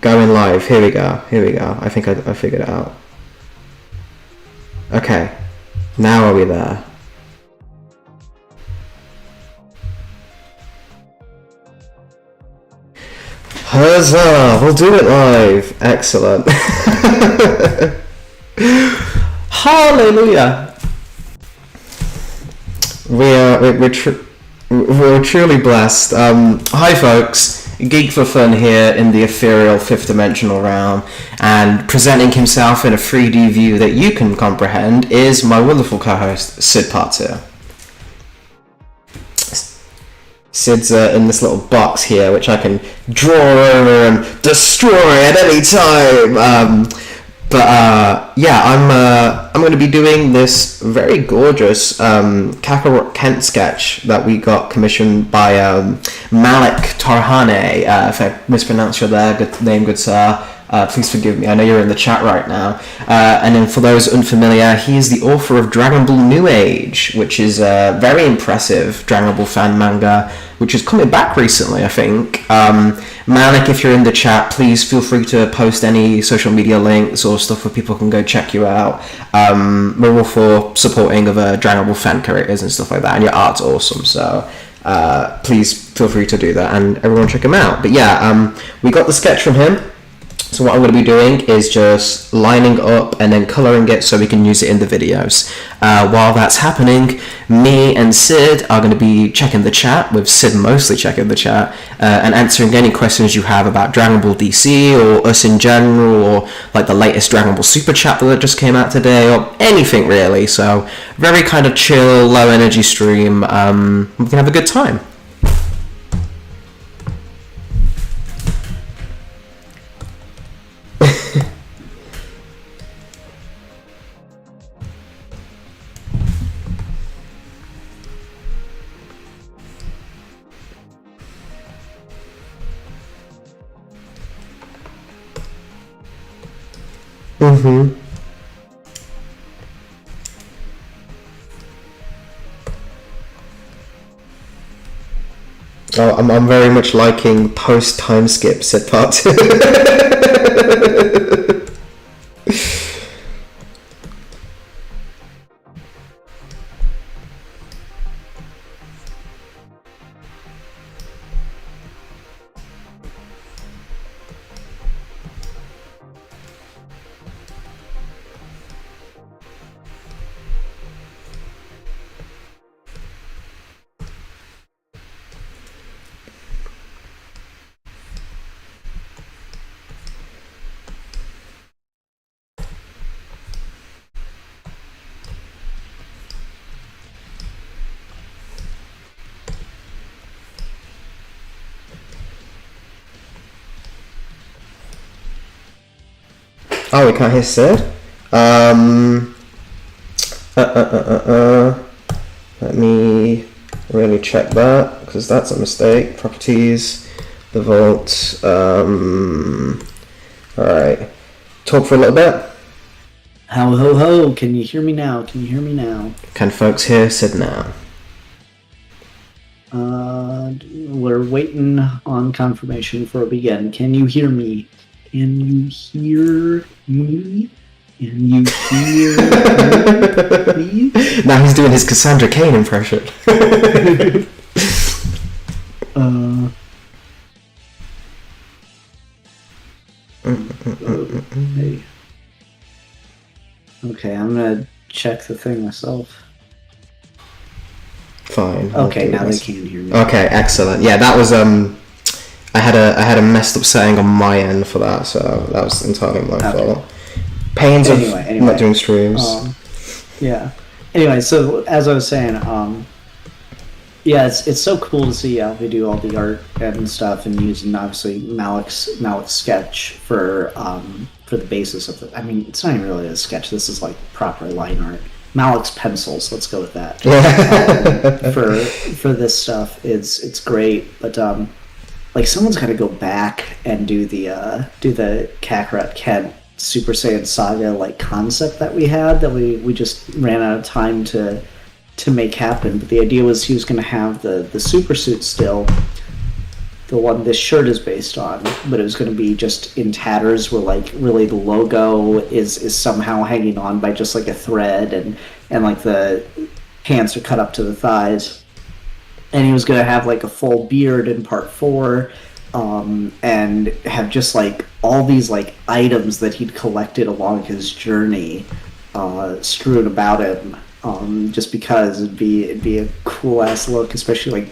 Going live. Here we go. I think I figured it out. Okay. Now are we there? Huzzah! We'll do it live. Excellent. Hallelujah. We're truly blessed. Hi folks. Geek for Fun here in the ethereal fifth dimensional realm, and presenting himself in a 3D view that you can comprehend is my wonderful co-host Sid Partir. Sid's in this little box here, which I can draw over and destroy at any time. Yeah, I'm going to be doing this very gorgeous Kakarot Kent sketch that we got commissioned by Malik Tarhane. If I mispronounce your name, good sir, please forgive me. I know you're in the chat right now. And then for those unfamiliar, he is the author of Dragon Ball New Age, which is a very impressive Dragon Ball fan manga, which is coming back recently, I think. Malik, if you're in the chat, please feel free to post any social media links or stuff where people can go check you out. We're all for supporting other Dragon Ball fan creators and stuff like that, and your art's awesome, so please feel free to do that, and everyone check him out. But yeah, we got the sketch from him. So what I'm going to be doing is just lining up and then colouring it so we can use it in the videos. While that's happening, me and Sid are going to be checking the chat, with Sid mostly checking the chat, and answering any questions you have about Dragon Ball DC, or us in general, or like the latest Dragon Ball Super chapter that just came out today, or anything really. So very kind of chill, low energy stream. We can have a good time. Oh, I'm very much liking post time skip, said part. Oh, we can't hear Sid? Let me really check that, because that's a mistake. Properties, the vault. Alright. Talk for a little bit. Ho ho ho, can you hear me now? Can folks hear Sid now? We're waiting on confirmation for a begin. Can you hear me? Can you hear me? Please? Now he's doing his Cassandra Cain impression. Okay, I'm gonna check the thing myself. Fine. Okay, now they can hear me. Okay, excellent. Yeah, that was I had a messed up setting on my end for that, so that was entirely my fault. Pains of not doing streams. Yeah. Anyway, so as I was saying, yeah, it's so cool to see how they do all the art and stuff, and using obviously Malik's sketch for the basis of it. I mean, it's not even really a sketch. This is like proper line art. Malik's pencils. Let's go with that. For this stuff, it's great, but like someone's got to go back and do the Kakarot Kent Super Saiyan Saga like concept that we had that we just ran out of time to make happen. But the idea was he was going to have the super suit still, the one this shirt is based on, but it was going to be just in tatters, where like really the logo is somehow hanging on by just like a thread, and like the pants are cut up to the thighs. And he was going to have like a full beard in part 4, and have just like all these like items that he'd collected along his journey strewn about him, just because it'd be a cool ass look, especially like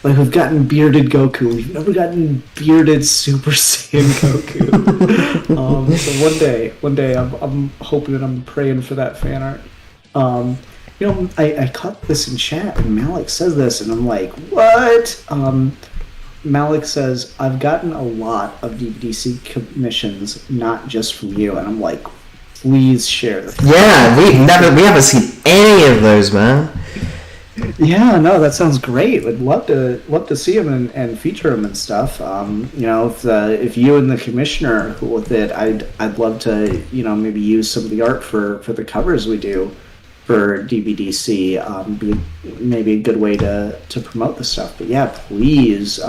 we've gotten bearded Goku, we've never gotten bearded Super Saiyan Goku. So one day, I'm hoping and I'm praying for that fan art. I caught this in chat, and Malik says this, and I'm like, what? Malik says, I've gotten a lot of DVDC commissions, not just from you, and I'm like, please share. Yeah, we haven't seen any of those, man. Yeah, no, that sounds great. Would love to see him and feature him and stuff. If you and the commissioner are cool with it, I'd love to maybe use some of the art for the covers we do for DVDC. Be maybe a good way to promote the stuff. But yeah, please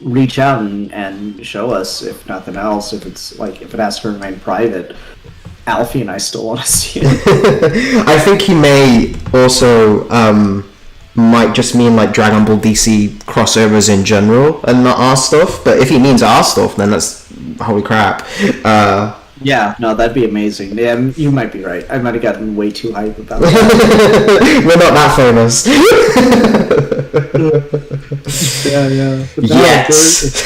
reach out and show us, if nothing else. If it has to remain private, Alfie and I still want to see it. I think he may also might just mean like Dragon Ball DC crossovers in general and not our stuff. But if he means our stuff, then that's holy crap. Yeah, no, that'd be amazing. Yeah, you might be right. I might have gotten way too hype about that. We're not that famous. Yeah. But yes.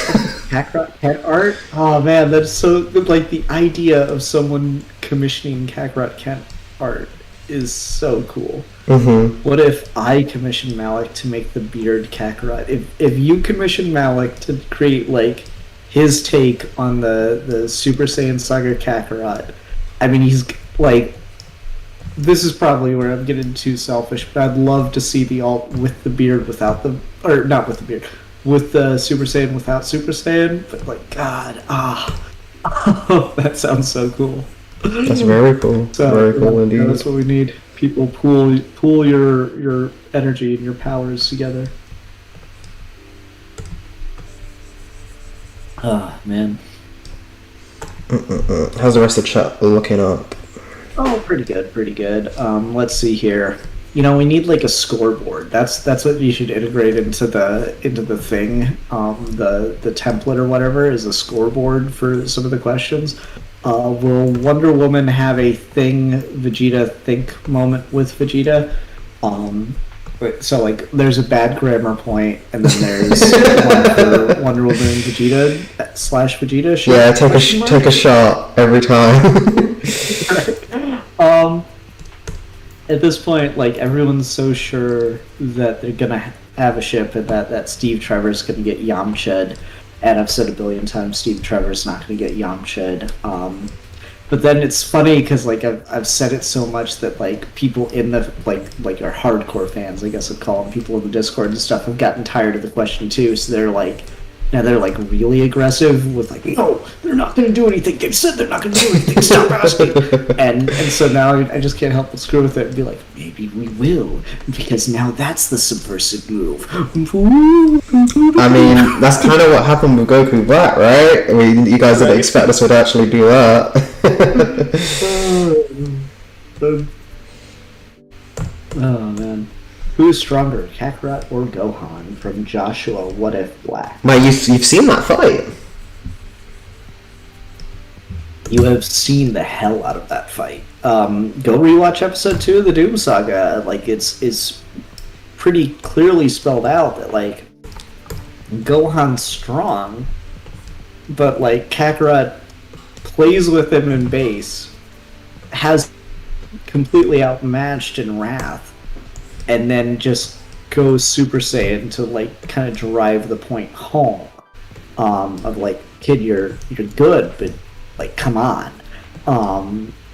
Kakarot art. Oh man, that's so like the idea of someone commissioning Kakarot Kent art is so cool. Mm-hmm. What if I commissioned Malik to make the beard Kakarot? If you commissioned Malik to create like his take on the Super Saiyan Saga Kakarot, I mean, he's like, this is probably where I'm getting too selfish, but I'd love to see the alt with the beard without the, or not with the beard, with the Super Saiyan without Super Saiyan. But like, God, that sounds so cool. That's very cool. So, very cool indeed. Yeah, that's what we need. People pool your energy and your powers together. Oh, man. How's the rest of the chat looking up? Oh, pretty good. Let's see here. We need like a scoreboard. That's what you should integrate into the thing. The template or whatever is a scoreboard for some of the questions. Will Wonder Woman have a Vegeta think moment with Vegeta? So like, there's a bad grammar point, and then there's one for Wonder Woman and Vegeta / Vegeta. Yeah, take a shot every time. At this point, like, everyone's so sure that they're gonna have a ship, and that Steve Trevor's gonna get Yamcha'd, and I've said a billion times Steve Trevor's not gonna get Yamcha'd. But then it's funny because like I've said it so much that like people in the like our hardcore fans, I guess I'd call them, people in the Discord and stuff, have gotten tired of the question too. So they're like really aggressive with like, no, they're not going to do anything. They've said they're not going to do anything. Stop asking. and so now I just can't help but screw with it and be like, maybe we will, because now that's the subversive move. I mean, that's kind of what happened with Goku Black, right? I mean, you guys didn't expect us would actually do that. Oh man, who's stronger, Kakarot or Gohan? From Joshua. What if Black? Mate, you've seen that fight. You have seen the hell out of that fight. Go rewatch episode 2 of the Doom Saga. Like, it's pretty clearly spelled out that like Gohan's strong, but like Kakarot plays with him in base, has completely outmatched in Wrath, and then just goes Super Saiyan to like kind of drive the point home, of like, kid, you're good, but like, come on.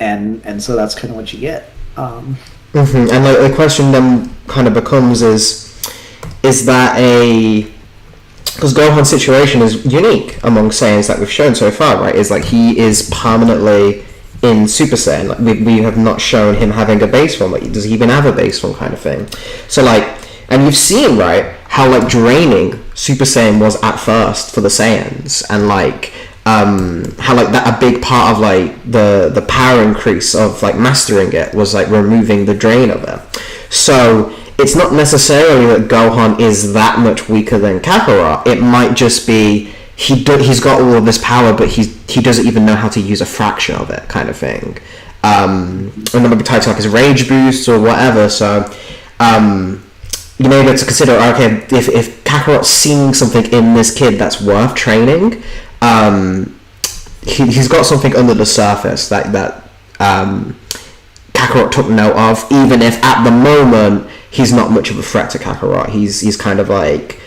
And so that's kind of what you get. And like the question then kind of becomes is that because Gohan's situation is unique among Saiyans that we've shown so far, right? Is like he is permanently in Super Saiyan. Like we have not shown him having a base form. Like, does he even have a base form kind of thing? So like, and you've seen, right, how like draining Super Saiyan was at first for the Saiyans, and like how like that a big part of like the power increase of like mastering it was like removing the drain of it. So it's not necessarily that Gohan is that much weaker than Kakarot. It might just be he's got all of this power, but he doesn't even know how to use a fraction of it, kind of thing. And then maybe tied to like his rage boosts or whatever. So you may be able to consider, okay, if Kakarot's seeing something in this kid that's worth training, he's got something under the surface that Kakarot took note of, even if at the moment he's not much of a threat to Kakarot. He's kind of like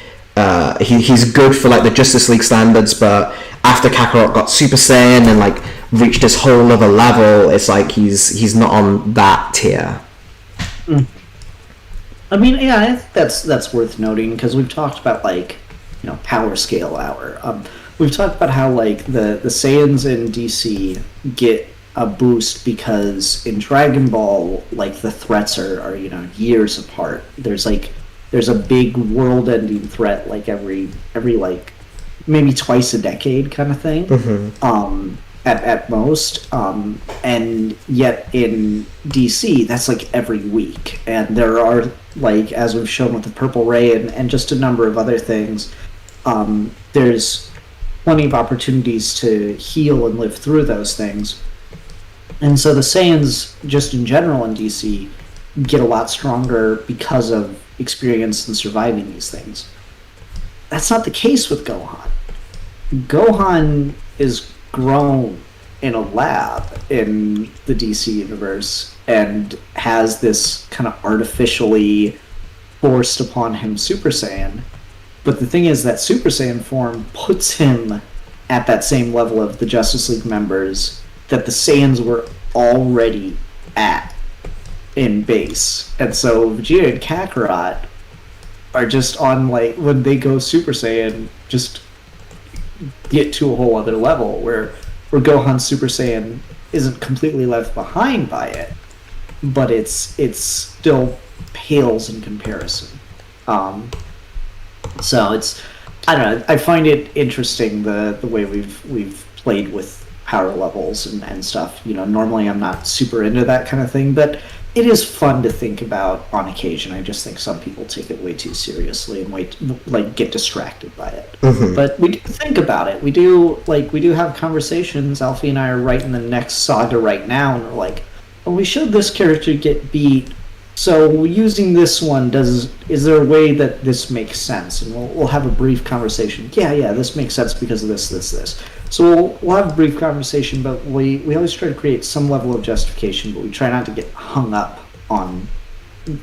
he's good for like the Justice League standards, but after Kakarot got Super Saiyan and like reached this whole other level, it's like he's not on that tier. I mean, yeah, I think that's worth noting, because we've talked about like, you know, power scale hour. We've talked about how like the Saiyans in DC get a boost because in Dragon Ball, like the threats are you know, years apart. There's a big world-ending threat like every like maybe twice a decade kind of thing. At most, and yet in DC that's like every week, and there are, like, as we've shown with the Purple Ray and just a number of other things, there's plenty of opportunities to heal and live through those things. And so the Saiyans, just in general in DC, get a lot stronger because of experience in surviving these things. That's not the case with Gohan. Gohan is grown in a lab in the DC universe and has this kind of artificially forced upon him Super Saiyan. But the thing is that Super Saiyan form puts him at that same level of the Justice League members that the Saiyans were already at in base. And so Vegeta and Kakarot are just on, like, when they go Super Saiyan, just get to a whole other level where Gohan Super Saiyan isn't completely left behind by it, but it's still pales in comparison. So it's, I don't know, I find it interesting the way we've played with power levels and stuff. You know, normally I'm not super into that kind of thing, but it is fun to think about on occasion. I just think some people take it way too seriously and get distracted by it. But we do think about it. We do have conversations. Alfie and I are writing the next saga right now, and we're like, oh, we showed this character get beat, so using this one, is there a way that this makes sense? And we'll have a brief conversation. Yeah, this makes sense because of this. So we'll have a brief conversation, but we always try to create some level of justification, but we try not to get hung up on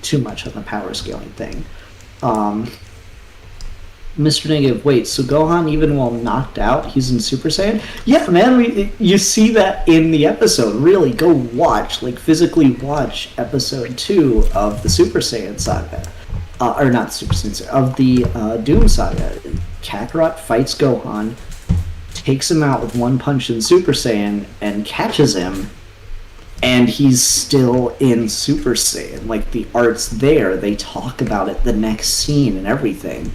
too much on the power scaling thing. Mr. Negative, wait, so Gohan, even while knocked out, he's in Super Saiyan? Yeah, man, you see that in the episode. Really, go watch, physically watch episode 2 of the Super Saiyan saga. Or not Super Saiyan, of the Doom saga. Kakarot fights Gohan, takes him out with one punch in Super Saiyan, and catches him, and he's still in Super Saiyan. Like, the art's there, they talk about it the next scene and everything.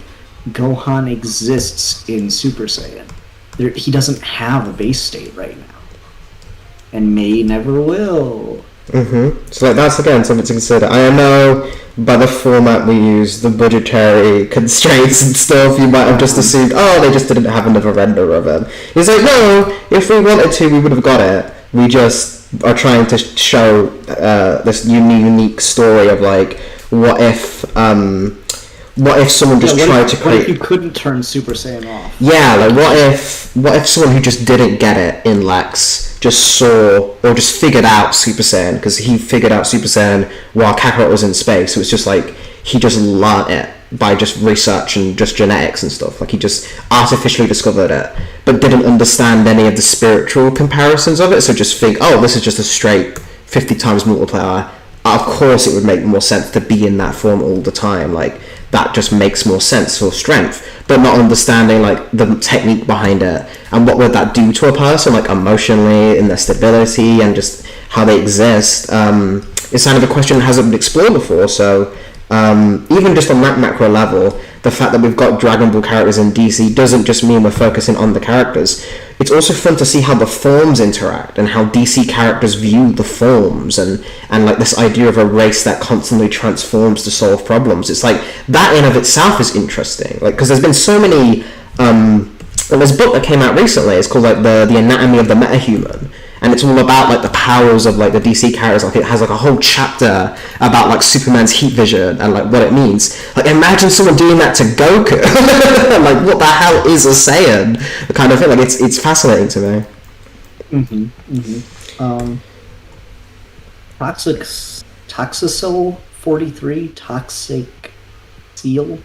Gohan exists in Super Saiyan. He doesn't have a base state right now. And may never will. So that's, again, something to consider. I know by the format we use, the budgetary constraints and stuff, you might have just assumed, oh, they just didn't have another render of it. It's like, no, if we wanted to, we would have got it. We just are trying to show this unique story of, like, what if someone just tried to create... What if you couldn't turn Super Saiyan off? Yeah, like, what if someone who just didn't get it in Lex just saw, or just figured out Super Saiyan, because he figured out Super Saiyan while Kakarot was in space, so it's just like, he just learnt it by just research and just genetics and stuff. Like, he just artificially discovered it, but didn't understand any of the spiritual comparisons of it, so just think, oh, this is just a straight 50 times multiplier. Of course it would make more sense to be in that form all the time, like, that just makes more sense for strength, but not understanding, like, the technique behind it, and what would that do to a person, like, emotionally, in their stability, and just how they exist. It's kind of a question that hasn't been explored before, so even just on that macro level, the fact that we've got Dragon Ball characters in DC doesn't just mean we're focusing on the characters. It's also fun to see how the forms interact and how DC characters view the forms, and like this idea of a race that constantly transforms to solve problems. It's like that in of itself is interesting, like, because there's been so many there's a book that came out recently. It's called like the Anatomy of the Metahuman, and it's all about like the powers of like the DC characters. Like it has like a whole chapter about like Superman's heat vision and like what it means. Like imagine someone doing that to Goku. Like what the hell is a Saiyan? The kind of thing. Like it's fascinating to me. Toxicil 43, Toxic Seal.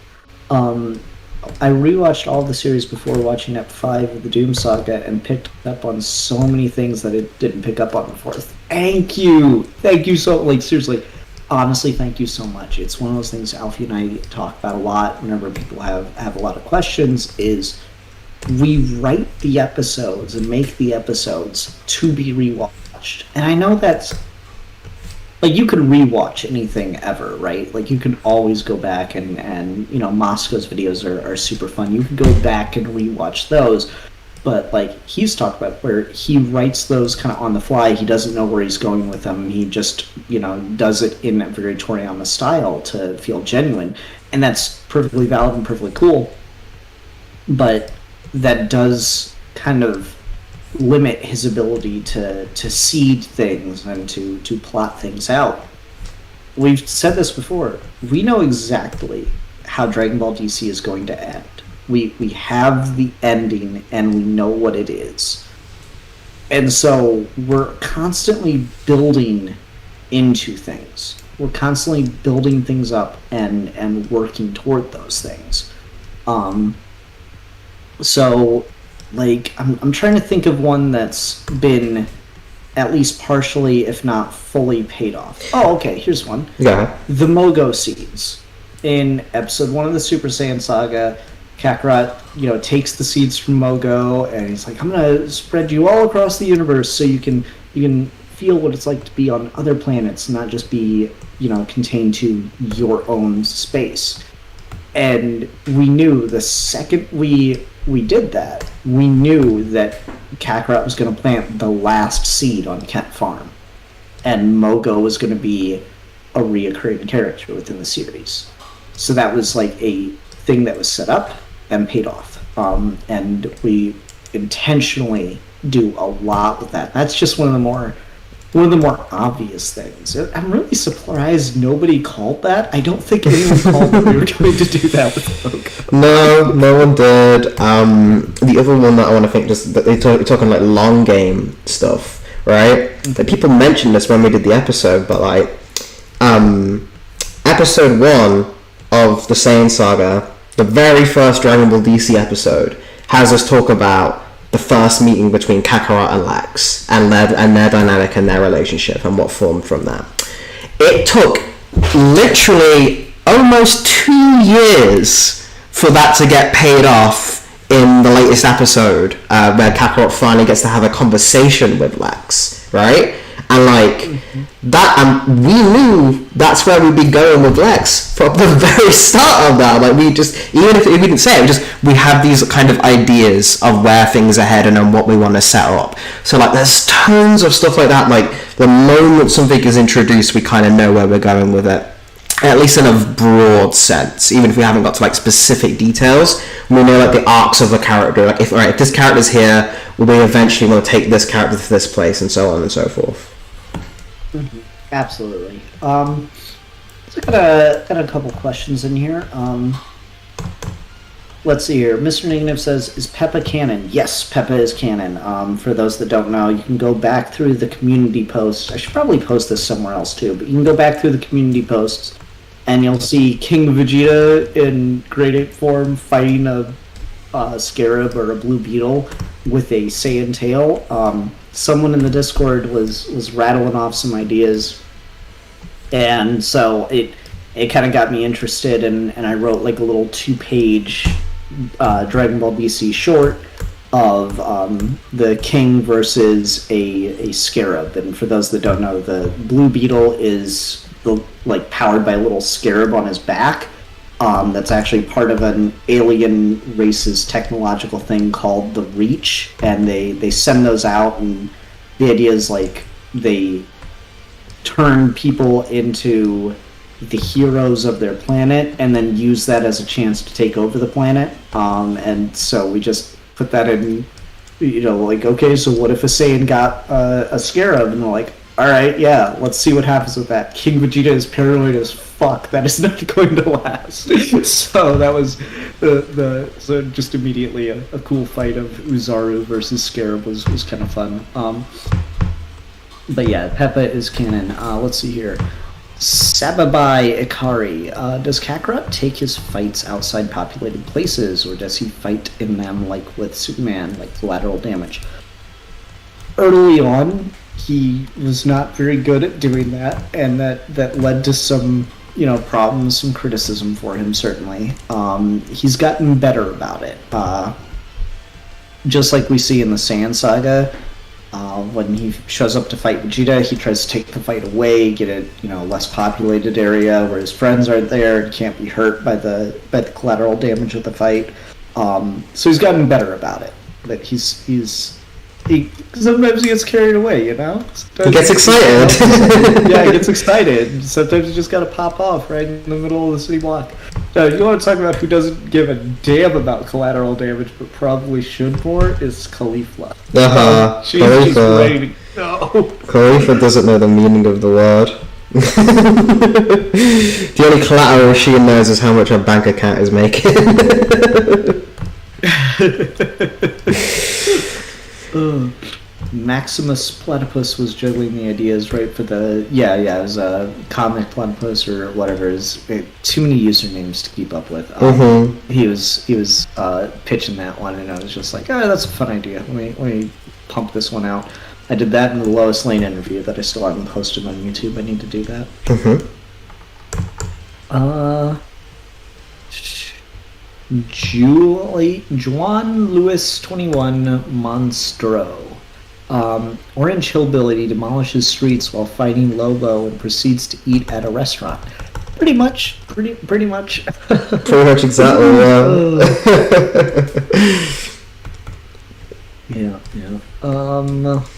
I rewatched all the series before watching Ep 5 of the Doom Saga and picked up on so many things that it didn't pick up on before. Thank you so, like, seriously, honestly, thank you so much. It's one of those things Alfie and I talk about a lot whenever people have a lot of questions, is we write the episodes and make the episodes to be rewatched. And I know that's, like, you can rewatch anything ever, right? Like, you can always go back and you know, Moscow's videos are super fun. You can go back and rewatch those. But, like, he's talked about where he writes those kind of on the fly. He doesn't know where he's going with them. He just, you know, does it in a very Toriyama style to feel genuine. And that's perfectly valid and perfectly cool. But that does kind of limit his ability to seed things and to plot things out. We've said this before. We know exactly how Dragon Ball DC is going to end. We have the ending and we know what it is. And so we're constantly building into things. We're constantly building things up and working toward those things. So, like, I'm trying to think of one that's been at least partially, if not fully, paid off. Oh, okay, here's one. Yeah. The Mogo seeds. In episode 1 of the Super Saiyan Saga, Kakarot, you know, takes the seeds from Mogo, and he's like, I'm gonna spread you all across the universe so you can feel what it's like to be on other planets, not just be, you know, contained to your own space. And we knew the second we did that, we knew that Kakarot was going to plant the last seed on Kent Farm, and Mogo was going to be a reoccurring character within the series. So that was like a thing that was set up and paid off, and we intentionally do a lot with that. That's just one of the more obvious things. I'm really surprised nobody called that. I don't think anyone called that we were going to do that with Mogo. No one did. The other one that I want to think, just that you're talking like long game stuff, right? Mm-hmm. Like, people mentioned this when we did the episode, but like episode 1 of the Saiyan Saga, the very first Dragon Ball DC episode, has us talk about the first meeting between Kakarot and Lex, and their dynamic and their relationship and what formed from that. It took literally almost 2 years for that to get paid off in the latest episode, where Kakarot finally gets to have a conversation with Lex, right? And like that, we knew that's where we'd be going with Lex from the very start of that. Like, we just, even if we didn't say it, we have these kind of ideas of where things are headed and what we want to set up. So like, there's tons of stuff like that. Like, the moment something is introduced, we kind of know where we're going with it, at least in a broad sense. Even if we haven't got to like specific details, we know like the arcs of the character. Like, if this character's here, we eventually want to take this character to this place, and so on and so forth. Mm-hmm. Absolutely. So I got a couple questions in here. Let's see here. Mr. Negative says, is Peppa canon? Yes, Peppa is canon. For those that don't know, you can go back through the community posts. I should probably post this somewhere else too, but you can go back through the community posts and you'll see King Vegeta in Great Ape form fighting a scarab or a blue beetle with a Saiyan tail. Someone in the Discord was rattling off some ideas, and so it kind of got me interested, and I wrote like a little 2-page Dragon Ball BC short of the king versus a scarab. And for those that don't know, the blue beetle is powered by a little scarab on his back, that's actually part of an alien race's technological thing called the Reach, and they send those out, and the idea is like they turn people into the heroes of their planet and then use that as a chance to take over the planet. And so we just put that in, like, okay, so what if a Saiyan got a Scarab? And they're like, all right, yeah, let's see what happens with that. King Vegeta is paranoid as fuck. That is not going to last. So that was so just immediately a cool fight of Uzaru versus Scarab was kind of fun. But yeah, Peppa is canon. Let's see here. Sababai Ikari. Does Kakarot take his fights outside populated places, or does he fight in them like with Superman, like collateral damage? Early on, he was not very good at doing that, and that led to some problems, some criticism for him, certainly. He's gotten better about it. Just like we see in the Saiyan Saga, when he shows up to fight Vegeta, he tries to take the fight away, get a less populated area where his friends aren't there and can't be hurt by the collateral damage of the fight. So he's gotten better about it. But he sometimes he gets carried away, Sometimes he gets excited. Yeah, he gets excited. Sometimes you just gotta pop off right in the middle of the city block. You want to talk about who doesn't give a damn about collateral damage, but probably should more, is Khalifa. She's just ready to go. Khalifa doesn't know the meaning of the word. The only collateral she knows is how much her bank account is making. Maximus Platypus was juggling the ideas right for the it was a comic Platypus or whatever. Too many usernames to keep up with. He was pitching that one, and I was just like, that's a fun idea. Let me pump this one out. I did that in the Lois Lane interview that I still haven't posted on YouTube. I need to do that. Juan Luis 21 Monstro. Orange Hillbilly demolishes streets while fighting Lobo and proceeds to eat at a restaurant. Pretty much. Pretty much exactly, yeah.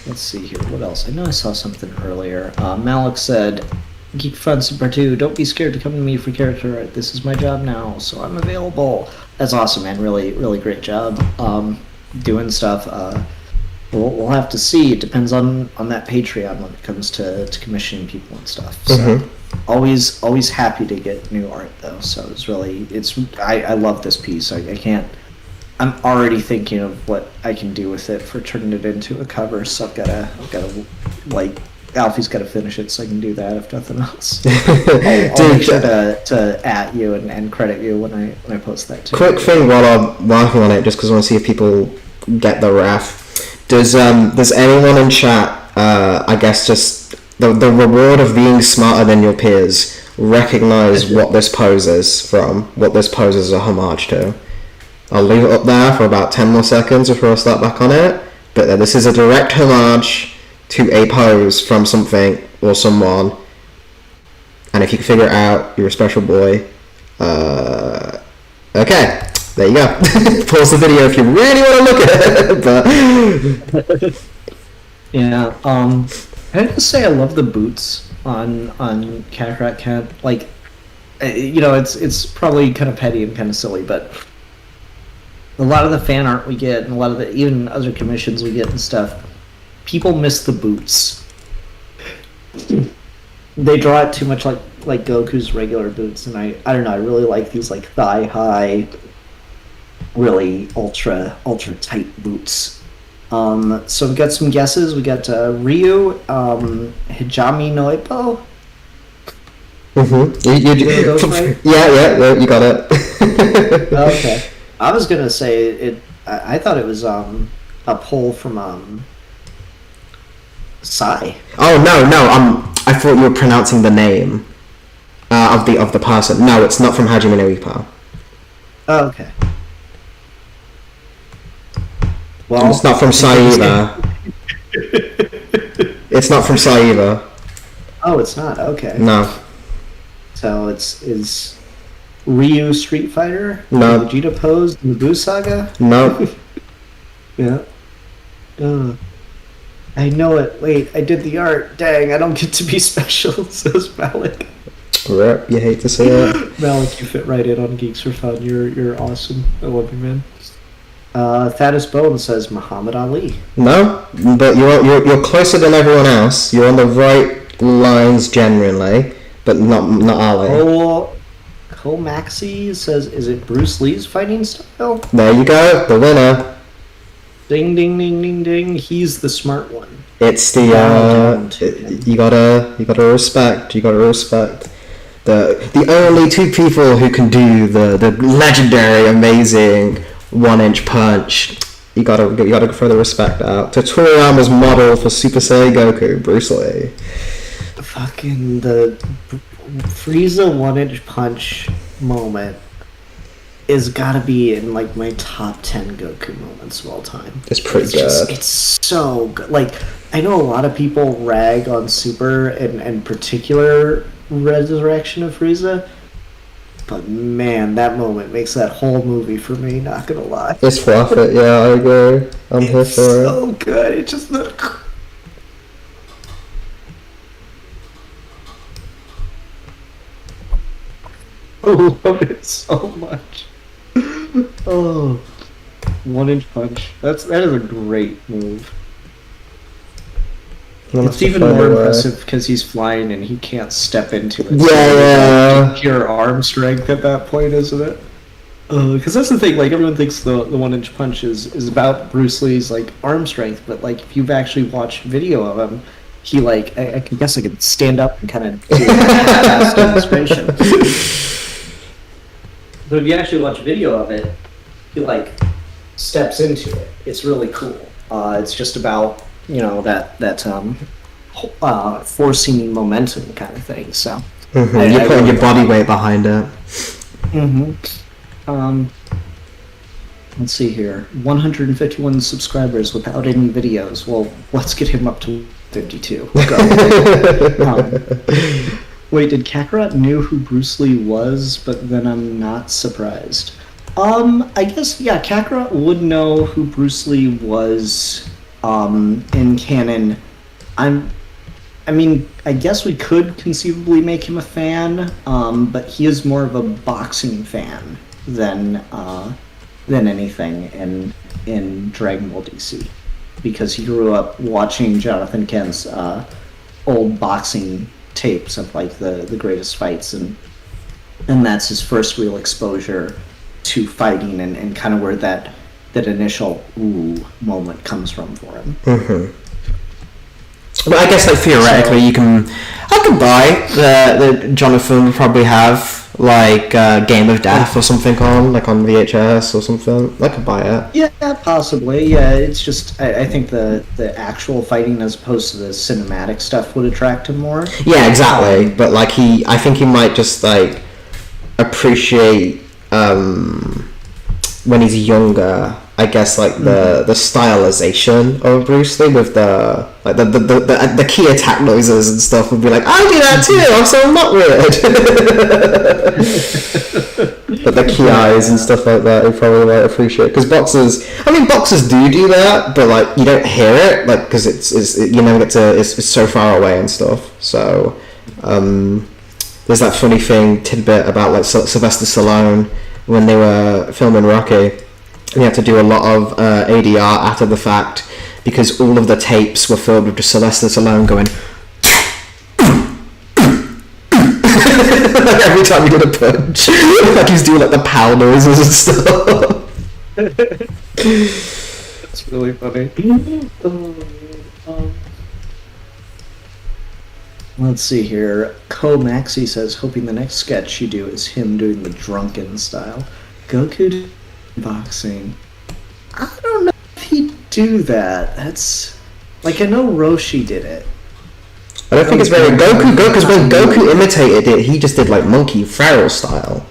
Let's see here. What else? I know I saw something earlier. Malik said, Geek Fun Super 2, don't be scared to come to me for character art. This is my job now, so I'm available. That's awesome, man. Really, really great job doing stuff. We'll have to see. It depends on that Patreon when it comes to commissioning people and stuff. So always happy to get new art though. So I love this piece. I can't. I'm already thinking of what I can do with it for turning it into a cover. So I've gotta like. Alfie's got to finish it so I can do that if nothing else. I'll make sure to at you and credit you when I post that too. Quick thing while I'm working on it, just because I want to see if people get the ref. Does anyone in chat, I guess just the reward of being smarter than your peers, recognize what this pose is from, what this pose is a homage to? I'll leave it up there for about 10 more seconds before I start back on it, but this is a direct homage to a pose from something or someone, and if you can figure it out, you're a special boy. Okay, there you go. Pause the video if you really want to look at it. But yeah, I have to say I love the boots on Kakarot Cat. Like, it's probably kind of petty and kind of silly, but a lot of the fan art we get and a lot of the even other commissions we get and stuff, people miss the boots. They draw it too much like Goku's regular boots, and I don't know, I really like these like thigh high, really ultra tight boots. So we got some guesses. We got Ryu, Hijami no Ippo. Yeah, you got it. Okay, I was gonna say it. I thought it was a poll from Sai. Oh no, I thought you were pronouncing the name of the person. No, it's not from Hajime no Ippo. Oh, okay. Well, it's not from Sai either. It's not from Sai either. Oh, it's not. Okay. No. So it's Ryu Street Fighter? No. Vegeta pose in the Buu Saga? No. Yeah. I know it. Wait, I did the art. Dang, I don't get to be special, says Malik. Rip, you hate to see it. Malik, you fit right in on Geeks for Fun. You're awesome. I love you, man. Thaddeus Bone says Muhammad Ali. No, but you're closer than everyone else. You're on the right lines generally, but not Ali. Cole Maxey says, is it Bruce Lee's fighting style? There you go, the winner. Ding ding ding ding ding. He's the smart one. It's the you gotta respect. The only two people who can do the legendary, amazing 1-inch punch. You gotta throw the respect out. Toriyama's model for Super Saiyan Goku, Bruce Lee. Fucking the Frieza 1-inch punch moment is gotta be in like my top 10 Goku moments of all time. It's pretty good. It's so good. Like, I know a lot of people rag on Super and particular Resurrection of Frieza, but man, that moment makes that whole movie for me, not gonna lie. It's worth it, yeah, I agree. I'm here for It's so good. It just I love it so much. Oh, 1-inch punch. That is a great move. It's even more impressive because he's flying and he can't step into it. Yeah. Pure arm strength at that point, isn't it? Because that's the thing. Like, everyone thinks the 1-inch punch is about Bruce Lee's like arm strength, but like if you've actually watched video of him, he like I guess I could stand up and kind of do a fast demonstration. But if you actually watch video of it, he like steps into it. It's really cool. It's just about that forcing momentum kind of thing. So you're putting your body weight behind it. Let's see here. 151 subscribers without any videos. Well, let's get him up to 52. Go. Wait, did Kakarot knew who Bruce Lee was, but then I'm not surprised. I guess, yeah, Kakarot would know who Bruce Lee was, in canon. I guess we could conceivably make him a fan, but he is more of a boxing fan than anything in Dragon Ball DC, because he grew up watching Jonathan Kent's old boxing tapes of like the greatest fights, and that's his first real exposure to fighting, and kind of where that initial ooh moment comes from for him. But I guess like theoretically, I can buy the Jonathan would probably have like Game of Death or something on VHS or something. I could buy it. Yeah, possibly. Yeah, it's just I think the actual fighting as opposed to the cinematic stuff would attract him more. Yeah, exactly. But like I think he might just like appreciate when he's younger. I guess like the stylization of Bruce Lee with the key attack noises and stuff would be like, I do that too, so I'm not weird. But the key eyes and stuff like that, he probably might appreciate. Because boxers do that, but like you don't hear it, like because it's so far away and stuff. So there's that funny tidbit about like Sylvester Stallone when they were filming Rocky. We had to do a lot of ADR after the fact because all of the tapes were filled with just Sylvester Stallone going like every time he did a punch, like he's doing like the pow noises and stuff. That's really funny. Let's see here. Ko Maxi says, hoping the next sketch you do is him doing the drunken style. Goku boxing. I don't know if he'd do that. That's like, I know Roshi did it. I don't think it's very Goku. Because when Goku imitated it, he just did like Monkey Pharaoh style.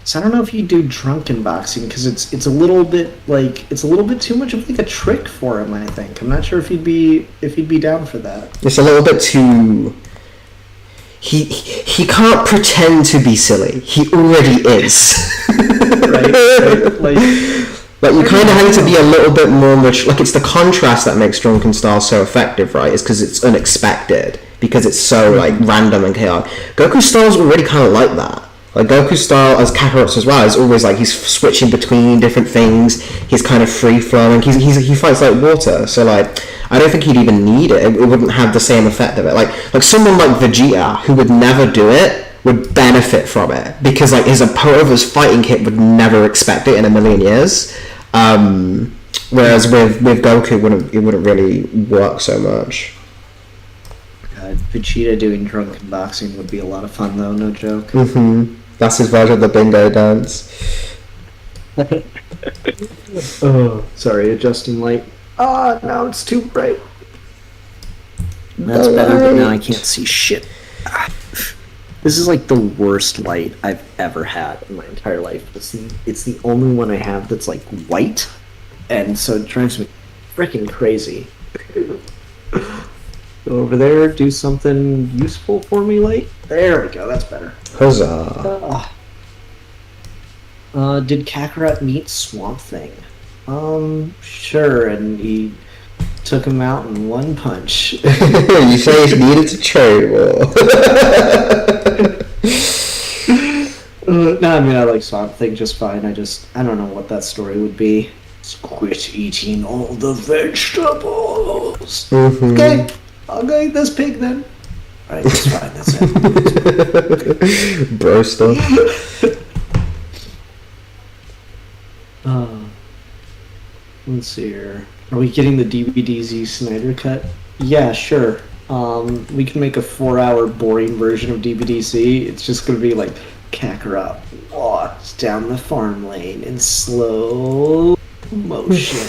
So I don't know if he'd do drunken boxing because it's a little bit too much of like a trick for him. I think I'm not sure if he'd be down for that. It's a little bit too. he can't pretend to be silly. He already is. Right? Like you kind of have to be a little bit more mature. Like it's the contrast that makes Drunken Style so effective, right? Is because it's unexpected, because it's so like random and chaotic. Goku Style's already kind of like that. Like Goku Style as Kakarot's as well is always like he's switching between different things. He's kind of free flowing. He fights like water. So like I don't think he'd even need it. It wouldn't have the same effect of it. Like someone like Vegeta who would never do it would benefit from it because like his opponent's fighting kit would never expect it in a million years. Whereas with Goku it wouldn't really work so much. Vegeta doing drunken boxing would be a lot of fun though, no joke. Mm-hmm. That's his version of the bingo dance. Oh, sorry, adjusting light. Now it's too bright. That's better, but now I can't see shit. This is like the worst light I've ever had in my entire life. It's the only one I have that's like white, and so it drives me freaking crazy. Go over there, do something useful for me, light. There we go, that's better. Huzzah. Did Kakarot meet Swamp Thing? Sure, and he took him out in one punch. You say he needed to trade war. No, I mean, I like Swamp Thing just fine. I don't know what that story would be. Quit eating all the vegetables. Mm-hmm. Okay, I'll go eat this pig then. Alright, that's fine, that's it. Bro stuff. Let's see here. Are we getting the DVDZ Snyder cut? Yeah, sure. We can make a 4-hour boring version of DVDC. It's just gonna be like Kakarot walks down the farm lane in slow motion.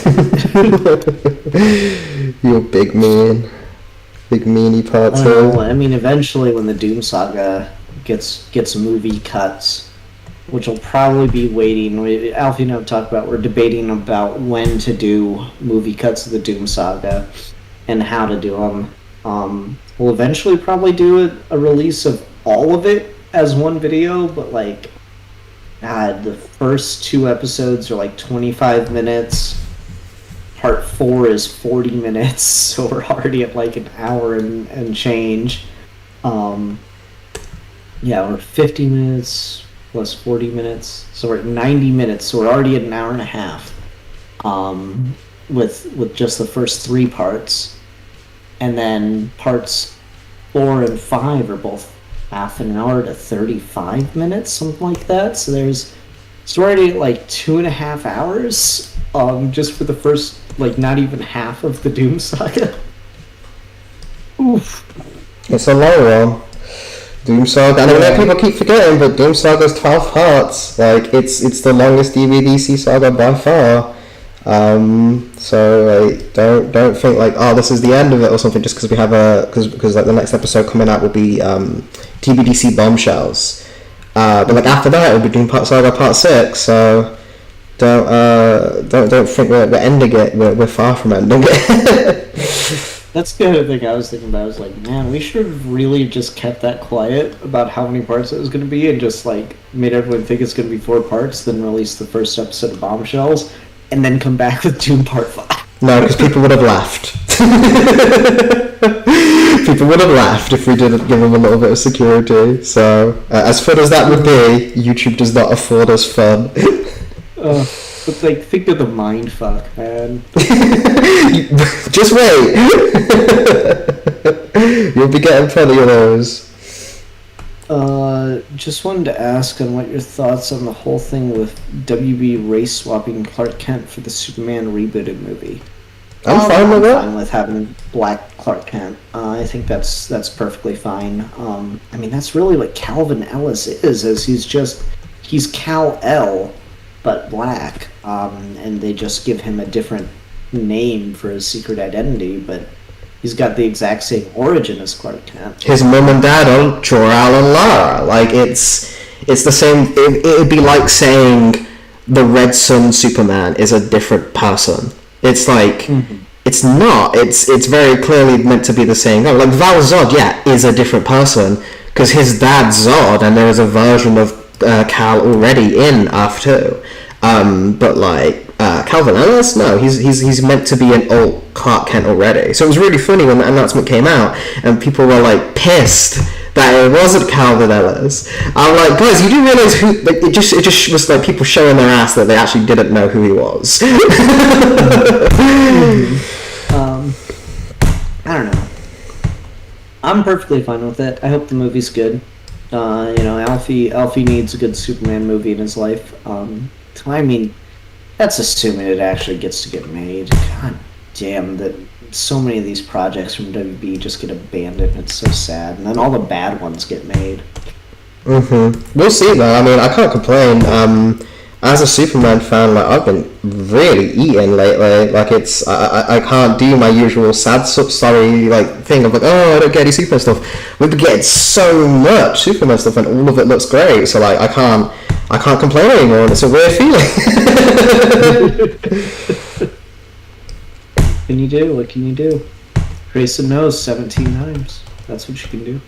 You're big man. Big meanie part two. I mean, eventually when the Doom Saga gets movie cuts, which will probably be waiting. Alfie and I have talked about, we're debating about when to do movie cuts of the Doom Saga and how to do them. We'll eventually probably do a release of all of it as one video, but like, God, the first 2 episodes are like 25 minutes. Part 4 is 40 minutes, so we're already at like an hour and change. Yeah, we're 50 minutes plus 40 minutes, so we're at 90 minutes, so we're already at an hour and a half. With just the first 3 parts. And then parts 4 and 5 are both half an hour to 35 minutes, something like that. So it's already at like 2.5 hours, just for the first, like, not even half of the Doom Saga. Oof. It's a long one. Doom Saga, I know people keep forgetting, but Doom Saga's 12 parts. Like, it's the longest DVDC saga by far. So like, don't think like, oh, this is the end of it or something just because we have because like the next episode coming out will be TBDC Bombshells, but like after that it'll be Doom Saga Part 6. So don't think we're ending it. We're far from ending it. That's the other thing I was thinking about. I was like, man, we should have really just kept that quiet about how many parts it was going to be, and just like made everyone think it's going to be 4 parts, then release the first episode of Bombshells, and then come back with Doom Part 5. No, because people would have laughed. People would have laughed if we didn't give them a little bit of security. So, as fun as that would be, YouTube does not afford us fun. But like, think of the mind fuck, man. Just wait. You'll be getting plenty of those. Just wanted to ask on what your thoughts on the whole thing with WB race swapping Clark Kent for the Superman rebooted movie. I'm fine with that. I'm fine with having black Clark Kent. I think that's perfectly fine. I mean, that's really what Calvin Ellis is he's Kal-El, but black. And they just give him a different name for his secret identity, but he's got the exact same origin as Clark Kent. His mum and dad are Jor-El and Lara. Like, it's the same. It'd be like saying the Red Sun Superman is a different person. It's like, it's not. It's very clearly meant to be the same. Like, Val Zod, yeah, is a different person. because his dad's Zod, and there is a version of Cal already in Earth 2. But like Calvin Ellis, no, he's meant to be an alt Clark Kent already. So it was really funny when that announcement came out, and people were like pissed that it wasn't Calvin Ellis. I'm like, guys, you do realize who? Like, it just was like people showing their ass that they actually didn't know who he was. I don't know. I'm perfectly fine with it. I hope the movie's good. Alfie needs a good Superman movie in his life. I mean, that's assuming it actually gets to get made. God damn, that so many of these projects from WB just get abandoned. It's so sad. And then all the bad ones get made. We'll see though. I mean, I can't complain. As a Superman fan, like, I've been really eating lately. Like, it's I can't do my usual sad sorry like thing of like, oh, I don't get any Superman stuff. We've been getting so much Superman stuff, and all of it looks great. So like, I can't complain anymore, and it's a weird feeling. What can you do? What can you do? Grayson knows 17 times. That's what you can do.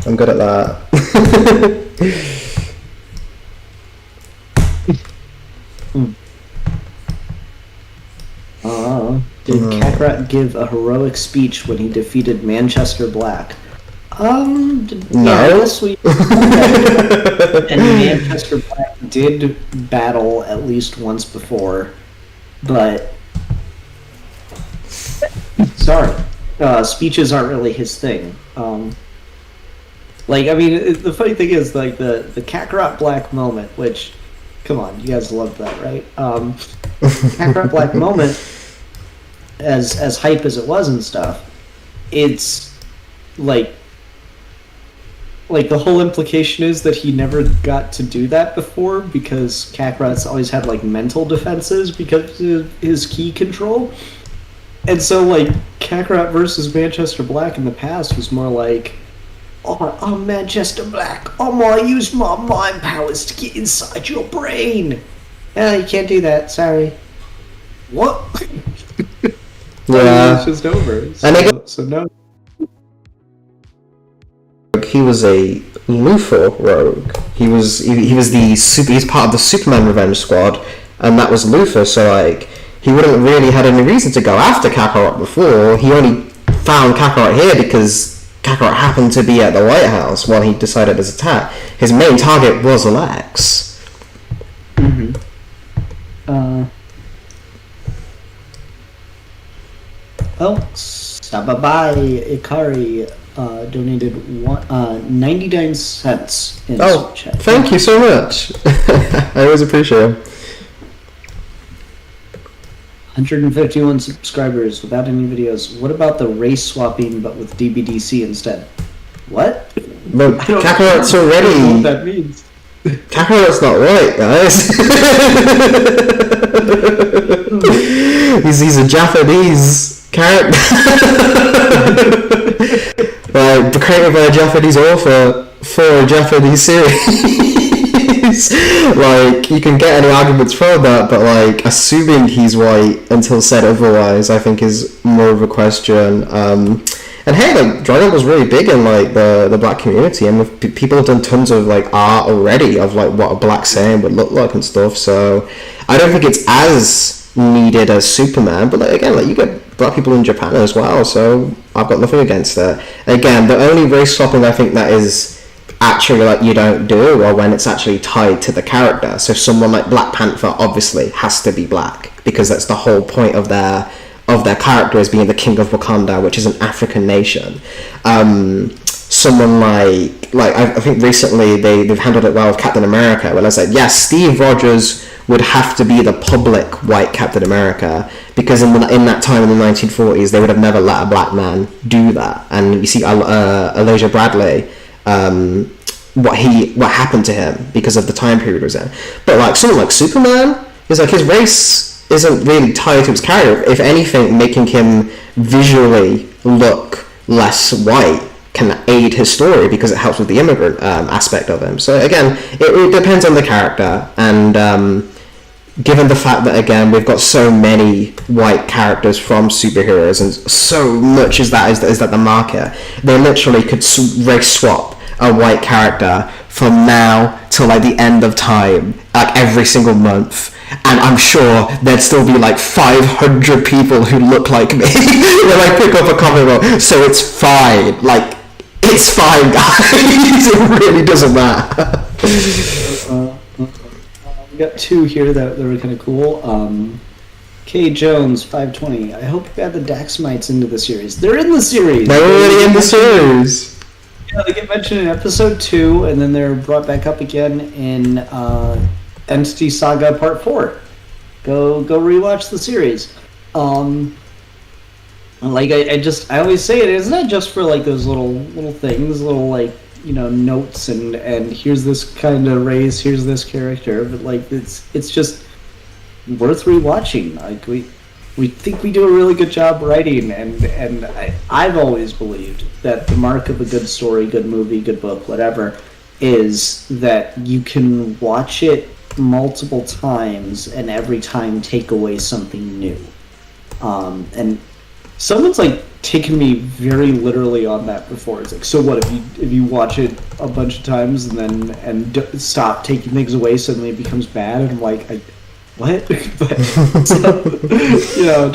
I'm good at that. Did Kakarot give a heroic speech when he defeated Manchester Black? No. Yes, and Manchester Black did battle at least once before, but sorry, speeches aren't really his thing. The funny thing is, like, the Kakarot Black moment, which, come on, you guys loved that, right? Kakarot Black moment, as hype as it was and stuff, it's like the whole implication is that he never got to do that before because Kakarot's always had like mental defenses because of his ki control. And so like Kakarot versus Manchester Black in the past was more like, oh, I'm Manchester Black, I'm gonna use my mind powers to get inside your brain. You can't do that, sorry. What? Yeah. It's just over. So no. He was a Luthor rogue. He's part of the Superman Revenge Squad, and that was Luthor. So like, he wouldn't really had any reason to go after Kakarot before. He only found Kakarot here because Kakarot happened to be at the White House while he decided his attack. His main target was Lex. Sababai Ikari donated 99 cents in Super Chat. Thank you so much. I always appreciate it. 151 subscribers without any videos. What about the race swapping but with DBDC instead? What? But Kakarot's already... I don't know what that means. Kakarot's not white, guys. he's a Japanese character. Created by a Japanese author for a Japanese series. Like, you can get any arguments from that, but like, assuming he's white until said otherwise, I think is more of a question. And hey, like, Dragon Ball's really big in like the black community, and people have done tons of like art already of like what a black Saiyan would look like and stuff. So I don't think it's as needed as Superman, but like, again, like, you get black people in Japan as well, so I've got nothing against that. Again, the only race swapping I think that is actually like you don't do, or when it's actually tied to the character. So someone like Black Panther obviously has to be black because that's the whole point of their character as being the king of Wakanda, which is an African nation. Someone like I think recently they've handled it well with Captain America, where they said, yes, Steve Rogers would have to be the public white Captain America, because in that time in the 1940s they would have never let a black man do that. And you see Elijah Bradley, what happened to him because of the time period he was in. But like someone like Superman is like, his race isn't really tied to his character. If anything, making him visually look less white can aid his story because it helps with the immigrant aspect of him. So again, it depends on the character, and given the fact that, again, we've got so many white characters from superheroes, and so much is that the market, they literally could race swap a white character from now till like the end of time, like every single month, and I'm sure there'd still be like 500 people who look like me when I pick up a comic book. So it's fine, like, it's fine, guys. It really doesn't matter. We got two here that were kind of cool. K. Jones 520. I hope you add the Daxamites into the series. They're in the series. They're already in the series. Yeah, they get mentioned in episode 2, and then they're brought back up again in Entity Saga Part 4. Go rewatch the series. Like I always say it's not just for like those little things, little like, you know, notes and here's this kind of race, here's this character, but like it's just worth rewatching. Like we think we do a really good job writing, and I've always believed that the mark of a good story, good movie, good book, whatever, is that you can watch it multiple times and every time take away something new. And someone's like taken me very literally on that before. It's like, so what if you watch it a bunch of times and stop taking things away, suddenly it becomes bad? And I'm like, what? But, so, you know,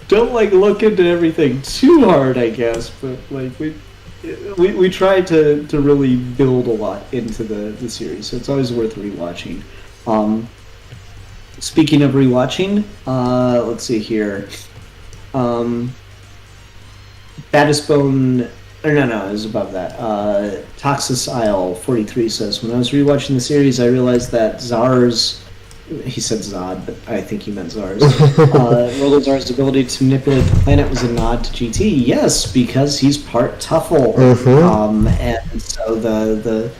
don't like look into everything too hard, I guess. But like we try to really build a lot into the series, so it's always worth rewatching. Speaking of rewatching, let's see here. Baddest Bone, or no, it was above that. Toxis Isle 43 says, when I was rewatching the series, I realized that he said Zod, but I think he meant Zars. Rogol-Zar's ability to manipulate the planet was a nod to GT. Yes, because he's part Tuffle. Mm-hmm. And so the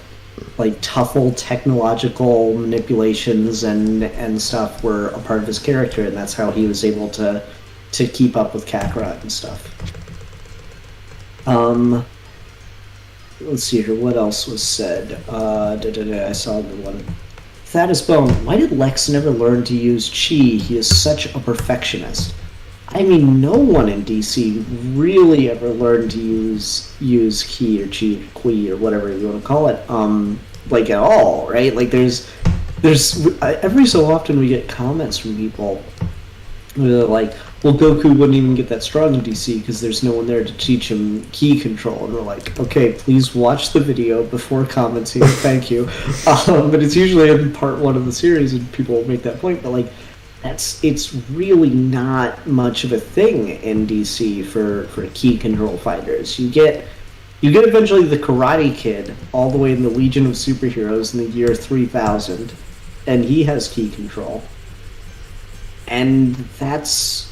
like Tuffle technological manipulations and stuff were a part of his character, and that's how he was able to keep up with Kakarot and stuff. Let's see here, what else was said? I saw the one. Thaddeus Bone, why did Lex never learn to use Chi? He is such a perfectionist. I mean, no one in DC really ever learned to use Ki or Chi, Qui, or whatever you want to call it, like at all, right? Like there's every so often we get comments from people who are like, well, Goku wouldn't even get that strong in DC because there's no one there to teach him ki control. And we're like, okay, please watch the video before commenting. Thank you. But it's usually in part 1 of the series, and people will make that point. But like, it's really not much of a thing in DC for ki control fighters. You get eventually the Karate Kid all the way in the Legion of Superheroes in the year 3000, and he has ki control. And that's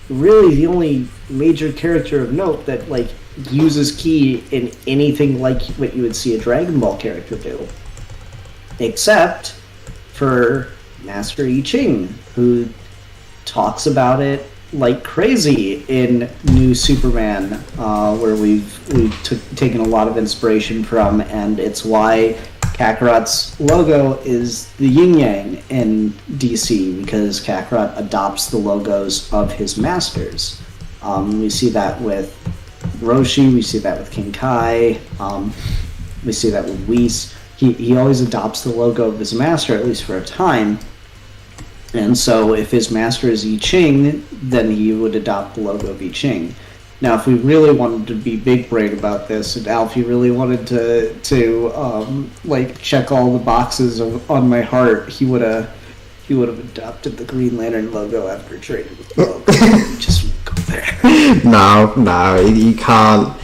really the only major character of note that like uses ki in anything like what you would see a Dragon Ball character do, except for Master Yi Ching, who talks about it like crazy in New Superman, where we've taken a lot of inspiration from, and it's why Kakarot's logo is the yin yang in DC, because Kakarot adopts the logos of his masters. We see that with Roshi, we see that with King Kai, we see that with Whis. He always adopts the logo of his master, at least for a time. And so if his master is I Ching, then he would adopt the logo of I Ching. Now, if we really wanted to be big brain about this, and Alfie really wanted to like check all the boxes on my heart, he would have adopted the Green Lantern logo after trading with the logo. Just go there. No, you can't,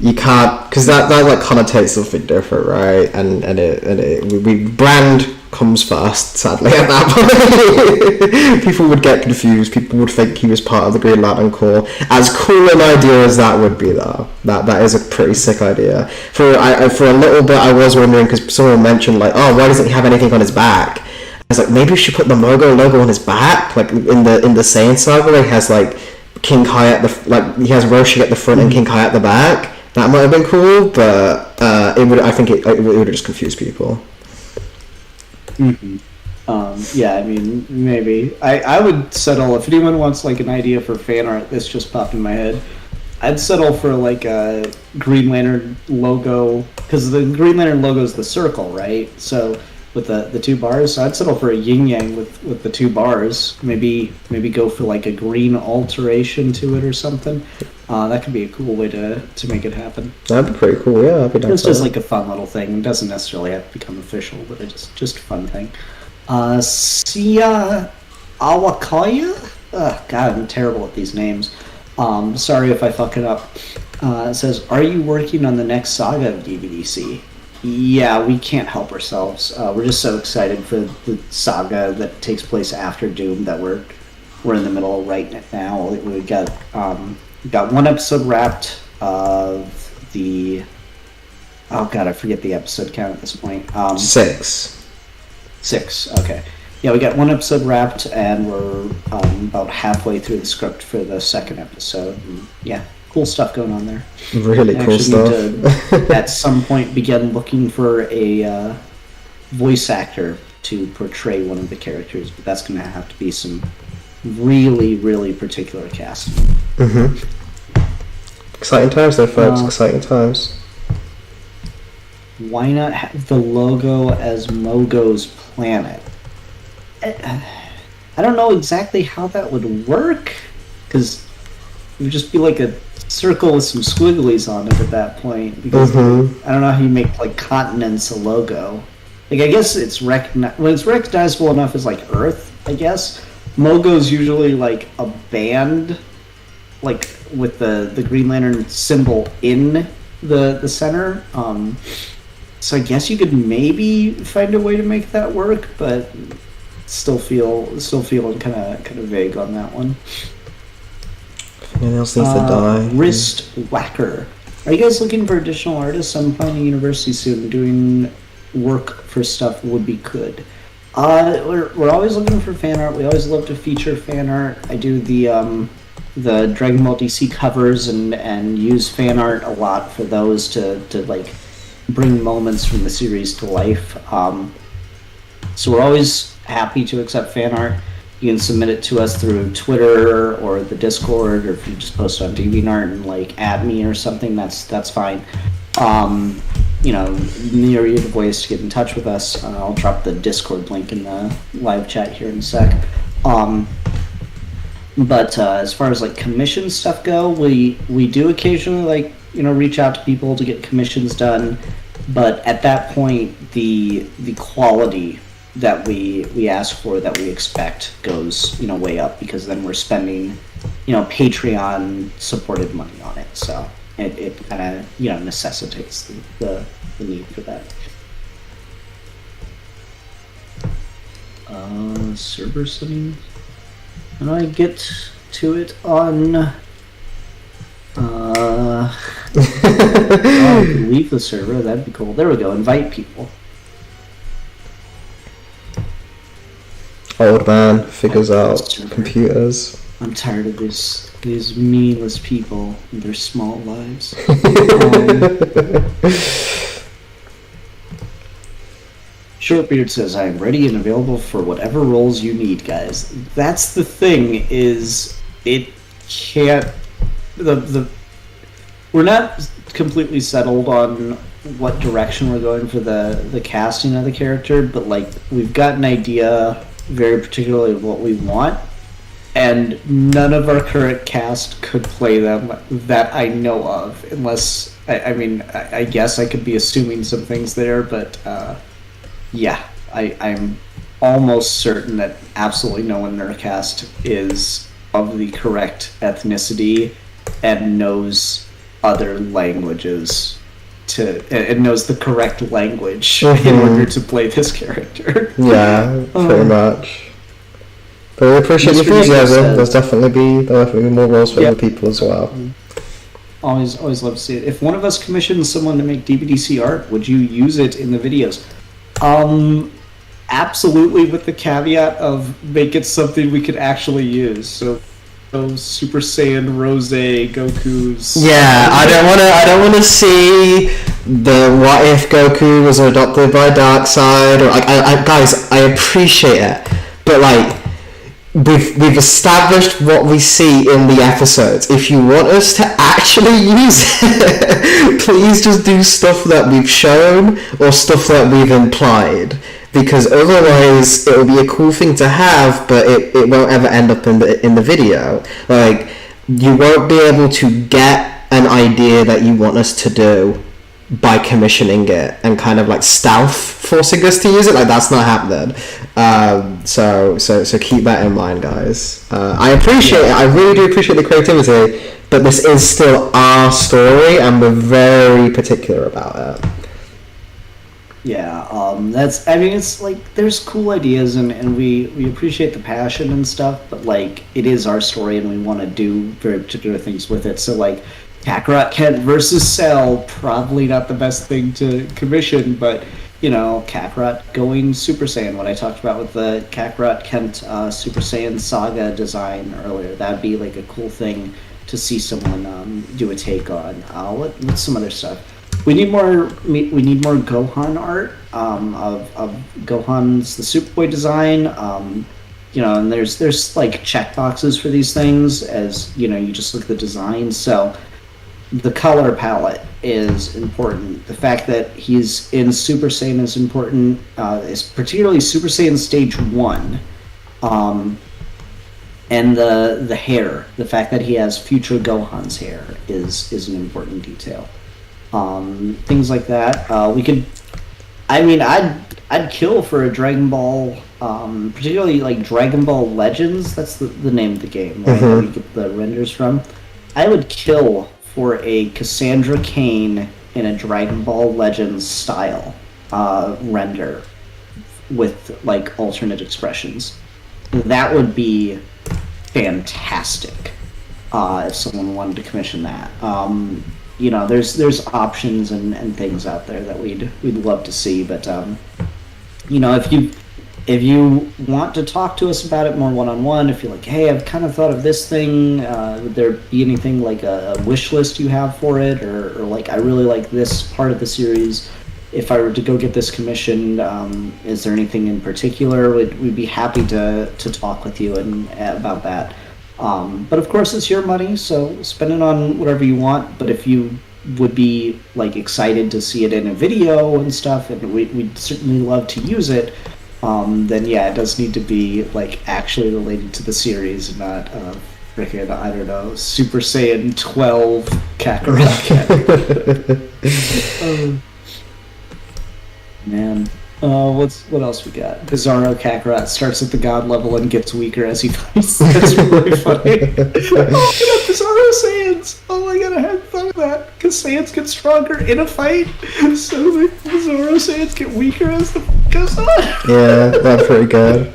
because that like connotates something different, right? And we brand comes first, sadly, at that point. People would get confused. People would think he was part of the Green Lantern Corps. As cool an idea as that would be, though, that is a pretty sick idea. For a little bit, I was wondering, because someone mentioned, like, oh, why doesn't he have anything on his back? I was like, maybe we should put the logo on his back, like in the Saiyan saga, where he has like King Kai at he has Roshi at the front and King Kai at the back. That might have been cool, but it would have just confused people. Mm-hmm. Yeah, I mean, maybe. I would settle, if anyone wants like an idea for fan art, this just popped in my head. I'd settle for like a Green Lantern logo, because the Green Lantern logo is the circle, right? So with the two bars, so I'd settle for a yin yang with the two bars. Maybe go for like a green alteration to it or something. That could be a cool way to make it happen. That'd be pretty cool. Yeah, I'd be down It's for just that. like a fun little thing. It doesn't necessarily have to become official, but it's just a fun thing. Sia Awakaya? God, I'm terrible at these names. Sorry if I fuck it up. It says, are you working on the next saga of DVDC? Yeah, we can't help ourselves. We're just so excited for the saga that takes place after Doom that we're in the middle of right now. We got one episode wrapped of the... Oh god, I forget the episode count at this point. 6. 6, okay. Yeah, we got one episode wrapped, and we're about halfway through the script for the second episode. And yeah, cool stuff going on there. Really I cool stuff. need to, at some point, begin looking for a voice actor to portray one of the characters, but that's going to have to be some really, really particular casting. Exciting times though, folks. Exciting times. Why not have the logo as Mogo's planet? I don't know exactly how that would work, because it would just be like a circle with some squigglies on it at that point. Because I don't know how you make like continents a logo. Like I guess it's recognizable enough as like Earth. I guess Mogo's usually like a band, like with the Green Lantern symbol in the center. So I guess you could maybe find a way to make that work, but still feeling kind of vague on that one. Anything else needs to die. Wrist Whacker. Are you guys looking for additional artists? I'm planning university soon. Doing work for stuff would be good. We're always looking for fan art. We always love to feature fan art. I do the Dragon Ball DC covers and use fan art a lot for those to like bring moments from the series to life. So we're always happy to accept fan art. You can submit it to us through Twitter or the Discord, or if you just post on DeviantArt and like add me or something, that's fine. You know, myriad of ways to get in touch with us. I'll drop the Discord link in the live chat here in a sec. But as far as like commission stuff go, we do occasionally like, you know, reach out to people to get commissions done, but at that point the quality that we ask for, that we expect, goes, you know, way up, because then we're spending, you know, Patreon supported money on it, so it kind of, you know, necessitates the need for that. Server settings. How do I get to it on leave the server? That'd be cool. There we go. Invite people. Old man figures out computers. I'm tired of these meaningless people and their small lives. Shortbeard says, I am ready and available for whatever roles you need, guys. That's the thing, is it can't... We're not completely settled on what direction we're going for the casting of the character, but like we've got an idea very particularly of what we want, and none of our current cast could play them that I know of, unless I guess I could be assuming some things there, but yeah, I'm almost certain that absolutely no one in our cast is of the correct ethnicity and knows other languages and knows the correct language in order to play this character. Yeah, pretty much. But we appreciate the Mr. enthusiasm. Nichols There'll definitely be more roles for other people as well. Always love to see it. If one of us commissions someone to make DVDC art, would you use it in the videos? Absolutely, with the caveat of make it something we could actually use. So Super Saiyan Rose Goku's. Yeah, I don't want to see the what if Goku was adopted by Darkseid, or like, guys, I appreciate it, but like, we've established what we see in the episodes. If you want us to actually use it, please just do stuff that we've shown or stuff that we've implied, because otherwise it'll be a cool thing to have, but it won't ever end up in the video. Like, you won't be able to get an idea that you want us to do by commissioning it and kind of like stealth forcing us to use it. Like, that's not happening. So keep that in mind, guys. I appreciate it. I really do appreciate the creativity, but this is still our story and we're very particular about it. Yeah, I mean, it's like, there's cool ideas, and we appreciate the passion and stuff, but like, it is our story and we want to do very particular things with it. So like, Kakarot Kent versus Cell, probably not the best thing to commission, but you know, Kakarot going Super Saiyan, what I talked about with the Kakarot Kent Super Saiyan Saga design earlier, that'd be like a cool thing to see someone do a take on. What's some other stuff? We need more Gohan art of Gohan's the Superboy design. You know, and there's like checkboxes for these things, as you know, you just look at the design. So the color palette is important. The fact that he's in Super Saiyan is important. Is particularly Super Saiyan Stage 1. And the hair, the fact that he has future Gohan's hair is an important detail. Things like that. I'd kill for a Dragon Ball, particularly like Dragon Ball Legends. That's the name of the game, right? Where you get the renders from. I would kill for a Cassandra Cain in a Dragon Ball Legends style render with like alternate expressions. That would be fantastic if someone wanted to commission that. You know, there's options and things out there that we'd love to see, but you know, if you want to talk to us about it more one-on-one, if you're like, hey, I've kind of thought of this thing, would there be anything like a wish list you have for it, or like, I really like this part of the series, if I were to go get this commissioned, is there anything in particular? We'd be happy to talk with you and about that. But of course, it's your money, so spend it on whatever you want. But if you would be like excited to see it in a video and stuff, and we'd certainly love to use it, then yeah, it does need to be like actually related to the series, and not freaking, I don't know, Super Saiyan 12 Kakarot. Man. What else we got? Bizarro Kakarot starts at the god level and gets weaker as he fights. That's really funny. Oh, we got Bizarro Saiyans! Oh my god, I hadn't thought of that. Because Saiyans get stronger in a fight, so the Bizarro Saiyans get weaker as the fight goes on. Yeah, that's pretty good.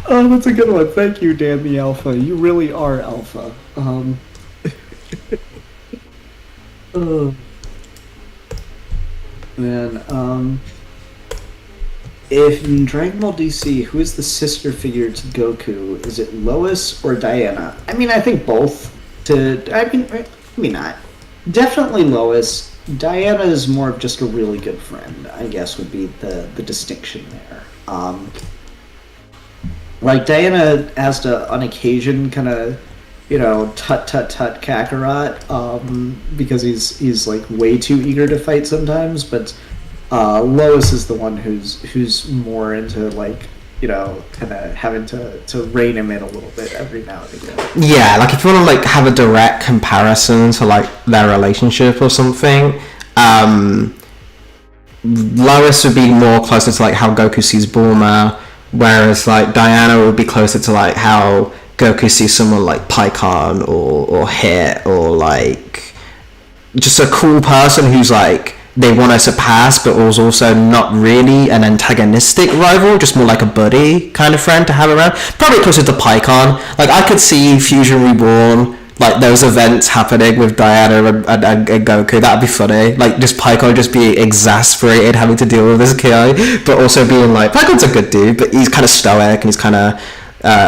Oh, that's a good one. Thank you, Dan the Alpha. You really are Alpha. Oh. Man, if in Dragon Ball DC, who is the sister figure to Goku? Is it Lois or Diana? I mean, I think both. Maybe not. Definitely Lois. Diana is more of just a really good friend, I guess, would be the distinction there. Like, Diana has to, on occasion, kind of, you know, tut Kakarot, because he's like way too eager to fight sometimes, but Lois is the one who's more into, like, you know, kind of having to rein him in a little bit every now and again. Yeah, like if you want to like have a direct comparison to like their relationship or something, Lois would be more closer to like how Goku sees Bulma, whereas like Diana would be closer to like how Goku sees someone like Pikkon or Hit, or like just a cool person who's like they want to surpass, but was also not really an antagonistic rival, just more like a buddy kind of friend to have around. Probably closer to Pikkon. Like, I could see Fusion Reborn, like those events happening with Diana and Goku. That'd be funny. Like, just Pikkon just being exasperated having to deal with this guy, but also being like, Pikkon's a good dude, but he's kind of stoic and he's kind of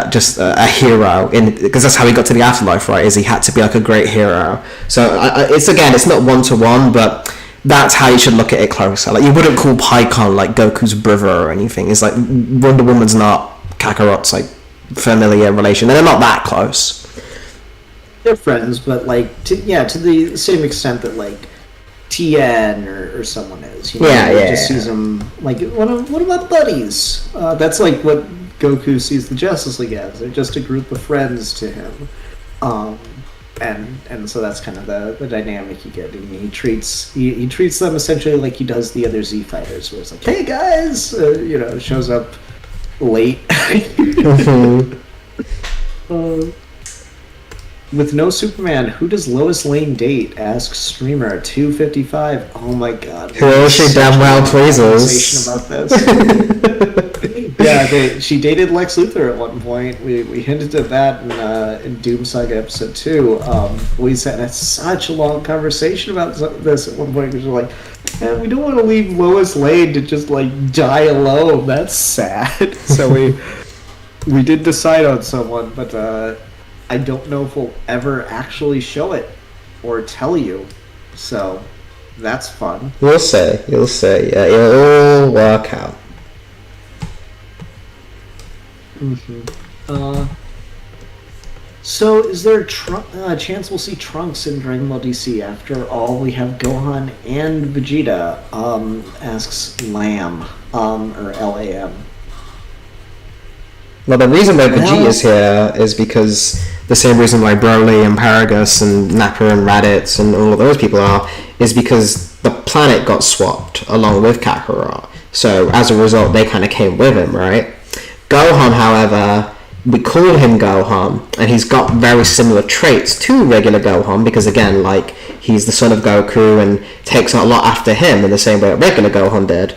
just a hero, because that's how he got to the afterlife, right? Is he had to be like a great hero. So it's not one to one, but that's how you should look at it closer. Like, you wouldn't call Pikkon like Goku's brother or anything. It's like Wonder Woman's not Kakarot's like familiar relation. They're not that close. They're friends, but like to the same extent that like Tien or someone is. He just sees them like one of my buddies. That's like what Goku sees the Justice League as. They're just a group of friends to him. And so that's kind of the dynamic you get. And he treats them essentially like he does the other Z fighters, where it's like, hey guys, shows up late. With no Superman, who does Lois Lane date? Asks streamer 255. Oh my god. Who she damn well pleases. About this. Yeah, she dated Lex Luthor at one point. We hinted at that in Doom Saga episode 2. We had such a long conversation about this at one point, because we're like, man, we don't want to leave Lois Lane to just like die alone. That's sad. So we did decide on someone, but I don't know if we'll ever actually show it or tell you. So that's fun. You'll see. Yeah, it'll all work out. So is there a chance we'll see Trunks in Dragon Ball DC? After all, we have Gohan and Vegeta, asks Lamb, or Lam. Well, the reason why Vegeta's here is because the same reason why Broly and Paragus and Nappa and Raditz and all of those people are, is because the planet got swapped along with Kakarot. So as a result, they kind of came with him, right? Gohan, however, we call him Gohan, and he's got very similar traits to regular Gohan, because again, like, he's the son of Goku and takes a lot after him in the same way that regular Gohan did.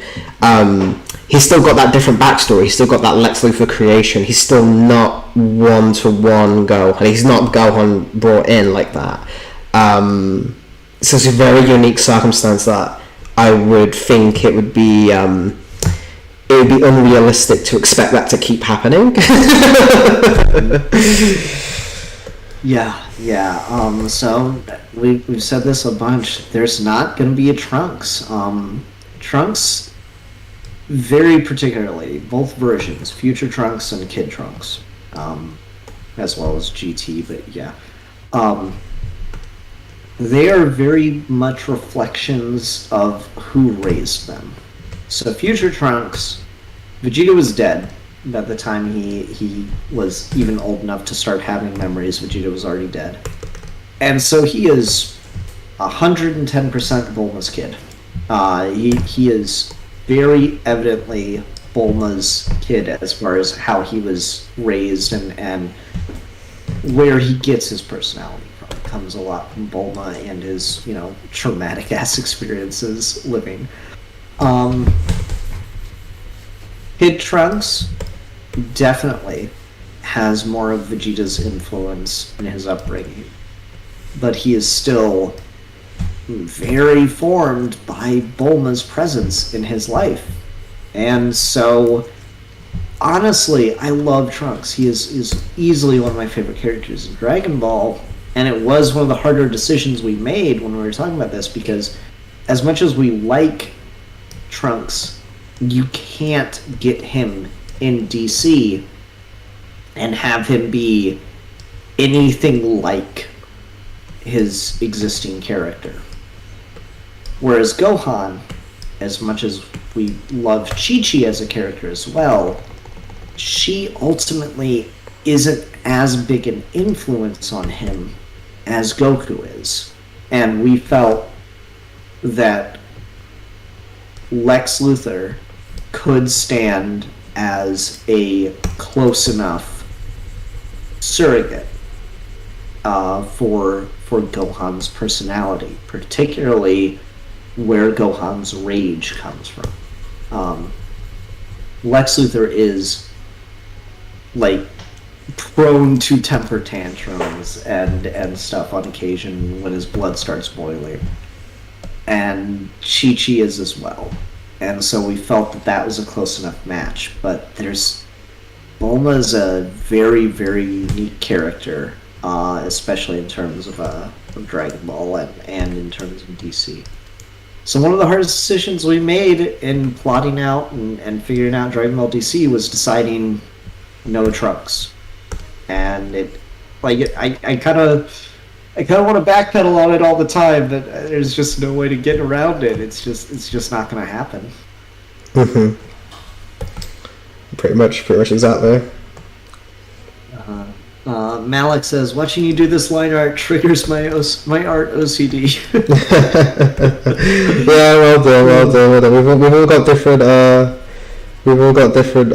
He's still got that different backstory. He's still got that Lex Luthor creation. He's still not one-to-one Gohan. He's not Gohan brought in like that. So it's a very unique circumstance that I would think it would be unrealistic to expect that to keep happening. Yeah. So we've said this a bunch. There's not going to be a Trunks. Trunks, very particularly, both versions, Future Trunks and Kid Trunks, as well as GT. But yeah, they are very much reflections of who raised them. So Future Trunks, Vegeta was dead. By the time he was even old enough to start having memories, Vegeta was already dead. And so he is 110% Bulma's kid. He is very evidently Bulma's kid as far as how he was raised and where he gets his personality from. It comes a lot from Bulma and his, traumatic ass experiences living. Kid Trunks definitely has more of Vegeta's influence in his upbringing, but he is still very formed by Bulma's presence in his life. And so, honestly, I love Trunks. He is easily one of my favorite characters in Dragon Ball, and it was one of the harder decisions we made when we were talking about this, because as much as we like Trunks, you can't get him in DC and have him be anything like his existing character. Whereas Gohan, as much as we love Chi-Chi as a character as well, she ultimately isn't as big an influence on him as Goku is. And we felt that Lex Luthor could stand as a close enough surrogate for Gohan's personality, particularly where Gohan's rage comes from. Lex Luthor is like prone to temper tantrums and stuff on occasion when his blood starts boiling, and Chi-Chi is as well. And so we felt that was a close enough match, but there's Bulma is a very, very unique character, especially in terms of Dragon Ball and in terms of DC. So one of the hardest decisions we made in plotting out and figuring out Dragon Ball DC was deciding no Trunks. And I kind of want to backpedal on it all the time, but there's just no way to get around it. It's just not going to happen. Mm-hmm. Pretty much exactly. Malik says, "Watching you do this line art triggers my art OCD." Yeah, well done. We've all got different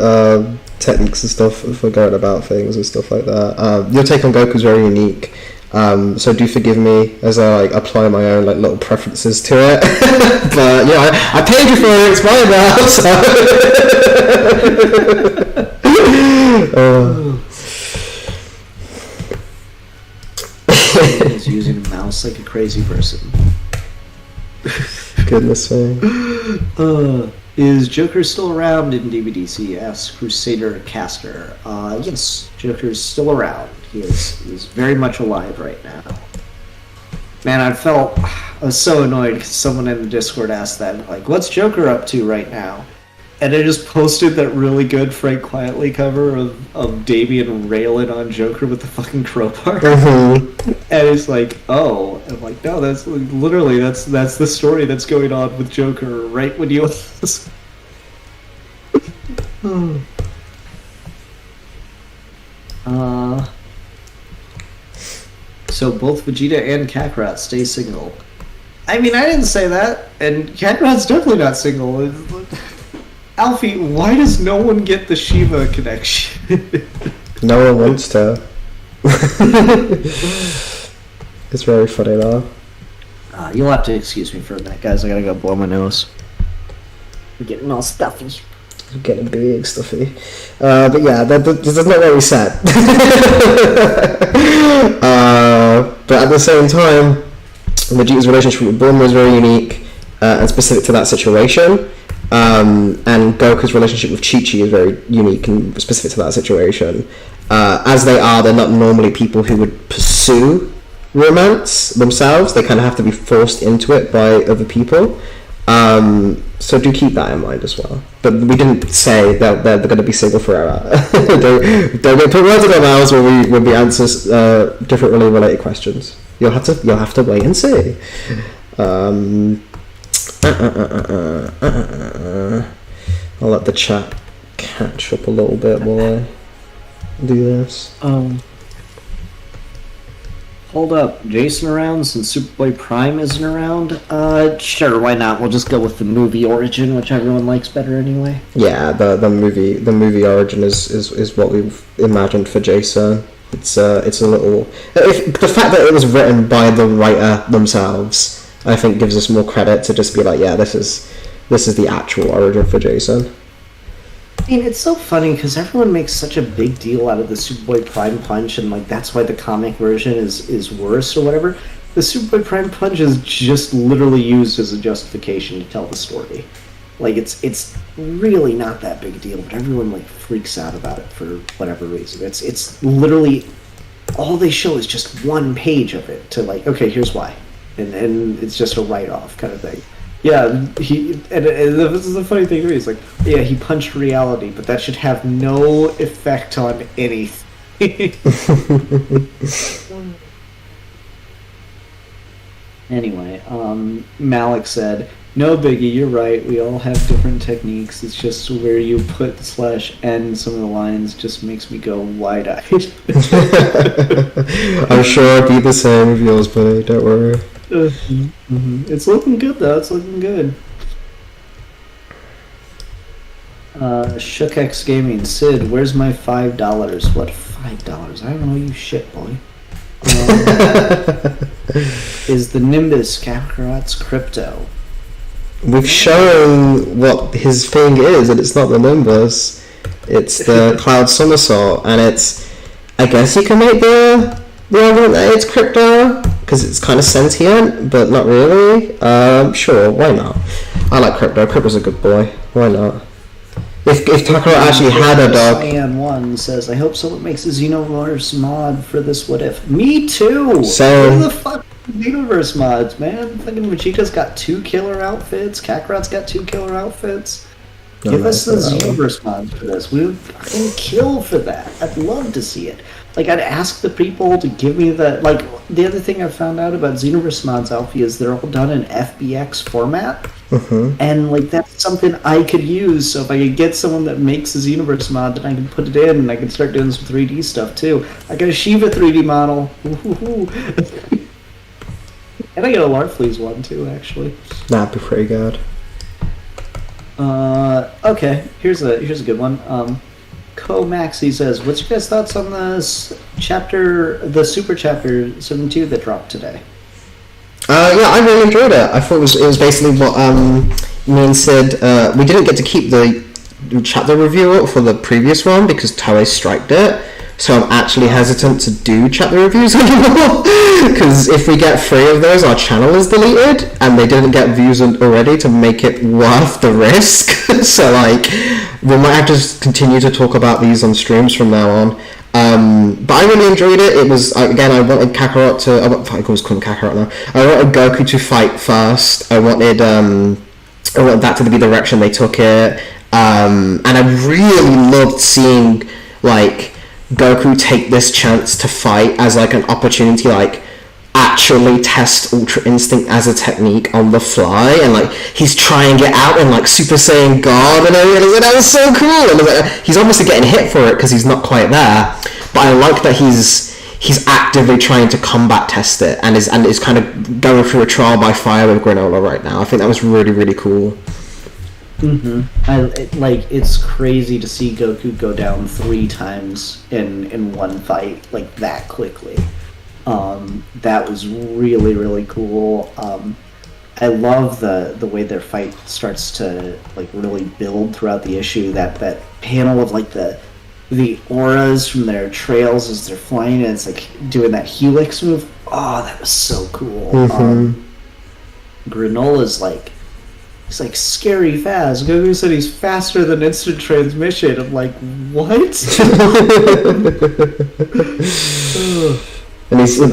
techniques and stuff for going about things and stuff like that. Your take on Goku is very unique. So do forgive me as I apply my own little preferences to it. But I paid you for it. It's mine now. So. He's using a mouse like a crazy person. Goodness me. Is Joker still around in DBDC? Asks Crusader Caster. Yes, Joker's still around. He is very much alive right now. Man, I was so annoyed because someone in the Discord asked that, what's Joker up to right now? And I just posted that really good Frank Quietly cover of Damian railing on Joker with the fucking crowbar. Mm-hmm. And it's oh. And I'm no, that's literally, that's the story that's going on with Joker right when you... So both Vegeta and Kakarot stay single. I mean, I didn't say that, and Kakarot's definitely not single. Alfie, why does no one get the Shiva connection? No one wants to. It's very funny though. You'll have to excuse me for a minute, guys. I gotta go blow my nose. I'm getting all stuffy. I'm getting big stuffy. But yeah, that's not what we said. But at the same time, Vegeta's relationship with Bulma is very unique and specific to that situation. And Goku's relationship with Chi-Chi is very unique and specific to that situation. As they're not normally people who would pursue romance themselves. They kind of have to be forced into it by other people. So do keep that in mind as well. But we didn't say that they're going to be single forever. don't get put words in our mouths when we answer differently related questions. You'll have to wait and see. I'll let the chat catch up a little bit while I do this. Hold up, Jason around since Superboy Prime isn't around? Sure, why not? We'll just go with the movie origin, which everyone likes better anyway. Yeah, the movie origin is what we've imagined for Jason. It's a little the fact that it was written by the writer themselves, I think gives us more credit to just be this is the actual origin for Jason. I mean, it's so funny because everyone makes such a big deal out of the Superboy Prime Punch, and that's why the comic version is worse or whatever. The Superboy Prime Punch is just literally used as a justification to tell the story. It's really not that big a deal, but everyone freaks out about it for whatever reason. It's literally all they show is just one page of it to okay, here's why, and it's just a write-off kind of thing. Yeah, and this is the funny thing to me. It's he punched reality, but that should have no effect on anything. Anyway, Malik said, "No biggie, you're right. We all have different techniques. It's just where you put /n some of the lines just makes me go wide-eyed." I'm sure I'd be the same with yours, buddy. Don't worry. Mm-hmm. It's looking good though. It's looking good. Shookx Gaming, Sid, where's my $5? What $5? I don't know you shit, boy. Is the Nimbus Kakarot's crypto? We've shown what his thing is, and it's not the Nimbus. It's the Cloud Somersault, and I guess you can make the argument that it's crypto because it's kind of sentient, but not really. Sure, why not? I like crypto. Crypto's a good boy. Why not? If Kakarot actually had a dog, Cyan One says, "I hope someone makes a Xenoverse mod for this. What if?" Me too. Same. What the fuck, Xenoverse mods, man? Fucking Vegeta's got 2 killer outfits. Kakarot's got 2 killer outfits. Give us the Xenoverse mods for this. We would fucking kill for that. I'd love to see it. Like, I'd ask the people to give me the... Like, the other thing I found out about Xenoverse mods, Alfie, is they're all done in FBX format. And, like, that's something I could use. So if I could get someone that makes a Xenoverse mod, then I can put it in, and I can start doing some 3D stuff, too. I got a Shiva 3D model. And I got a Larfleeze one, too, actually. that'd be pretty good. Okay, here's a good one. Maxi says, "What's your guys' thoughts on the Super Chapter 72 that dropped today?" Yeah, I really enjoyed it. I thought it was basically what me and Sid. We didn't get to keep the chapter review up for the previous one because Toei striked it. So I'm actually hesitant to do chapter reviews anymore because if we get 3 of those, our channel is deleted, and they didn't get views already to make it worth the risk. So like, we might have to just continue to talk about these on streams from now on. But I really enjoyed it. It was, again, I wanted Kakarot to... I always call him Kakarot now. I wanted Goku to fight first. I wanted that to be the direction they took it. And I really loved seeing, like, Goku take this chance to fight as, like, an opportunity, like, actually test Ultra Instinct as a technique on the fly, and like he's trying it out in like Super Saiyan God and everything. That was so cool. And like, he's obviously getting hit for it because he's not quite there, but I like that he's actively trying to combat test it and is kind of going through a trial by fire with Granola right now. I think that was really, really cool. It's crazy to see Goku go down 3 times in one fight like that quickly. That was really, really cool. I love the way their fight starts to like really build throughout the issue. That panel of like the auras from their trails as they're flying, and it's like doing that helix move. Oh, that was so cool. Granola's like, he's like scary fast. Goku said he's faster than instant transmission. I'm like, what? And he's the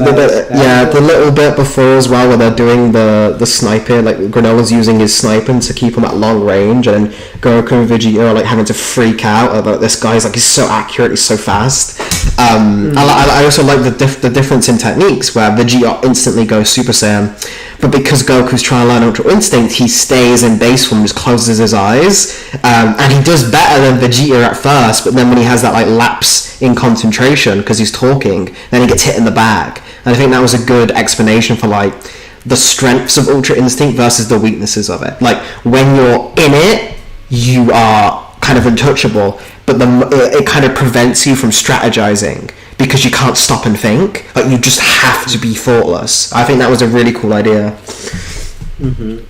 little bit before as well, where they're doing the sniping, like Granola's using his sniping to keep him at long range, and then Goku and Vegeta are like having to freak out about this guy's like, he's so accurate, he's so fast. I also like the difference in techniques where Vegeta instantly goes Super Saiyan, but because Goku's trying to learn Ultra Instinct, he stays in base form, just closes his eyes, and he does better than Vegeta at first, but then when he has that like lapse in concentration because he's talking, then he gets hit in the back. And I think that was a good explanation for like the strengths of Ultra Instinct versus the weaknesses of it. Like when you're in it, you are kind of untouchable, but it kind of prevents you from strategizing because you can't stop and think. Like you just have to be thoughtless. I think that was a really cool idea.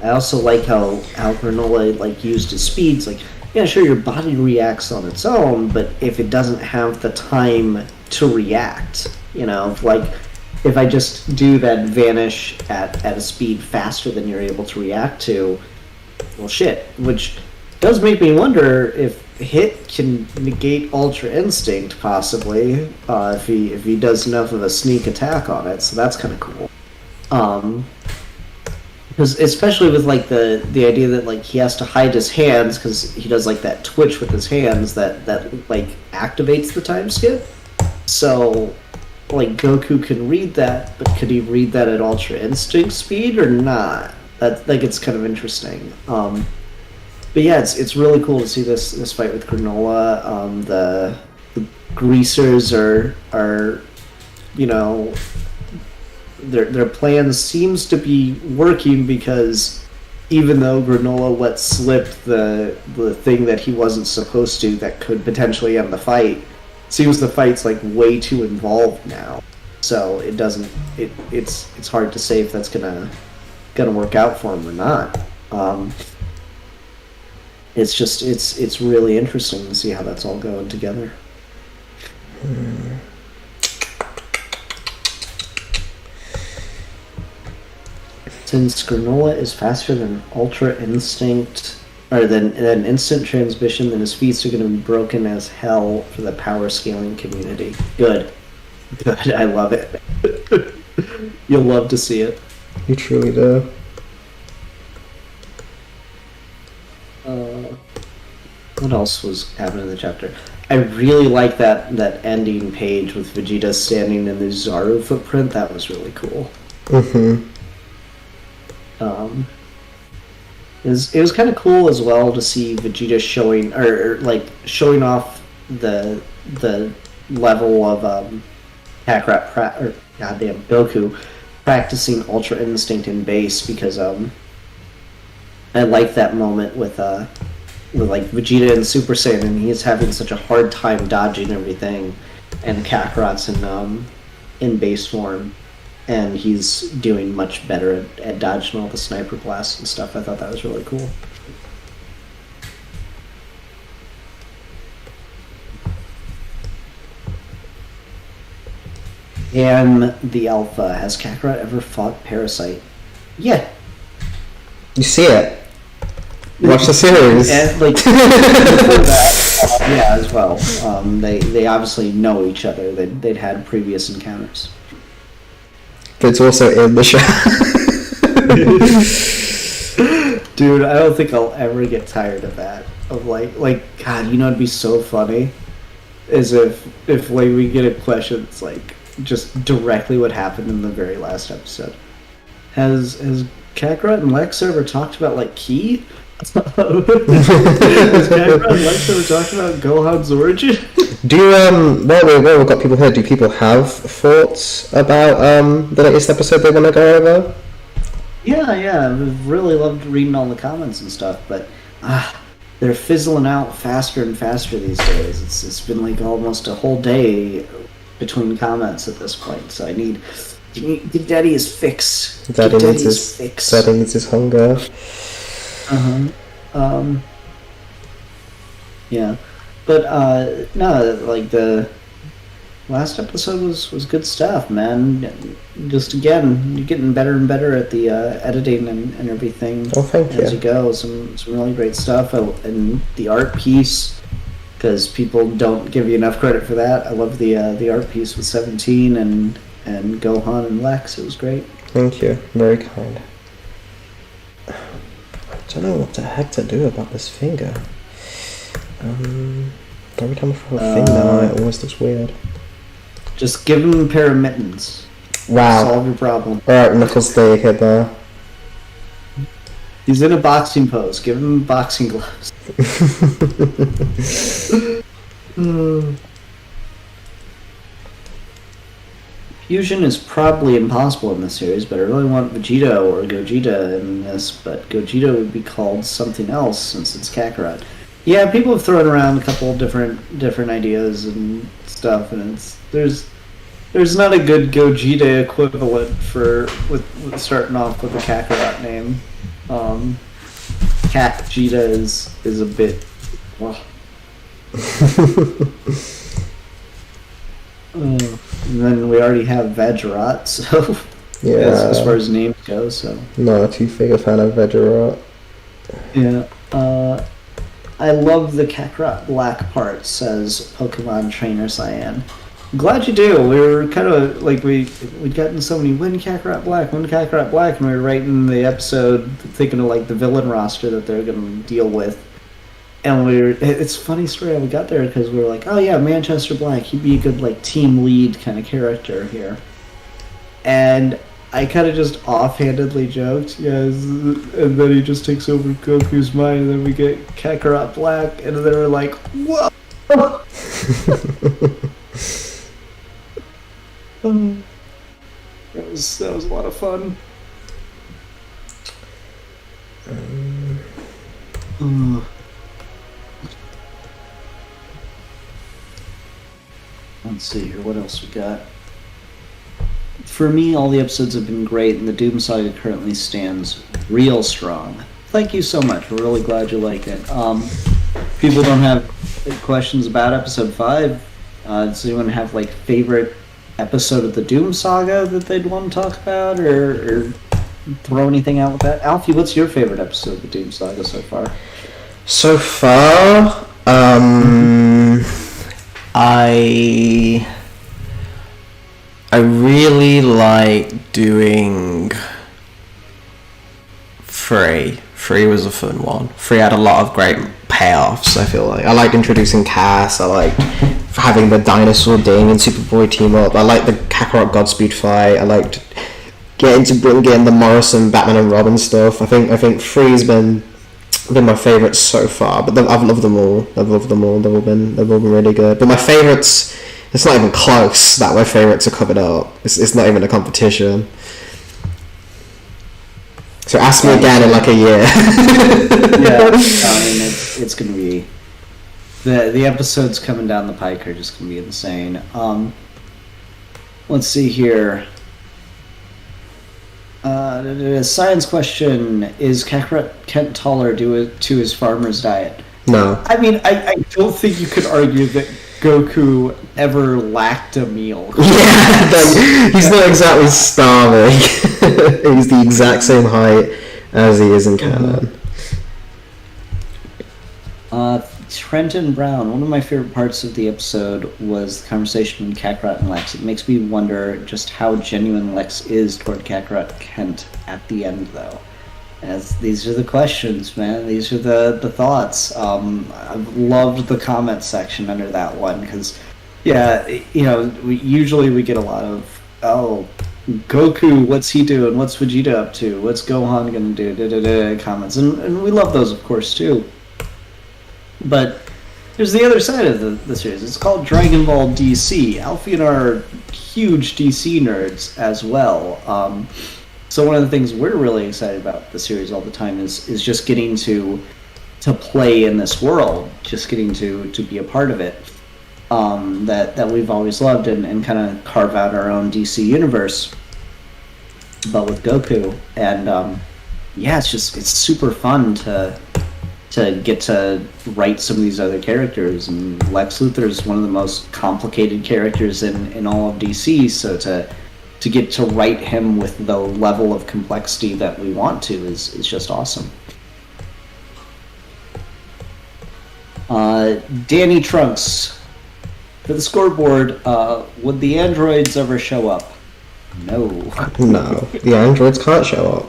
I also like how Granola like used his speeds. Like, yeah, sure, your body reacts on its own, but if it doesn't have the time to react, you know, like if I just do that vanish at a speed faster than you're able to react to, well, shit. Which does make me wonder if Hit can negate Ultra Instinct, possibly, if he does enough of a sneak attack on it. So that's kind of cool. Because especially with like the idea that like he has to hide his hands because he does like that twitch with his hands that like activates the time skip. So like Goku can read that, but could he read that at Ultra Instinct speed or not? That like it's kind of interesting. But yeah, it's really cool to see this fight with Granola. The greasers are you know, their plan seems to be working because even though Granola let slip the thing that he wasn't supposed to that could potentially end the fight, seems the fight's like way too involved now. So it doesn't it's hard to say if that's gonna work out for him or not. It's just it's really interesting to see how that's all going together. Since Granola is faster than Ultra Instinct, or then instant transmission, then his feet are going to be broken as hell for the power scaling community. Good. Good. I love it. You'll love to see it. You truly do. What else was happening in the chapter? I really like that ending page with Vegeta standing in the Zaru footprint. That was really cool. Mm-hmm. It was kind of cool as well to see Vegeta showing off the level of Kakarot goddamn Goku practicing Ultra Instinct in base, because I like that moment with like Vegeta and Super Saiyan, and he's having such a hard time dodging everything, and Kakarot's in base form, and he's doing much better at dodging all the sniper blasts and stuff. I thought that was really cool. And the Alpha, has Kakarot ever fought Parasite? Yeah. You see it. Watch the series. And, like, before that, yeah, as well. They obviously know each other. They'd had previous encounters. But it's also in the show. Dude, I don't think I'll ever get tired of that. Of like, God, you know, it'd be so funny, is if like we get a question, it's like just directly what happened in the very last episode. Has Kakarot and Lex ever talked about like Ki? Has Kakarot and Lex ever talked about Gohan's origin? Do you well we've got people here, do people have thoughts about the latest episode they want to go over? Yeah, I've really loved reading all the comments and stuff, but they're fizzling out faster and faster these days. It's been like almost a whole day between comments at this point, so I need give Daddy his fix. Daddy needs his hunger. Yeah. But no, like the last episode was good stuff, man. Just again, you're getting better and better at the editing and everything. Oh, thank you. As you go, some really great stuff, and the art piece, because people don't give you enough credit for that. I love the art piece with 17 and Gohan and Lex. It was great. Thank you, very kind. I don't know what the heck to do about this finger. Every time I throw a thing now, it always looks weird. Just give him a pair of mittens. Wow. Solve your problem. Alright, Knuckles, stay here there. He's in a boxing pose. Give him boxing gloves. Fusion is probably impossible in this series, but I really want Vegeta or Gogeta in this, but Gogeta would be called something else since it's Kakarot. Yeah, people have thrown around a couple of different ideas and stuff, and there's not a good Gogeta equivalent with starting off with a Kakarot name. Kakjita is a bit well. And then we already have Vajrat, so Yeah. as far as names go, so Not a too-big a fan of Vegerat. yeah. I love the Kakarot Black part, says Pokemon Trainer Cyan. Glad you do. We were kind of like we'd gotten so many when Kakarot Black, and we were writing the episode thinking of like the villain roster that they're going to deal with. And it's a funny story how we got there, because we were like, oh yeah, Manchester Black, he'd be a good like team lead kind of character here. And I kind of just offhandedly joked, yes, and then he just takes over Goku's mind, and then we get Kakarot Black, and then we're like, whoa! That was a lot of fun. Let's see here, what else we got? For me, all the episodes have been great, and the Doom Saga currently stands real strong. Thank you so much. We're really glad you like it. People don't have questions about episode 5. Does anyone have like favorite episode of the Doom Saga that they'd want to talk about, or throw anything out with that? Alfie, what's your favorite episode of the Doom Saga so far? So far, I really like doing Free. Free was a fun one. Free had a lot of great payoffs, I feel like. I liked introducing Cass, I liked having the Dinosaur Ding and Superboy team up, I liked the Kakarot Godspeed fight, I liked getting to bring in the Morrison, Batman and Robin stuff. I think Free's been my favourites so far, but I've loved them all. They've all been really good. But my favourites, it's not even close that my favourites are covered up. It's not even a competition. So ask me again in like a year. Yeah, I mean it's gonna be the episodes coming down the pike are just gonna be insane. Let's see here. Science question: is Kakarot Kent taller due to his farmer's diet? No. I mean, I don't think you could argue that Goku ever lacked a meal. Yeah, he's not exactly starving. He's the exact same height as he is in canon. Trenton Brown, one of my favorite parts of the episode was the conversation with Kakarot and Lex. It makes me wonder just how genuine Lex is toward Kakarot Kent at the end, though. As these are the questions, man. These are the thoughts. I've loved the comment section under that one because, yeah, you know, usually we get a lot of, oh, Goku, what's he doing? What's Vegeta up to? What's Gohan gonna do? Comments, and we love those, of course, too. But there's the other side of the series. It's called Dragon Ball DC. Alfie and I are huge DC nerds as well. So one of the things we're really excited about the series all the time is just getting to play in this world, just getting to be a part of it. That we've always loved and kind of carve out our own DC universe, but with Goku. And yeah, it's super fun to get to write some of these other characters. And Lex Luthor is one of the most complicated characters in all of DC, so to get to write him with the level of complexity that we want to is just awesome. Danny Trunks, for the scoreboard, would the androids ever show up? No. No, the androids can't show up.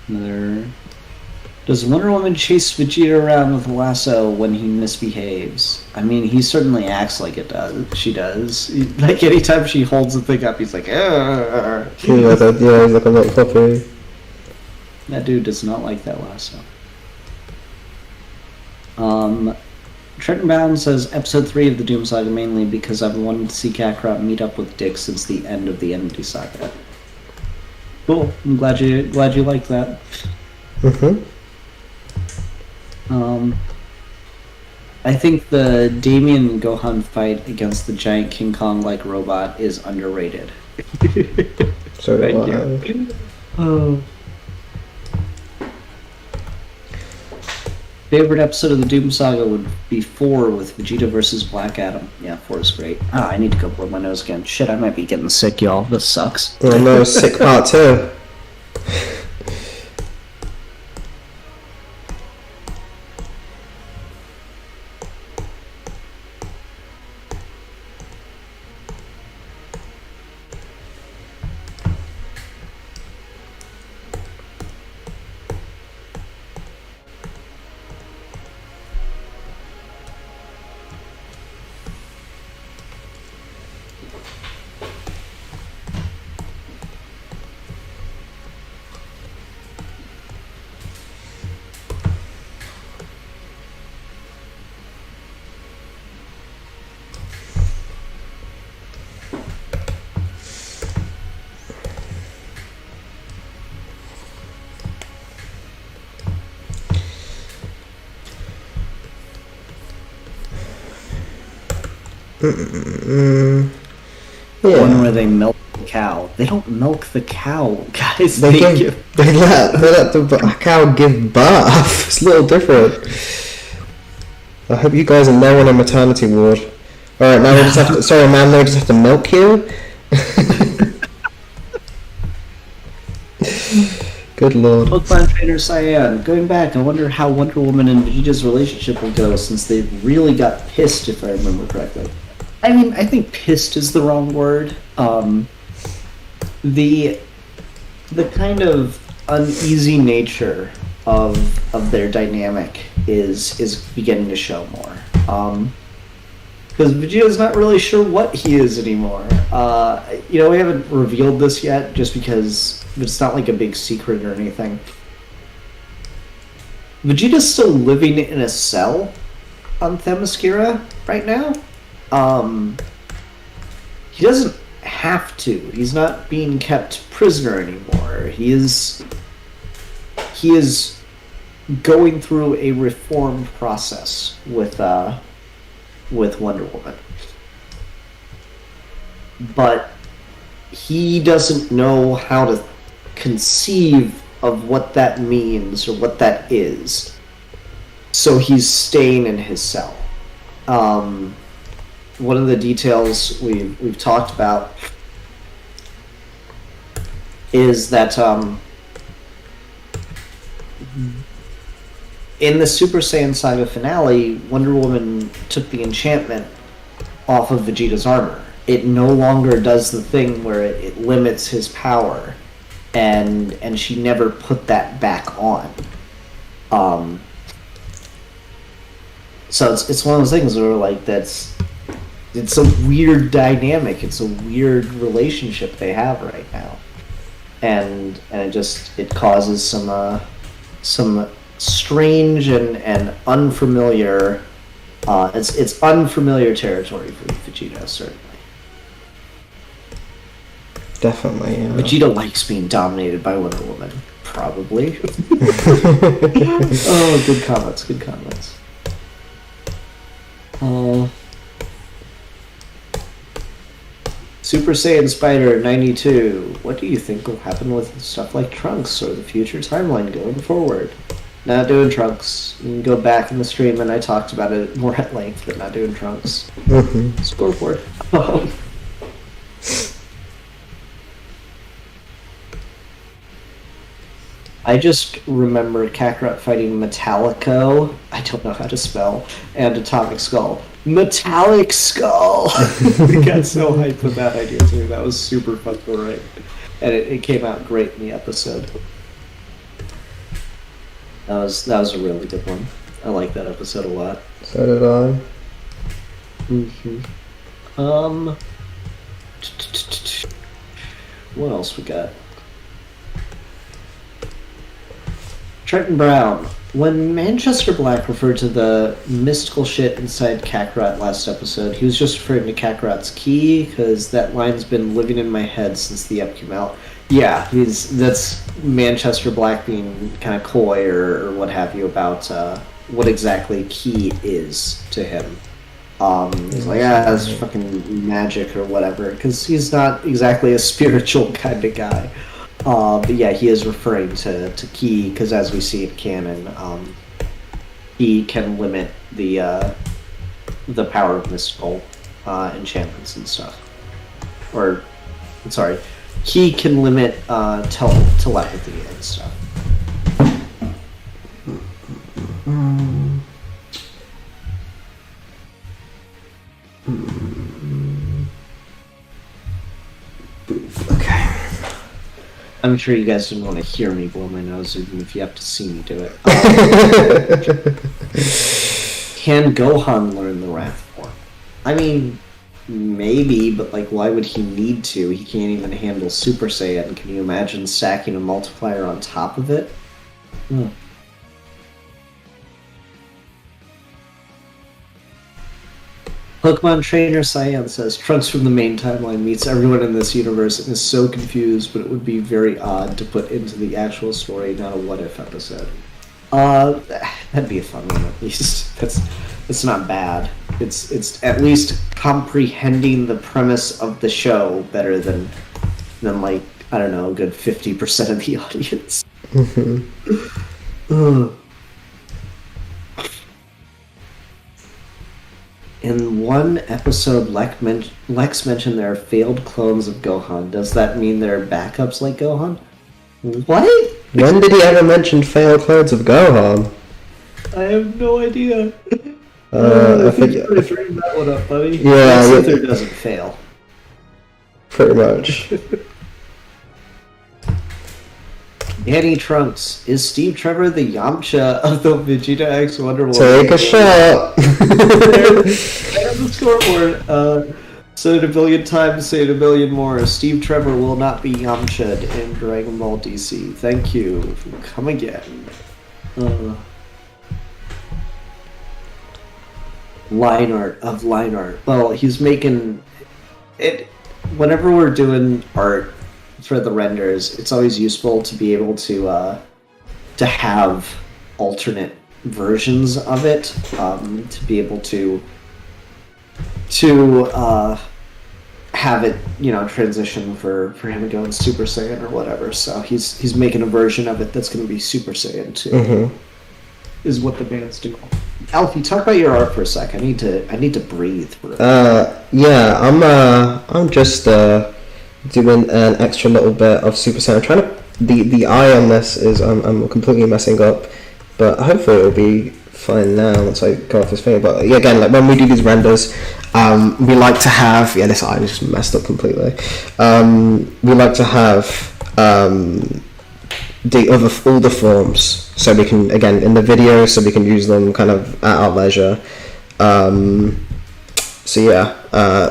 Another. Does Wonder Woman chase Vegeta around with a lasso when he misbehaves? I mean, he certainly acts like it does. She does. Like, anytime she holds the thing up, he's like, "Arr." Yeah, he's like a little puppy. That dude does not like that lasso. Trenton Bound says, Episode 3 of the Doom Saga mainly because I've wanted to see Kakarot meet up with Dick since the end of the Entity Saga. Cool. I'm glad you liked that. Mm-hmm. I think the Damien and Gohan fight against the giant King Kong-like robot is underrated. So Thank you. Oh. Favorite episode of the Doom Saga would be 4 with Vegeta versus Black Adam. Yeah, 4 is great. I need to go blow my nose again. Shit, I might be getting sick, y'all. This sucks. Oh no, sick part 2. One where they milk the cow. They don't milk the cow, guys. They let the cow give birth. It's a little different. I hope you guys are now in a maternity ward. Alright, now we just have to... Sorry, man, they just have to milk you? Good lord. Pokemon Trainer Cyan. Going back, I wonder how Wonder Woman and Vegeta's relationship will go since they really got pissed, if I remember correctly. I mean, I think pissed is the wrong word. The kind of uneasy nature of their dynamic is beginning to show more. Because Vegeta's not really sure what he is anymore. We haven't revealed this yet, just because it's not like a big secret or anything. Vegeta's still living in a cell on Themyscira right now. He doesn't have to. He's not being kept prisoner anymore. He is going through a reform process with Wonder Woman. But he doesn't know how to conceive of what that means or what that is. So he's staying in his cell. One of the details we've talked about is that in the Super Saiyan Saga finale, Wonder Woman took the enchantment off of Vegeta's armor. It no longer does the thing where it limits his power, and she never put that back on. So it's one of those things where it's a weird dynamic. It's a weird relationship they have right now, and it causes some strange and unfamiliar. It's unfamiliar territory for Vegeta, certainly. Definitely. Yeah. Vegeta likes being dominated by Wonder Woman, probably. Oh, good comments. Good comments. Super Saiyan Spider 92. What do you think will happen with stuff like Trunks or the future timeline going forward? Not doing Trunks. You can go back in the stream and I talked about it more at length, but not doing Trunks. Scoreboard. I just remember Kakarot fighting Metallico, I don't know how to spell, and Atomic Skull. Metallic Skull! We got so hyped with that idea too. That was super fun to write. And it came out great in the episode. That was a really good one. I like that episode a lot. So did I. What else we got? Trenton Brown. When Manchester Black referred to the mystical shit inside Kakarot last episode, he was just referring to Kakarot's ki, because that line's been living in my head since the ep came out. Yeah, that's Manchester Black being kind of coy or what have you about what exactly ki is to him. He's like, that's fucking magic or whatever, because he's not exactly a spiritual kind of guy. But yeah, he is referring to ki, because as we see in canon, he can limit the power of mystical enchantments and stuff. Or, I'm sorry, he can limit telepathy and stuff. Okay. I'm sure you guys didn't want to hear me blow my nose, even if you have to see me do it. Can Gohan learn the Wrath form? I mean, maybe, but why would he need to? He can't even handle Super Saiyan. Can you imagine stacking a multiplier on top of it? Pokemon Trainer Cyan says, Trunks from the main timeline meets everyone in this universe and is so confused, but it would be very odd to put into the actual story, not a what-if episode. That'd be a fun one, at least. That's not bad. It's at least comprehending the premise of the show better than I don't know, a good 50% of the audience. In one episode, Lex mentioned there are failed clones of Gohan. Does that mean there are backups like Gohan? What? When did he ever mention failed clones of Gohan? I have no idea. I I think think you're bring that one up, buddy. Yeah, Slytherin doesn't fail. pretty much. Danny Trunks, is Steve Trevor the Yamcha of the Vegeta X Wonder Woman? Take a shot. There's the scoreboard. Say it a billion times, say it a million more. Steve Trevor will not be Yamcha'd in Dragon Ball DC. Thank you. Come again. Line art. Well, he's making it. Whenever we're doing art for the renders, it's always useful to be able to have alternate versions of it, to be able to have it, transition for him to go in Super Saiyan or whatever. So he's making a version of it that's going to be Super Saiyan 2. Mm-hmm. Is what the band's do. Alfie, talk about your art for a sec. I need to breathe. Yeah, I'm just doing an extra little bit of Super Saiyan. I'm trying to the eye on this is I'm completely messing up, but hopefully it'll be fine now once I go off his finger. But yeah, again, like when we do these renders, we like to have this eye is just messed up completely. We like to have all the forms, so we can, again, in the video, so we can use them kind of at our leisure. So yeah,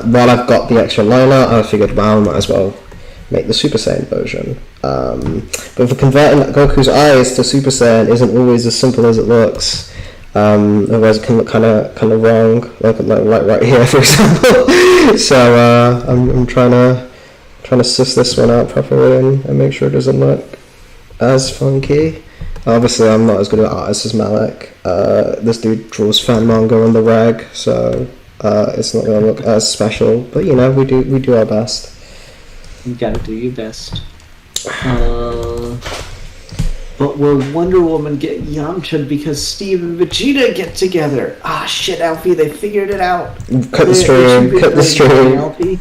while I've got the extra liner, I figured, well, I might as well make the Super Saiyan version. But for converting Goku's eyes to Super Saiyan isn't always as simple as it looks. Otherwise it can look kind of wrong, like right here, for example. So I'm trying to suss this one out properly and make sure it doesn't look as funky. Obviously, I'm not as good an artist as Malik. This dude draws fan manga on the rag, so it's not gonna look as special. But we do our best. You gotta do your best. But will Wonder Woman get Yamcha because Steve and Vegeta get together? Ah, shit, Alfie, they figured it out. Cut the stream. Alfie.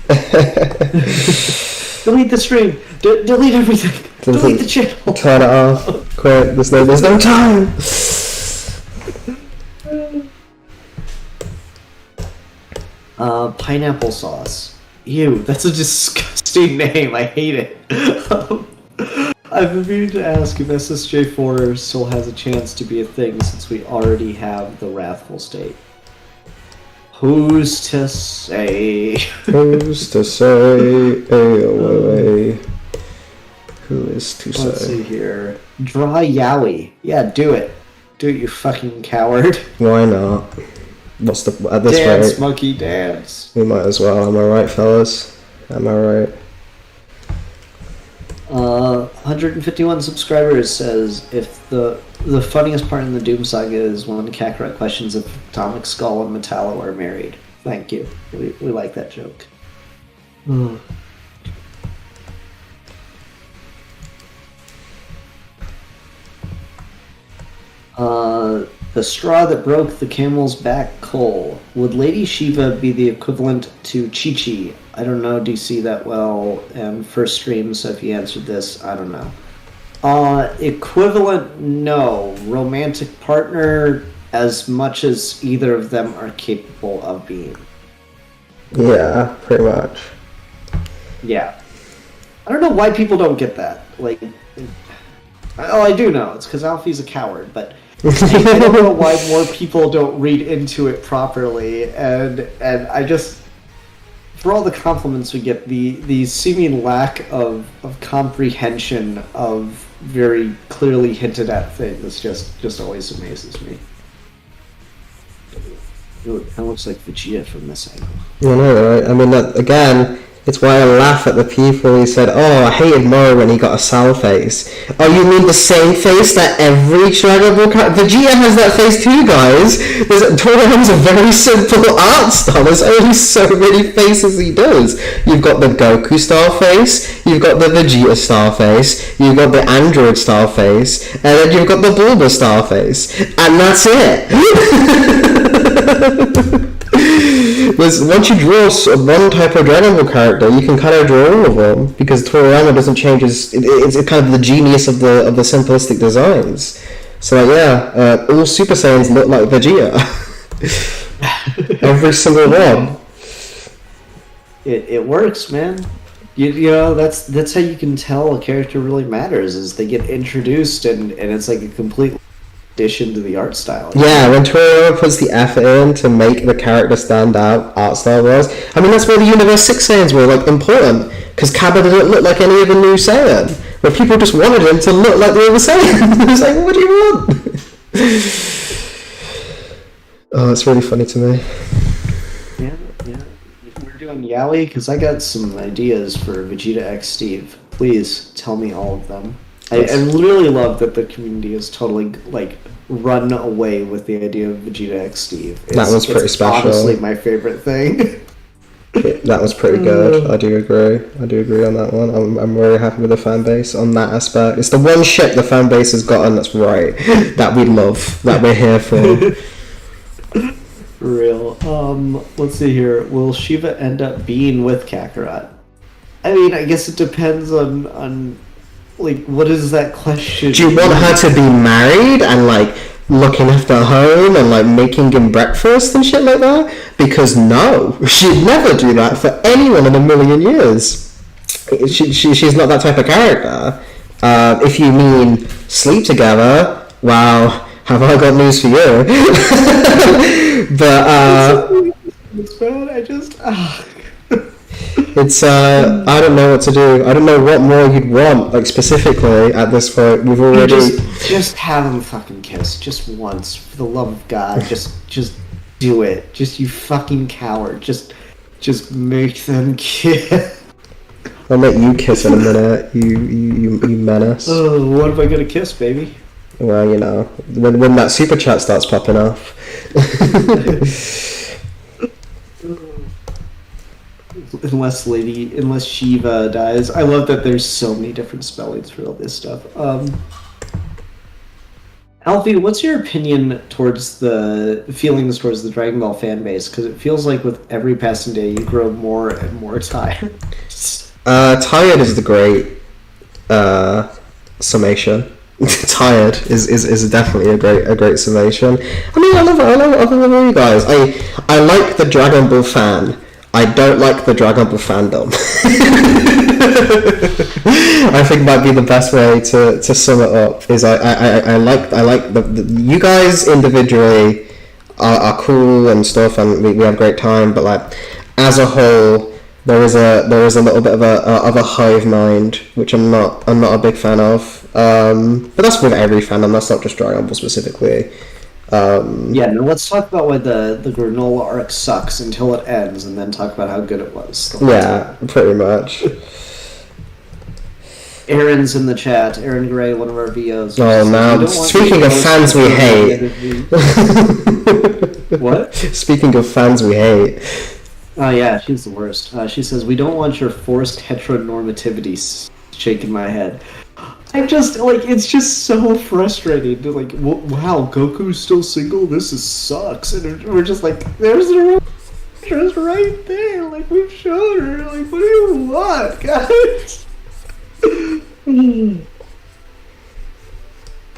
Delete the stream. Delete everything. Delete the channel. Turn it off. Quick. There's no time. Pineapple sauce. Ew, that's a disgusting name. I hate it. I've been meaning to ask if SSJ4 still has a chance to be a thing since we already have the Wrathful State. Who's to say? Who's to say? AOA. Who is to say? Let's see here. Draw Yowie. Yeah, do it. Do it, you fucking coward. Why not? What's at this dance, rate? monkey, dance. We might as well. Am I right, fellas? Am I right? 151 subscribers says if the funniest part in the Doom Saga is when Kakarot questions if Atomic Skull and Metallo are married. Thank you. We like that joke. The straw that broke the camel's back coal. Would Lady Shiva be the equivalent to Chi-Chi? I don't know DC that well, and first stream, so if you answered this, I don't know. Equivalent, no. Romantic partner, as much as either of them are capable of being. Yeah, pretty much. Yeah. I don't know why people don't get that. I do know. It's because Alfie's a coward, but I don't know why more people don't read into it properly, and I just, for all the compliments we get, the seeming lack of comprehension of very clearly hinted at things just always amazes me. It kind of looks like Vegeta from this angle. I know, right? I mean, again, it's why I laugh at the people who said, "Oh, I hated Moro when he got a Sal face." Oh, you mean the same face that every Dragon Ball character? Vegeta has that face too, guys. Toriyama's a very simple art style. There's only so many faces he does. You've got the Goku style face, you've got the Vegeta style face, you've got the Android style face, and then you've got the Bulma style face, and that's it. once you draw one type of Dragon Ball character, you can kind of draw all of them because Toriyama doesn't change it's kind of the genius of the simplistic designs. So like, yeah, all Super Saiyans look like Vegeta. Every single one. It works, man. You know, that's how you can tell a character really matters, is they get introduced and it's like a complete addition to the art style. Yeah, when Toriyama puts the effort in to make the character stand out, art style wise, I mean that's where the Universe 6 Saiyans were like important, because Cabba didn't look like any other new Saiyan, where people just wanted him to look like the other Saiyan. It was like, what do you want? Oh, it's really funny to me. Yeah. We're doing Yaoi, because I got some ideas for Vegeta X Steve. Please tell me all of them. I really love that the community is totally like run away with the idea of Vegeta X Steve. That was pretty special. Honestly, my favorite thing. That was pretty good. I do agree on that one. I'm very happy with the fan base on that aspect. It's the one shit the fan base has gotten that's right, that we love, that we're here for. Real. Let's see here. Will Shiva end up being with Kakarot? I mean, I guess it depends on like, what is that question? Do you want her to be married and like looking after home and like making him breakfast and shit like that? Because no, she'd never do that for anyone in a million years. She's not that type of character. If you mean sleep together, wow, have I got news for you? But it's bad. I just it's I don't know what to do. I don't know what more you'd want, like specifically at this point. We've already just have them fucking kiss just once, for the love of God. Just do it. Just, you fucking coward. Just make them kiss. I'll make you kiss in a minute. You menace. Oh, what if I get a kiss, baby? Well, you know, when that super chat starts popping off. Unless Shiva dies. I love that there's so many different spellings for all this stuff. Alfie, what's your opinion towards the feelings towards the Dragon Ball fan base? Because it feels like with every passing day, you grow more and more tired. Tired is the great summation. Tired is definitely a great summation. I mean, I love you guys. I like the Dragon Ball fan. I don't like the Dragon Ball fandom. I think might be the best way to sum it up. Is I like the you guys individually are cool and stuff, and we have a great time. But like as a whole, there is a little bit of a hive mind, which I'm not a big fan of. But that's with every fandom. That's not just Dragon Ball specifically. Yeah, no, let's talk about why the Granola arc sucks until it ends, and then talk about how good it was. Yeah, pretty much. Aaron's in the chat. Aaron Gray, one of our VOs. Oh, now, speaking of fans we hate. What? Speaking of fans we hate. Oh, yeah, she's the worst. She says, we don't want your forced heteronormativity. Shaking my head. I just, like, it's just so frustrating. To, like, wow, Goku's still single? This sucks. And we're just like, there's the just right there. Like, we've shown her. Like, what do you want, guys?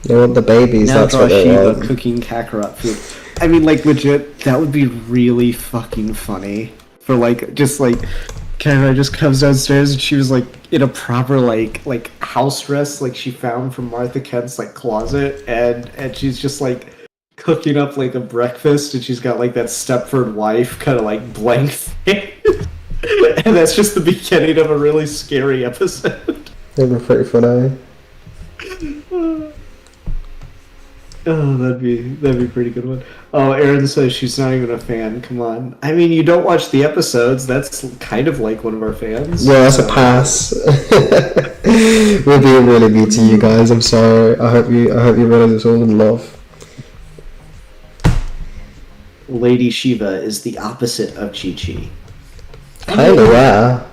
They want the babies, now that's what they Shiva want. cooking Kakarot food. I mean, like, legit, that would be really fucking funny. For, like, just, like, Kakarot just comes downstairs and she was, like, in a proper, like house dress, like, she found from Martha Kent's, like, closet, and she's just, like, cooking up, like, a breakfast, and she's got, like, that Stepford wife kind of, like, blank face. And that's just the beginning of a really scary episode. They were pretty funny. Oh, that'd be a pretty good one. Oh, Erin says she's not even a fan. Come on. I mean, you don't watch the episodes. That's kind of like one of our fans. Yeah, that's a pass. We're being really mean to you guys. I'm sorry. I hope you realize it's all in love. Lady Shiva is the opposite of Chi-Chi. Kinda, yeah.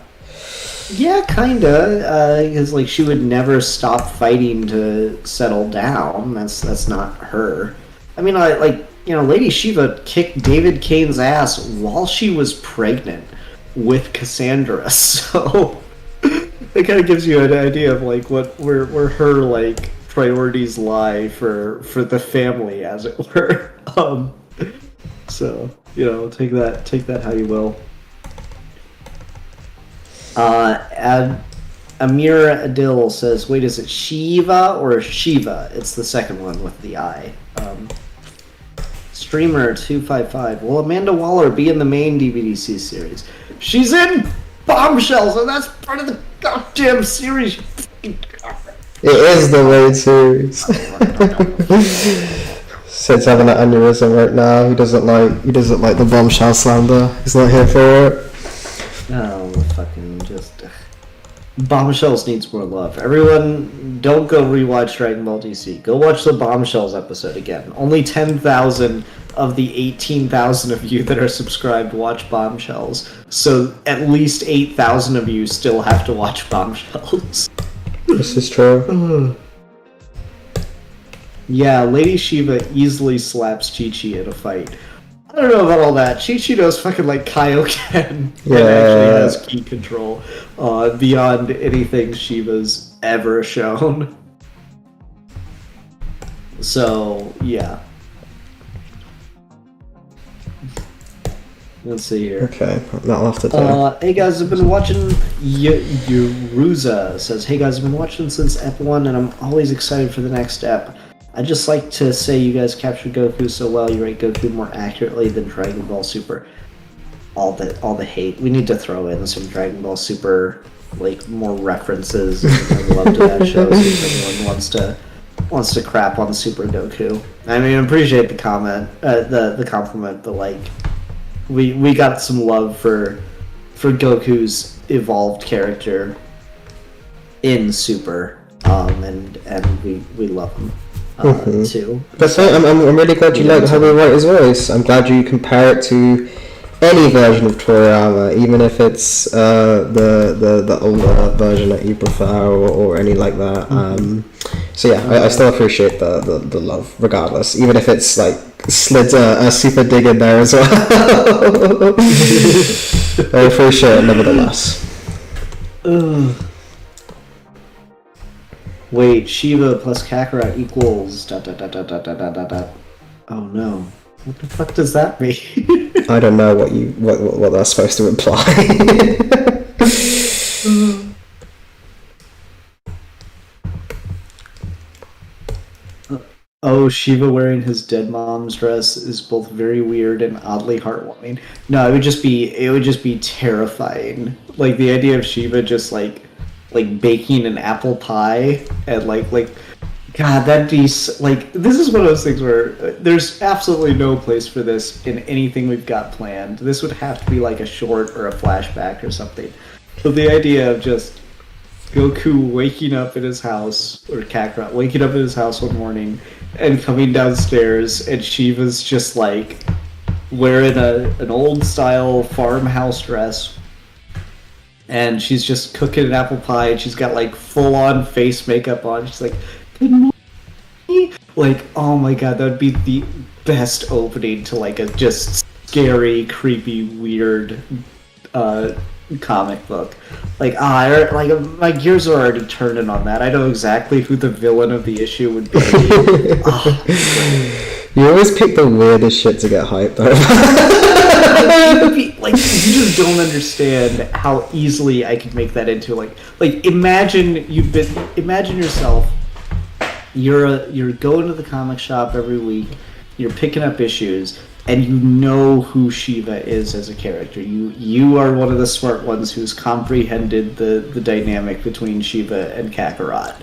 Yeah, kinda. Because like she would never stop fighting to settle down. That's not her. I mean, Lady Shiva kicked David Kane's ass while she was pregnant with Cassandra. So it kind of gives you an idea of like where her like priorities lie for the family, as it were. So take that how you will. And Amir Adil says, "Wait, is it Shiva or Shiva?" It's the second one with the I. Streamer 255. Will Amanda Waller be in the main DVDC series? She's in Bombshells, and that's part of the goddamn series. It is the main series. Sid's having an aneurysm right now. He doesn't like the Bombshell slander. He's not here for it. Oh, fucking just. Bombshells needs more love. Everyone, don't go rewatch Dragon Ball DC. Go watch the Bombshells episode again. Only 10,000 of the 18,000 of you that are subscribed watch Bombshells. So at least 8,000 of you still have to watch Bombshells. This is true. Yeah, Lady Shiva easily slaps Chi-Chi in a fight. I don't know about all that. Chi-Chi knows fucking like Kaioken. Yeah. And actually has key control beyond anything Shiva's ever shown. So, yeah. Let's see here. Okay, that'll have to do. Hey guys, I've been watching. Yuruza says, "Hey guys, I've been watching since Ep 1, and I'm always excited for the next ep. I'd just like to say you guys captured Goku so well. You write Goku more accurately than Dragon Ball Super. All the hate. We need to throw in some Dragon Ball Super, like more references and love to that show. So if anyone wants to crap on Super Goku. I mean, I appreciate the comment, the compliment, but like, we got some love for Goku's evolved character in Super, and we love him. Too. But I'm really glad you like how we write his voice. I'm glad you compare it to any version of Toriyama, even if it's the older version that you prefer or any like that. So yeah, I still appreciate the love, regardless, even if it's like slid a super dig in there as well. I appreciate it nevertheless. Wait, Shiva plus Kakarot equals ... Oh no. What the fuck does that mean? I don't know what that's supposed to imply. Oh, Shiva wearing his dead mom's dress is both very weird and oddly heartwarming. No, it would just be terrifying. Like the idea of Shiva just like baking an apple pie and like God, that'd be like, this is one of those things where there's absolutely no place for this in anything we've got planned. This would have to be like a short or a flashback or something. But the idea of just Goku waking up in his house, or Kakarot waking up in his house one morning and coming downstairs, and Shiva's just like wearing an old style farmhouse dress, and she's just cooking an apple pie, and she's got like full on face makeup on. She's like, "Good morning." Like, oh my god, that would be the best opening to like a just scary, creepy, weird comic book. Like, my gears are already turning on that. I know exactly who the villain of the issue would be. You always pick the weirdest shit to get hyped over. Like, you just don't understand how easily I could make that into like imagine yourself. You're going to the comic shop every week. You're picking up issues, and you know who Shiva is as a character. You are one of the smart ones who's comprehended the dynamic between Shiva and Kakarot,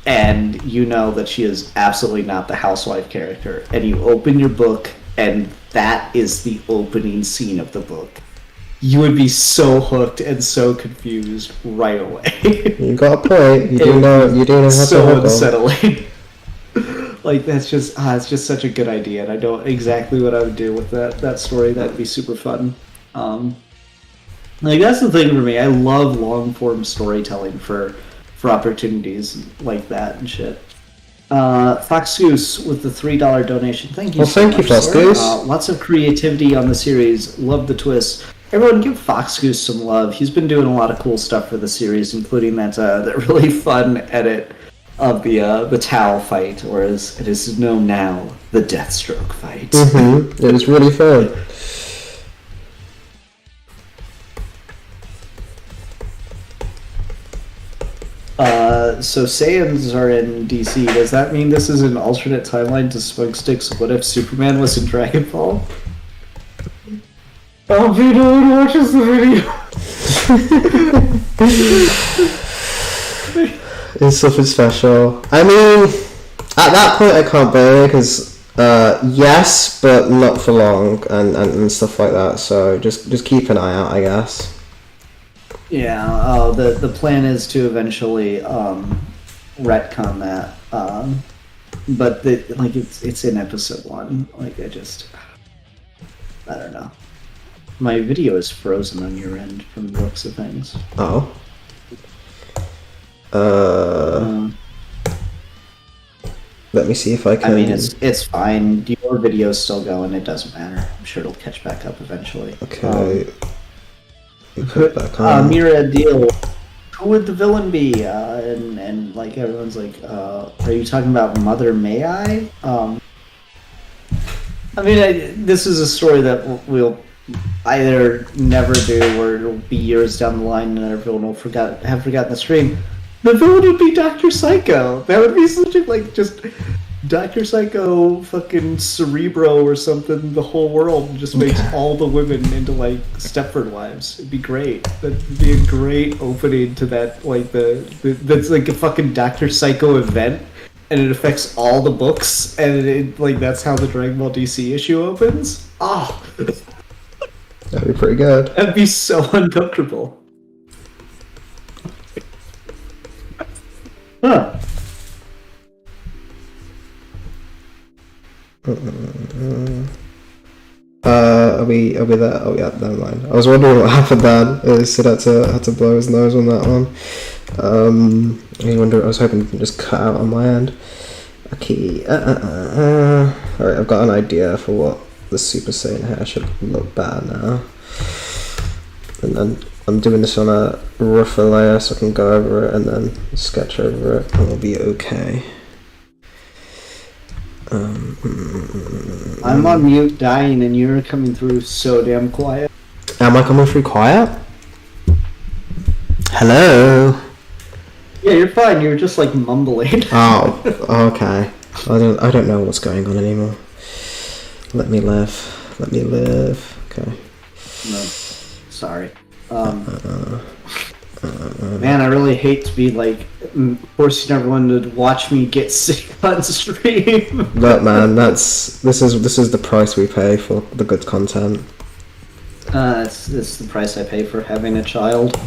and you know that she is absolutely not the housewife character. And you open your book, and that is the opening scene of the book. You would be so hooked and so confused right away. You got a point. You do know how so to hook unsettling. Like, that's just it's just such a good idea, and I know exactly what I would do with that story. That'd be super fun. Like, that's the thing for me. I love long form storytelling for opportunities like that and shit. Fox Goose with the $3 donation. Thank you. Well, so thank you, much, Fox sir. Goose. Lots of creativity on the series. Love the twist. Everyone, give Fox Goose some love. He's been doing a lot of cool stuff for the series, including that really fun edit of the towel fight, or as it is known now, the Deathstroke fight. Mm-hmm. It was really fun. So Saiyans are in DC. Does that mean this is an alternate timeline to Smugstick's What If Superman was in Dragon Ball? Oh, if no one watches the video. It's something special. I mean, at that point I can't blame it, because yes, but not for long, and stuff like that. So just keep an eye out, I guess. Yeah. The plan is to eventually retcon that. But it's in episode 1. Like I don't know. My video is frozen on your end from the looks of things. Oh. Let me see if I can. I mean, it's fine. Your video's still going. It doesn't matter. I'm sure it'll catch back up eventually. Okay. Put it back on. Mira Deal. Who would the villain be? And like everyone's like, are you talking about Mother May I? I mean, this is a story that we'll either never do, or it'll be years down the line and everyone will have forgotten the stream. The villain would be Dr. Psycho. That would be such a, just Dr. Psycho fucking Cerebro or something, the whole world just makes all the women into Stepford wives. It'd be great. That'd be a great opening to that, that's like a fucking Dr. Psycho event, and it affects all the books, and that's how the Dragon Ball DC issue opens. Oh, That'd be pretty good. that'd be so uncomfortable. Huh. Are we there? Oh yeah, never mind. I was wondering what happened then. Sid had to blow his nose on that one. I was hoping it could just cut out on my end. Okay. Alright, I've got an idea for what the Super Saiyan hair should look better now. And then I'm doing this on a rougher layer so I can go over it and then sketch over it, and it'll be okay. I'm on mute dying and you're coming through so damn quiet. Am I coming through quiet? Hello? Yeah, you're fine. You're just mumbling. Oh, okay. I don't know what's going on anymore. Let me live. Okay. No, sorry. Man, I really hate to be forcing everyone to watch me get sick on stream. Look, man, this is the price we pay for the good content. It's the price I pay for having a child.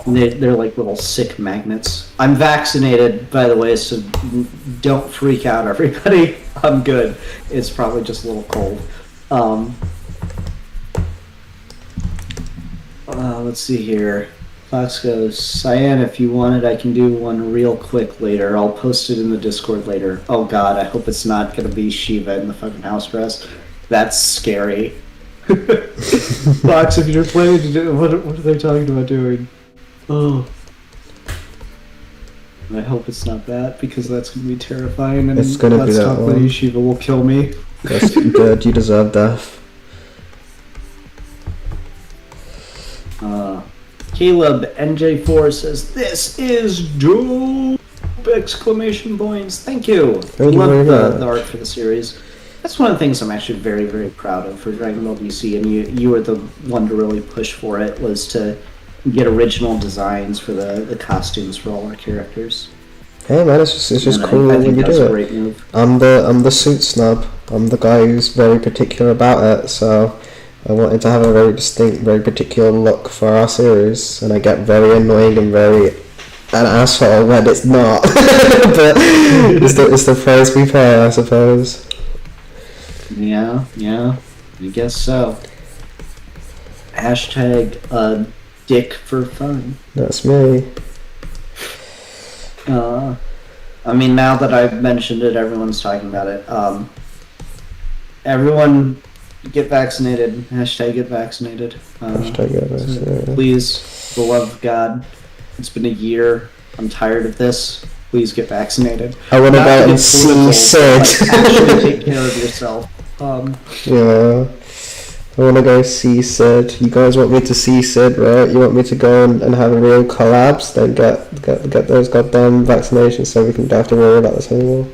They're like little sick magnets. I'm vaccinated, by the way, so don't freak out, everybody. I'm good. It's probably just a little cold. Let's see here. Fox goes, Cyan, if you want it, I can do one real quick later. I'll post it in the Discord later. Oh god, I hope it's not gonna be Shiva in the fucking house dress. That's scary. Fox, if you're planning to do, what are they talking about doing? Oh. I hope it's not that, because that's gonna be terrifying, and It's gonna be that Talk one. Lady Shiva will kill me. That's good. You deserve death. Caleb NJ4 says, "This is dope!" Exclamation points. Thank you. Thank you Love very much. the art for the series. That's one of the things I'm actually very, very proud of for Dragon Ball DC, and you were the one to really push for it, was to get original designs for the costumes for all our characters. Hey man, it's just And cool I when think you that's do a it. great move. I'm the suit snub. I'm the guy who's very particular about it, so I wanted to have a very distinct, very particular look for our series, and I get very annoyed and very an asshole when it's not. But it's the price we pay, I suppose. Yeah, I guess so. Hashtag dick for fun. That's me. I mean, now that I've mentioned it, everyone's talking about it. Everyone get vaccinated. Hashtag get vaccinated. Hashtag get vaccinated. Please, for the love of God. It's been a year. I'm tired of this. Please get vaccinated. I want to Not go get and see political, Sid. but, like, actually take care of yourself. Yeah. I want to go see Sid. You guys want me to see Sid, right? You want me to go and have a real collabs? Then get those goddamn vaccinations so we can don't have to worry about this anymore.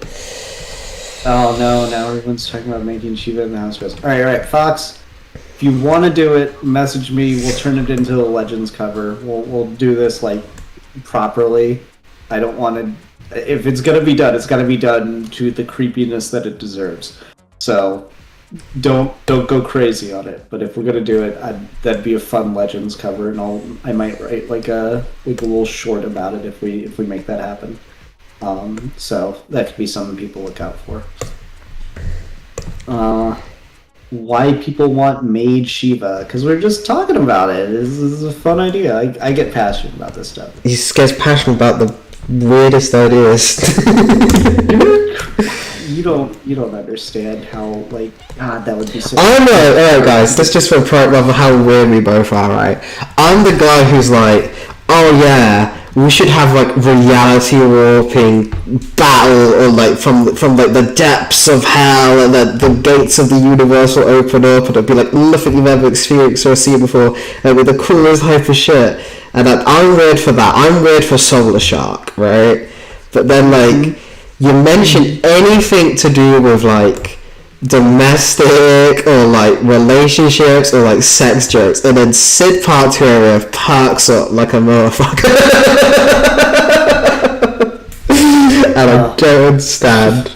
Oh no! Now everyone's talking about making Shiva in the house dress. All right, Fox. If you want to do it, message me. We'll turn it into a Legends cover. We'll do this like properly. I don't want to. If it's gonna be done, it's gotta be done to the creepiness that it deserves. So don't go crazy on it. But if we're gonna do it, that'd be a fun Legends cover, and I might write like a little short about it if we make that happen. So that could be something people look out for. Why people want Maid Shiva? Because we're just talking about it. This is a fun idea. I get passionate about this stuff. He gets passionate about the weirdest ideas. You don't understand how, like, God, that would be so... I know, alright guys, let's just for a part of how weird we both are, right? I'm the guy who's like, oh yeah, we should have like reality warping battle, or like from like the depths of hell, and the gates of the universe will open up, and it'll be like nothing you've ever experienced or seen before, and with the coolest hype of shit. And I'm weird for that. I'm weird for Solar Shark, right? But then like you mention anything to do with like domestic or like relationships or like sex jokes, and then Sid Parturia parks up like a motherfucker. And I don't understand.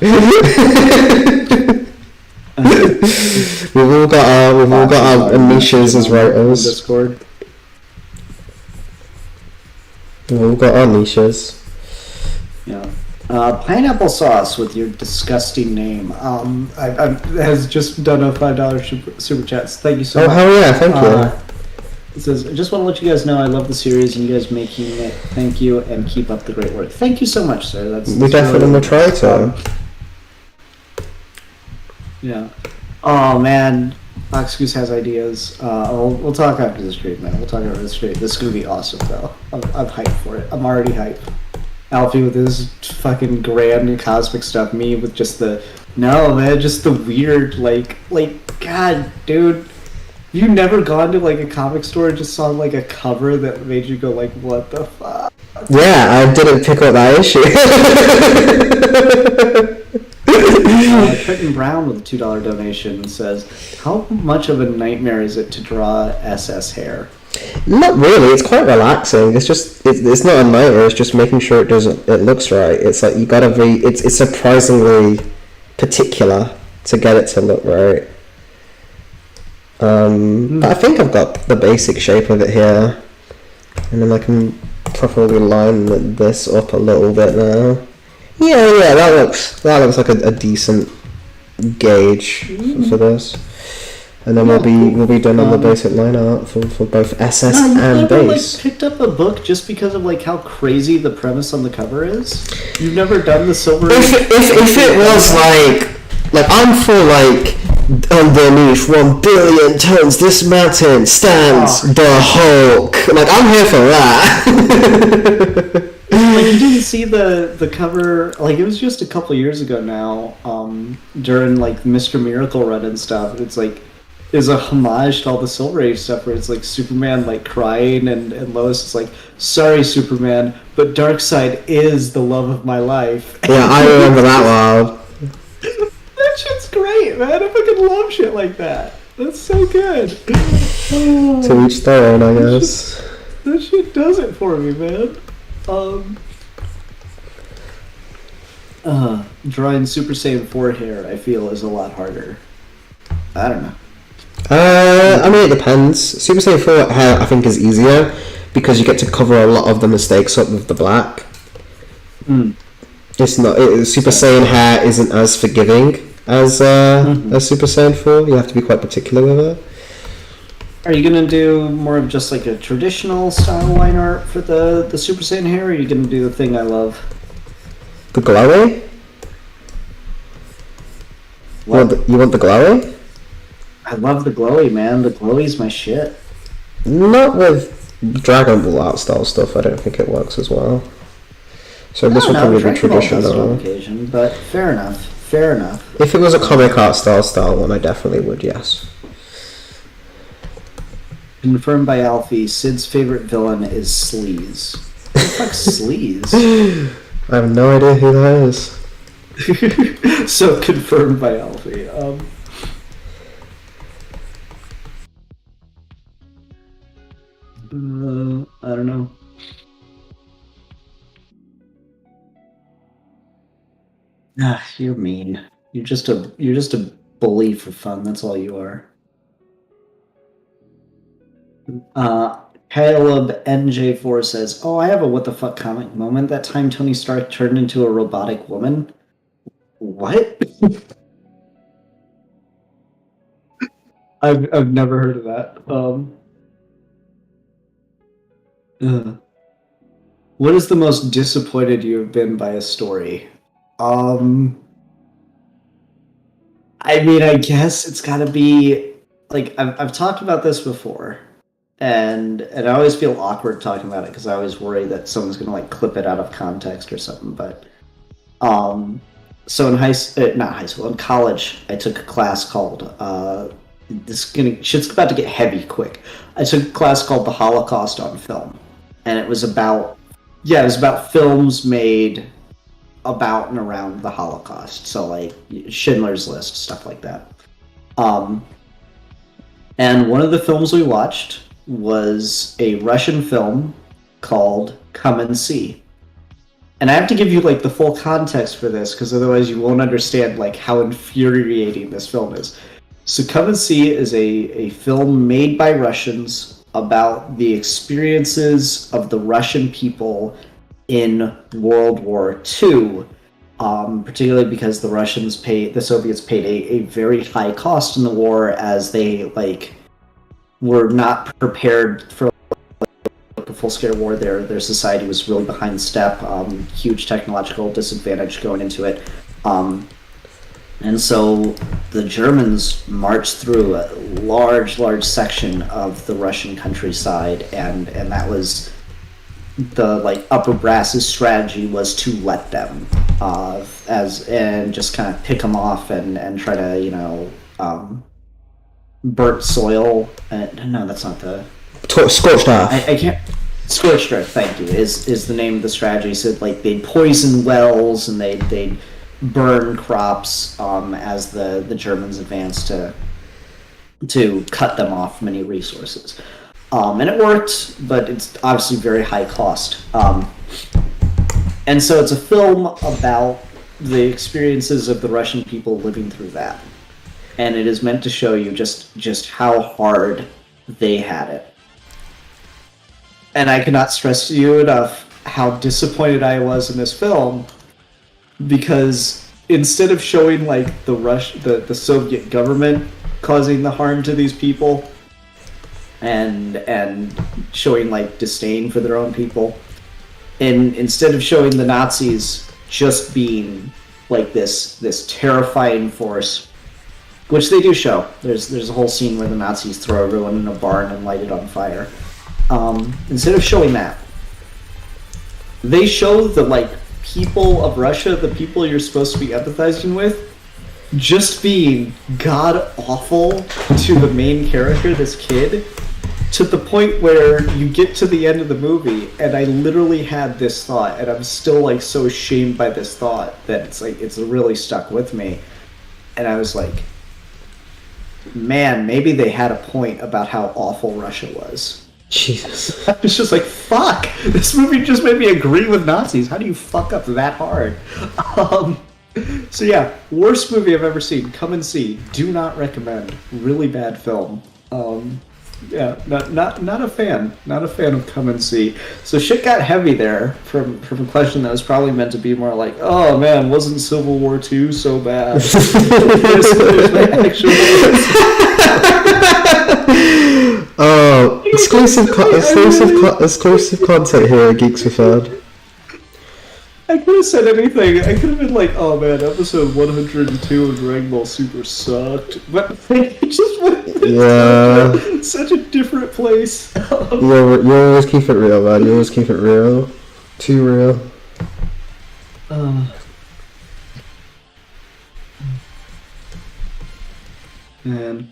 we've all got our niches as writers. Discord. We've all got our niches. Yeah. Pineapple Sauce with your disgusting name. I has just done a $5 super chats. Thank you so much. Oh hell yeah! Thank you. It says, I just want to let you guys know I love the series and you guys making it. Thank you and keep up the great work. Thank you so much, sir. We definitely will try to. Yeah. Oh man, Fox Goose has ideas. We'll talk after the stream, man. We'll talk after the stream. This is gonna be awesome, though. I'm hyped for it. I'm already hyped. Alfie with his fucking grand cosmic stuff. Me with just the just the weird like God, dude. You never gone to like a comic store and just saw like a cover that made you go like, what the fuck? Yeah, I didn't pick up that issue. Trenton Brown with a $2 donation says, how much of a nightmare is it to draw SS hair? Not really. It's quite relaxing. It's just it's not a nightmare. It's just making sure it looks right. It's like you gotta be. It's surprisingly particular to get it to look right. But I think I've got the basic shape of it here, and then I can properly line this up a little bit now. Yeah, that looks like a decent gauge for this. And then we'll be done on the basic line art for both SS and base. Like, picked up a book just because of like how crazy the premise on the cover is? You've never done the Silver Age? If it was like I'm for like underneath 1 billion tons this mountain stands the Hulk. Like I'm here for that. Like you didn't see the cover, like it was just a couple years ago now, during like Mr. Miracle run and stuff. It's like is a homage to all the Silver Age stuff where it's like Superman like crying and Lois is like, sorry Superman, but Darkseid is the love of my life. Yeah, I remember that one. That shit's great, man. I fucking love shit like that. That's so good. To each their own, I guess. That shit does it for me, man. Drawing Super Saiyan 4 hair, I feel, is a lot harder. I don't know. I mean, it depends. Super Saiyan 4 hair, I think, is easier because you get to cover a lot of the mistakes up with the black. It's not. Super Saiyan hair isn't as forgiving as Super Saiyan 4. You have to be quite particular with it. Are you gonna do more of just like a traditional style line art for the Super Saiyan hair, or are you gonna do the thing I love? The glowy? You want the glowy? I love the glowy, man. The glowy's my shit. Not with Dragon Ball art style stuff. I don't think it works as well. So this would probably be traditional. On occasion, but fair enough. Fair enough. If it was a comic art style one, I definitely would. Yes. Confirmed by Alfie, Sid's favorite villain is Sleaze. What the fuck's Sleaze? I have no idea who that is. So confirmed by Alfie. I don't know. Ah, you're mean. You're just a bully for fun. That's all you are. Caleb NJ4 says, "Oh, I have a what the fuck comic moment. That time Tony Stark turned into a robotic woman." What? I've never heard of that. What is the most disappointed you have been by a story? I mean, I guess it's got to be like I've talked about this before, and I always feel awkward talking about it because I always worry that someone's gonna like clip it out of context or something. But so in college, I took a class called shit's about to get heavy quick. I took a class called The Holocaust on Film, and it was about films made about and around the Holocaust. So like Schindler's List, stuff like that. And one of the films we watched was a Russian film called Come and See. And I have to give you like the full context for this because otherwise you won't understand like how infuriating this film is. So Come and See is a film made by Russians about the experiences of the Russian people in World War II, particularly because the Soviets paid a very high cost in the war as they like were not prepared for like a full-scale war. Their society was really behind step, huge technological disadvantage going into it. And so the Germans marched through a large and of the Russian countryside, and that was the like upper brass's strategy was to let them and just kind of pick them off and try to burnt soil. No, that's not the Scorched Earth. I can't. Scorched Earth, thank you, is the name of the strategy. So like they'd poison wells and they'd burn crops as the Germans advanced to cut them off many resources. And it worked, but it's obviously very high cost. And so it's a film about the experiences of the Russian people living through that. And it is meant to show you just how hard they had it. And I cannot stress to you enough how disappointed I was in this film, because instead of showing like the Soviet government causing the harm to these people, and showing like disdain for their own people, and instead of showing the Nazis just being like this terrifying force, which they do show. There's a whole scene where the Nazis throw everyone in a barn and light it on fire. Instead of showing that, they show the like people of Russia, the people you're supposed to be empathizing with, just being god awful to the main character, this kid, to the point where you get to the end of the movie, and I literally had this thought, and I'm still like so shamed by this thought that it's really stuck with me. And I was like, man, maybe they had a point about how awful Russia was. Jesus. I was just like, fuck! This movie just made me agree with Nazis. How do you fuck up that hard? So yeah, worst movie I've ever seen. Come and See. Do not recommend. Really bad film. Yeah, not a fan. Not a fan of Come and See. So shit got heavy there from a question that was probably meant to be more like, oh man, wasn't Civil War II so bad? Oh, exclusive content here at Geeks with Ed. I could have said anything. I could have been like, "Oh man, episode 102 of Dragon Ball Super sucked," but it just went such a different place. You always keep it real, man. You always keep it real. Too real. Man.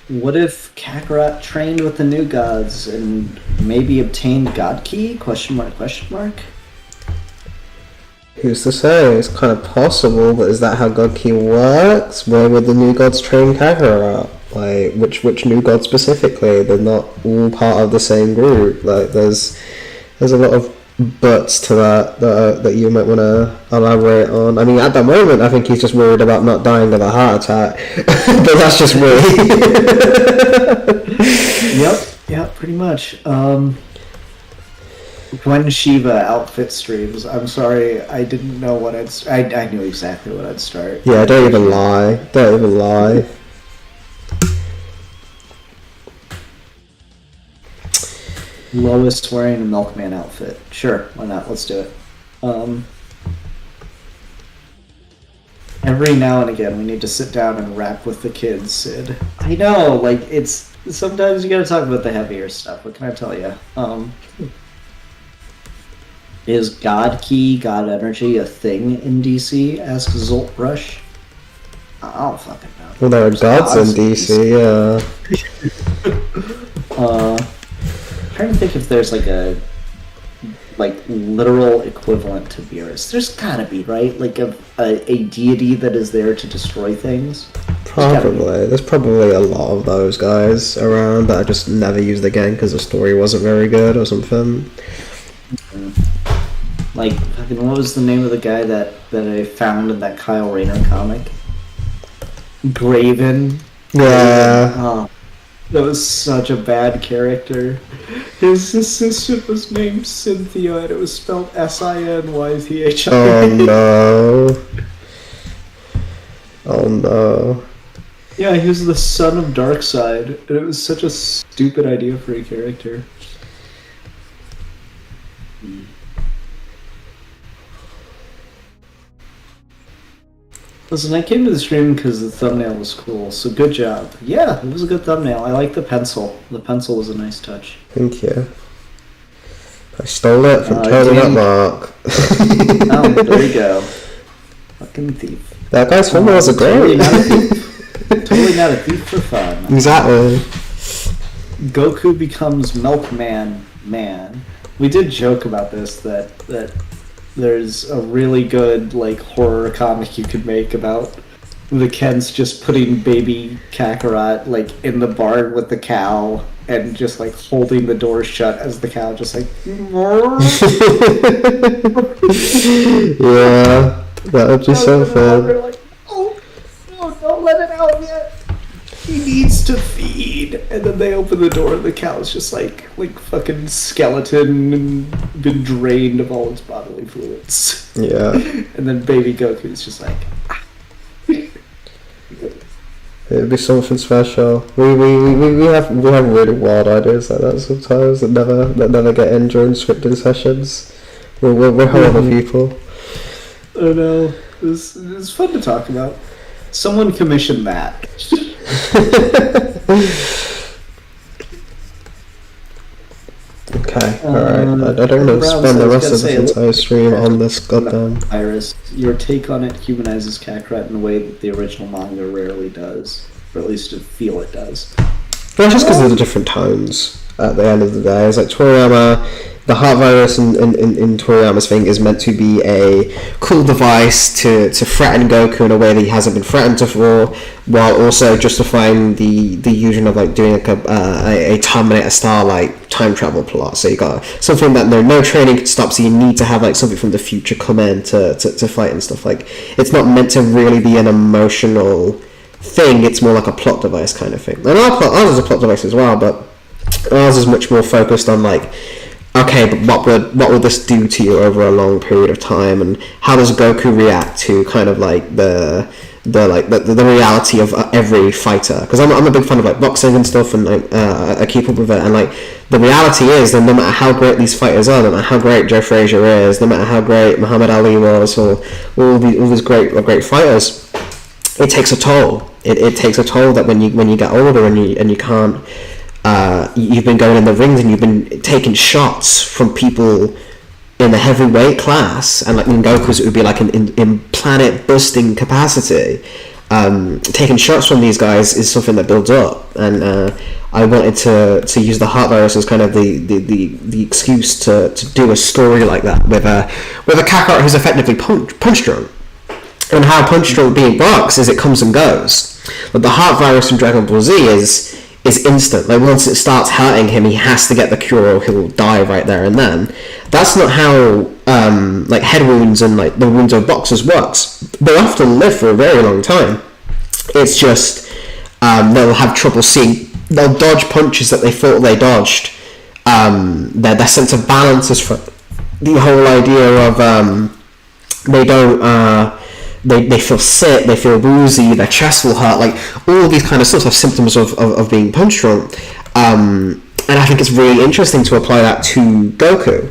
What if Kakarot trained with the new gods and maybe obtained God Key? Question mark, question mark? Who's to say? It's kind of possible, but is that how God Key works? Where would the new gods train Kakarot? Like, which new god specifically? They're not all part of the same group. Like, there's a lot of buts to that you might want to elaborate on. I mean, at the moment, I think he's just worried about not dying of a heart attack. But that's just me. Yep, pretty much. When Shiva outfit streams, I'm sorry, I didn't know what I knew exactly what I'd start. Yeah, don't even lie. Don't even lie. Lois wearing a milkman outfit. Sure, why not? Let's do it. Every now and again, we need to sit down and rap with the kids, Sid. I know, like, it's... Sometimes you gotta talk about the heavier stuff. What can I tell you? Is God Key, God Energy a thing in DC? Asks Zolt Brush. I don't fucking know. Well, there are gods in DC, yeah. Trying to think if there's like a literal equivalent to Beerus. There's gotta be, right? Like a deity that is there to destroy things. Probably. There's probably a lot of those guys around that I just never used again because the story wasn't very good or something. Like, fucking, what was the name of the guy that I found in that Kyle Rayner comic? Graven. Yeah. Oh, that was such a bad character. His assistant was named Cynthia, and it was spelled Sinytha. Oh no. Oh no. Yeah, he was the son of Darkseid, and it was such a stupid idea for a character. Listen, I came to the stream because the thumbnail was cool, so good job. Yeah, it was a good thumbnail. I like the pencil. The pencil was a nice touch. Thank you. I stole it from Tony Mark. Oh, there you go. Fucking thief. That guy's thumbnails are great. Totally not a thief for fun. Exactly. Goku becomes Milkman Man. We did joke about this, that there's a really good like horror comic you could make about the Kens just putting baby Kakarot like in the barn with the cow and just like holding the door shut as the cow just like yeah, that would be so fun. Like, oh, no, don't let it out yet. He needs to feed, and then they open the door, and the cow's just like fucking skeleton and been drained of all its bodily fluids. Yeah. And then baby Goku's just like. It'd be something special. We have really wild ideas like that sometimes that never get in during scripting sessions. We're horrible people. I know. It's fun to talk about. Someone commissioned that. Okay, alright. I don't know. Spend the rest of this entire stream on this goddamn Iris. Your take on it humanizes Kakarot in a way that the original manga rarely does, or at least I feel it does. Well, just because of the different tones. At the end of the day, it's like Toriyama. The heart virus in Toriyama's thing is meant to be a cool device to threaten Goku in a way that he hasn't been threatened before, while also justifying the using of like doing like a Terminator style like time travel plot. So you got something that no training can stop, so you need to have like something from the future come in to fight and stuff. Like, it's not meant to really be an emotional thing, it's more like a plot device kind of thing. And ours is a plot device as well, but ours is much more focused on like, okay, but what would this do to you over a long period of time, and how does Goku react to kind of like the the reality of every fighter, because I'm a big fan of like boxing and stuff, and like I keep up with it, and like the reality is that no matter how great these fighters are, no matter how great Joe Frazier is, no matter how great Muhammad Ali was, or all these great fighters, it takes a toll. It takes a toll that when you get older and you can't, you've been going in the rings and you've been taking shots from people in the heavyweight class, and like in Goku's it would be like in planet busting capacity. Taking shots from these guys is something that builds up, and I wanted to use the heart virus as kind of the excuse to do a story like that with a Kakarot who's effectively punch drunk. And how punch drunk being works is it comes and goes. But the heart virus from Dragon Ball Z is instant. Like once it starts hurting him, he has to get the cure or he'll die right there and then. That's not how like head wounds and like the wounds of boxers works. They often live for a very long time. It's just they'll have trouble seeing. They'll dodge punches that they thought they dodged. Their sense of balance is from the whole idea of they don't. They feel sick, they feel woozy, their chest will hurt, like all these kind of stuff are symptoms of being punch drunk. And I think it's really interesting to apply that to Goku,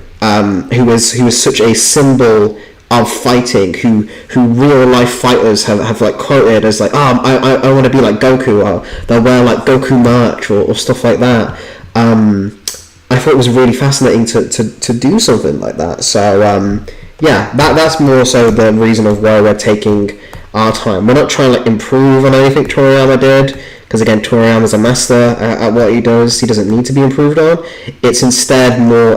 who was such a symbol of fighting, who real life fighters have like quoted as like, I want to be like Goku, or they'll wear like Goku merch or stuff like that. I thought it was really fascinating to do something like that. So yeah, that's more so the reason of why we're taking our time. We're not trying to improve on anything Toriyama did, because again, Toriyama's a master at what he does. He doesn't need to be improved on. It's instead more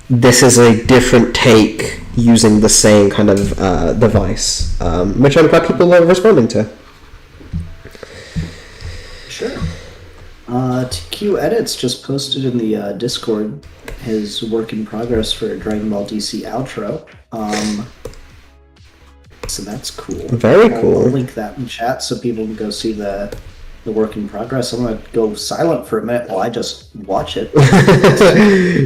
this is a different take using the same kind of device, which I'm glad people are responding to. Sure. TQ Edits just posted in the Discord his work in progress for Dragon Ball DC outro. So that's cool. Very cool. I'll link that in chat so people can go see the work in progress. I'm gonna go silent for a minute while I just watch it.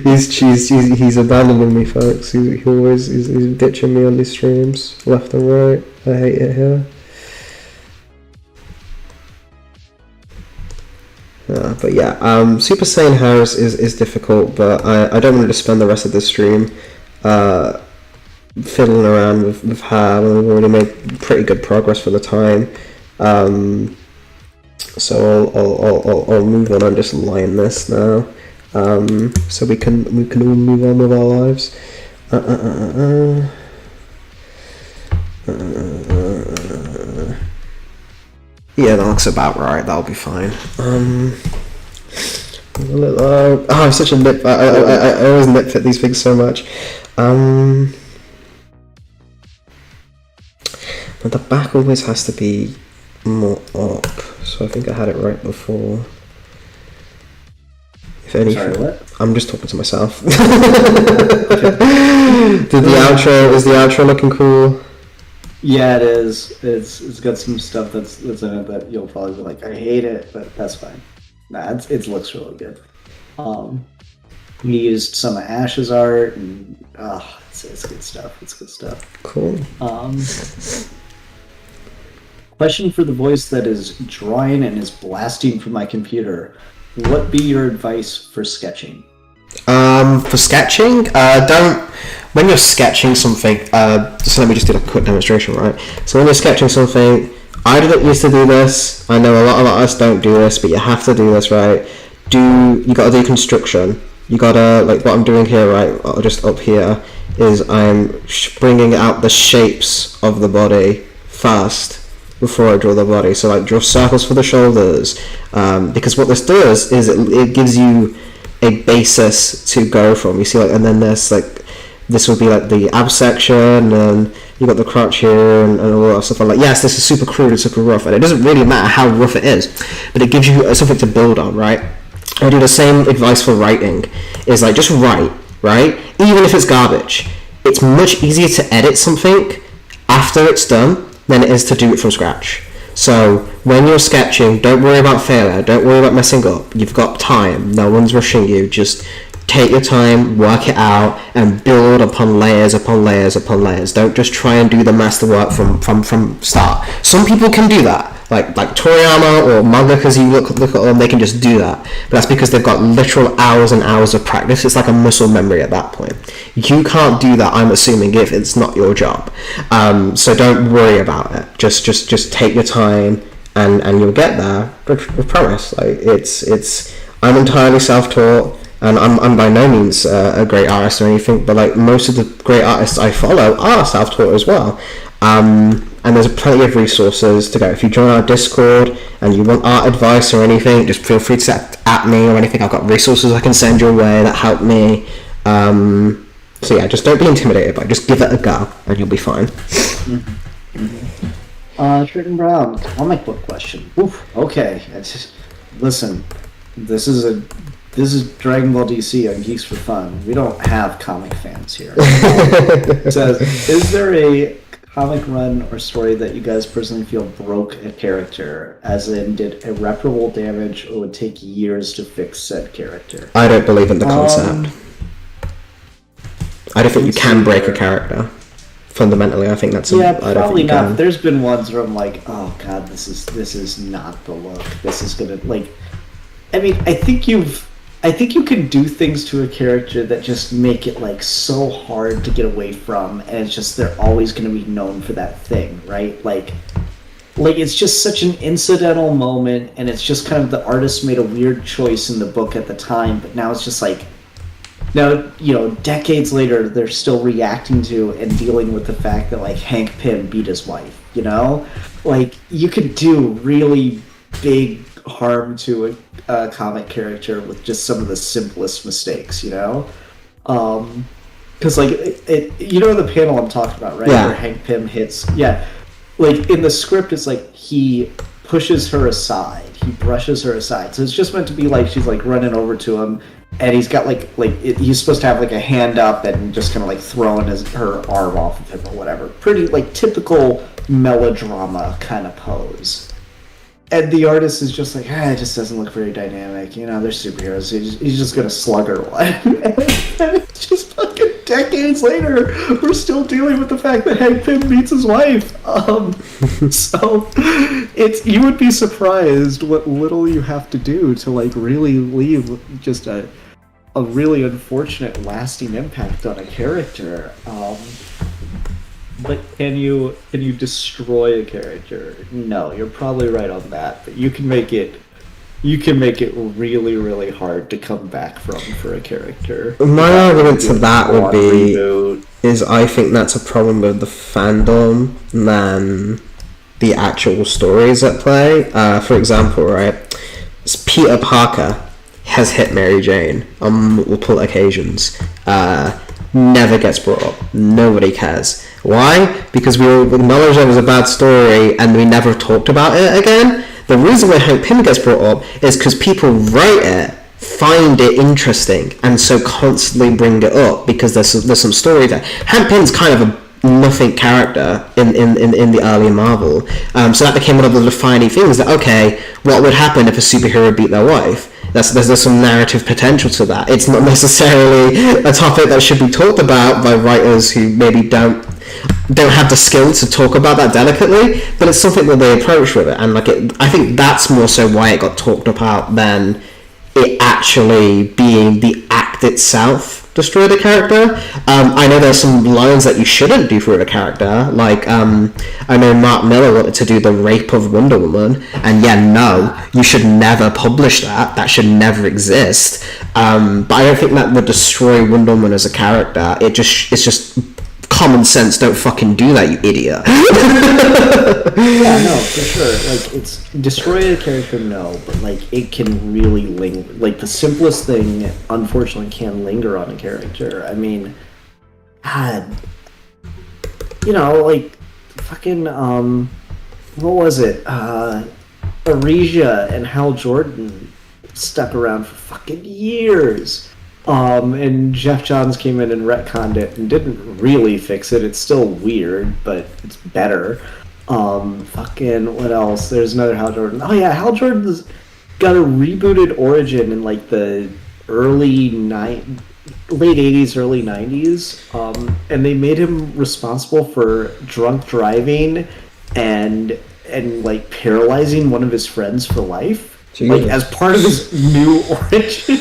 he's abandoning me, folks. He's ditching me on these streams left and right. I hate it here. But yeah, Super Saiyan House is difficult, but I don't want to spend the rest of the stream fiddling around with her. We've already made pretty good progress for the time, so I'll move on and just line this now, so we can all move on with our lives. Yeah, that looks about right. That'll be fine. I'm such a nit. I always nitpick these things so much. But the back always has to be more up. So I think I had it right before. If anything, sorry, what? I'm just talking to myself. Is the outro looking cool? Yeah, it is. It's got some stuff that's in it that you'll probably be like, I hate it, but that's fine. Nah, it looks really good. We used some of Ash's art, and it's good stuff. It's good stuff. Cool. Question for the voice that is drawing and is blasting from my computer. What be your advice for sketching? For sketching, when you're sketching something, just let me just do a quick demonstration, right? So when you're sketching something, I didn't used to do this. I know a lot of artists don't do this, but you have to do this, right? You gotta do construction. You gotta, like what I'm doing here, right? Just up here, is I'm bringing out the shapes of the body first before I draw the body. So like draw circles for the shoulders, because what this does is it gives you a basis to go from. You see, like, and then there's like, this would be like the ab section, and you got the crotch here, and all that stuff. I'm like, yes, this is super crude and super rough, and it doesn't really matter how rough it is, but it gives you something to build on, right? I do the same advice for writing, is like, just write, right? Even if it's garbage. It's much easier to edit something after it's done than it is to do it from scratch. So when you're sketching, don't worry about failure, don't worry about messing up. You've got time, no one's rushing you, just take your time, work it out, and build upon layers upon layers upon layers. Don't just try and do the masterwork from start. Some people can do that, like Toriyama or mangakas. You look at them, they can just do that. But that's because they've got literal hours and hours of practice. It's like a muscle memory at that point. You can't do that, I'm assuming, if it's not your job. So don't worry about it. Just take your time, and you'll get there. With promise. Like it's. I'm entirely self-taught. And I'm by no means a great artist or anything, but like most of the great artists I follow are self-taught as well. And there's plenty of resources to go. If you join our Discord and you want art advice or anything, just feel free to at me or anything. I've got resources I can send your way that help me. So yeah, just don't be intimidated by it. Just give it a go and you'll be fine. Tritton Brown, comic book question. Oof, okay. Listen, this is Dragon Ball DC on Geeks for Fun. We don't have comic fans here. It says, is there a comic run or story that you guys personally feel broke a character, as in did irreparable damage or would take years to fix said character? I don't believe in the concept. I don't think you can break a character. Fundamentally, I think that's probably not. There's been ones where I'm like, oh god, this is not the look. This is gonna I mean, I think you can do things to a character that just make it like so hard to get away from, and it's just they're always going to be known for that thing, right? Like it's just such an incidental moment, and it's just kind of the artist made a weird choice in the book at the time, but now it's just like, now, you know, decades later, they're still reacting to and dealing with the fact that like Hank Pym beat his wife, you know? Like, you could do really big harm to a comic character with just some of the simplest mistakes, you know? Because like you know the panel I'm talking about, right? Yeah. Where Hank Pym hits, like in the script it's like he pushes her aside, he brushes her aside, so it's just meant to be like she's like running over to him, and he's got he's supposed to have like a hand up and just kind of like throwing her arm off of him or whatever. Pretty like typical melodrama kind of pose. And the artist is just like, it just doesn't look very dynamic. You know, they're superheroes. He's just gonna slug her one. And it's just fucking decades later, we're still dealing with the fact that Hank Pym beats his wife. So you would be surprised what little you have to do to like really leave just a really unfortunate lasting impact on a character. But can you destroy a character? No, you're probably right on that. But you can make it really, really hard to come back from for a character. My argument to that would be is I think that's a problem with the fandom than the actual stories at play. For example, right, Peter Parker has hit Mary Jane on multiple occasions. Never gets brought up. Nobody cares. Why? Because we all acknowledged it was a bad story and we never talked about it again. The reason why Hank Pym gets brought up is because people write it, find it interesting, and so constantly bring it up because there's some story there. Hank Pym's kind of a nothing character in the early Marvel. So that became one of the defining things that, okay, what would happen if a superhero beat their wife? There's some narrative potential to that. It's not necessarily a topic that should be talked about by writers who maybe don't have the skill to talk about that delicately, but it's something that they approach with it, and I think that's more so why it got talked about than it actually being the act itself destroy the character. I know there's some lines that you shouldn't do for a character, like I know Mark Miller wanted to do the rape of Wonder Woman, and you should never publish that should never exist, but I don't think that would destroy Wonder Woman as a character. It's just common sense. Don't fucking do that, you idiot. Yeah, no, for sure. Like, it's destroy a character, no, but like it can really linger. Like the simplest thing, unfortunately, can linger on a character. I mean, God, you know, like fucking what was it? Aresia and Hal Jordan stuck around for fucking years. And Jeff Johns came in and retconned it and didn't really fix it. It's still weird, but it's better. Fucking, what else? There's another Hal Jordan. Oh yeah, Hal Jordan's got a rebooted origin in like the late 80s, early 90s, and they made him responsible for drunk driving and like paralyzing one of his friends for life, like as part of his new origin.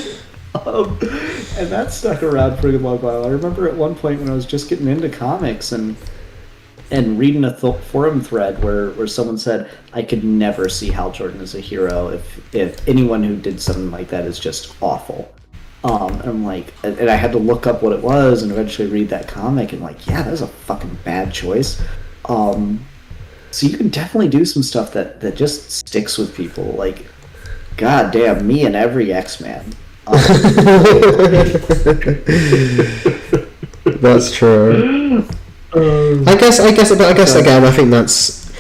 And that stuck around for a long while. I remember at one point when I was just getting into comics and reading a forum thread where someone said, I could never see Hal Jordan as a hero if anyone who did something like that is just awful. And I'm like, and I had to look up what it was and eventually read that comic, and like, yeah, that was a fucking bad choice. So you can definitely do some stuff that just sticks with people. Like, god damn, me and every X-Man. That's true. I guess again, I think that's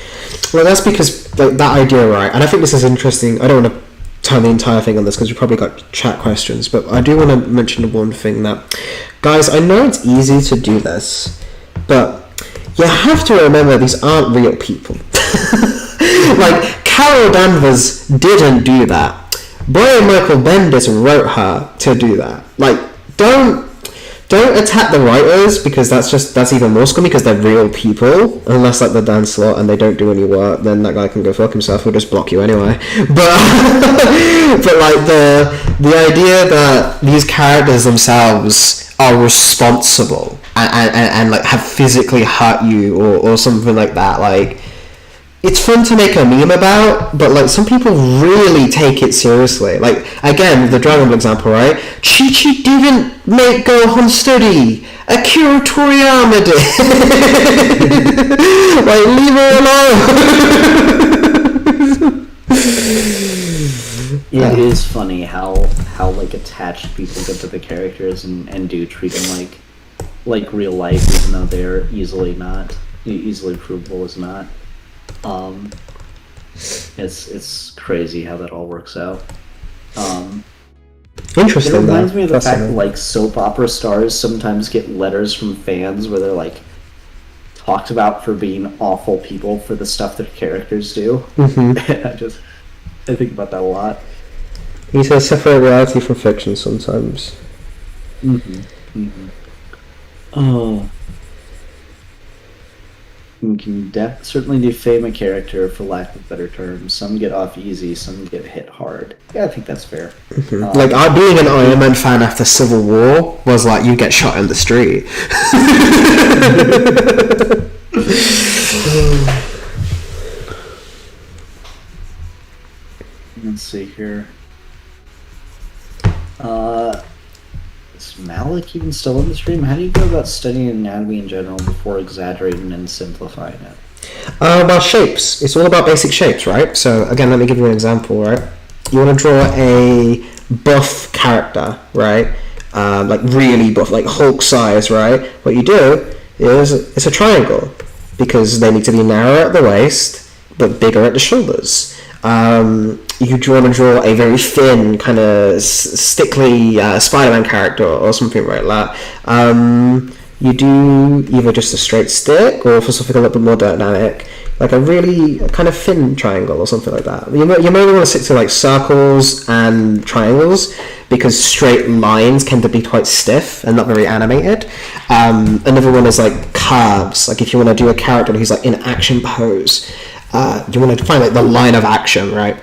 because like, that idea, right? And I think this is interesting. I don't want to turn the entire thing on this because we've probably got chat questions, but I do want to mention one thing that, guys, I know it's easy to do this, but you have to remember these aren't real people. Like, Carol Danvers didn't do that. Brian Michael Bendis wrote her to do that. Like, don't attack the writers, because that's even more scummy, because they're real people. Unless like the Dan Slott and they don't do any work, then that guy can go fuck himself. He'll just block you anyway. But like the idea that these characters themselves are responsible and like have physically hurt you or something like that, like, it's fun to make a meme about, but like some people really take it seriously. Like, again, the Dragon Ball example, right? Chi-Chi didn't make Gohan study. Akira Toriyama did. Like, leave her alone. It is funny how like attached people get to the characters and do treat them like real life, even though they're easily provable as not. It's crazy how that all works out. Interesting. It reminds me of the fact that like soap opera stars sometimes get letters from fans where they're like talked about for being awful people for the stuff their characters do. Mm-hmm. I think about that a lot. He says separate reality from fiction sometimes. Oh. You can certainly defame a character, for lack of better terms. Some get off easy, some get hit hard. Yeah, I think that's fair. Mm-hmm. Like, being an Iron Man fan after Civil War was like you get shot in the street. Let's see here. Is Malik even still in the stream? How do you go about studying anatomy in general before exaggerating and simplifying it? Well, shapes. It's all about basic shapes, right? So, again, let me give you an example, right? You want to draw a buff character, right? Like, really buff, like Hulk size, right? What you do is, it's a triangle, because they need to be narrow at the waist, but bigger at the shoulders. You want to draw a very thin, kind of stickly Spider-Man character or something like that. You do either just a straight stick, or for something a little bit more dynamic, like a really kind of thin triangle or something like that. You mainly want to stick to like circles and triangles, because straight lines tend to be quite stiff and not very animated. Another one is like curves. Like if you want to do a character who's like in action pose, you want to find like the line of action, right?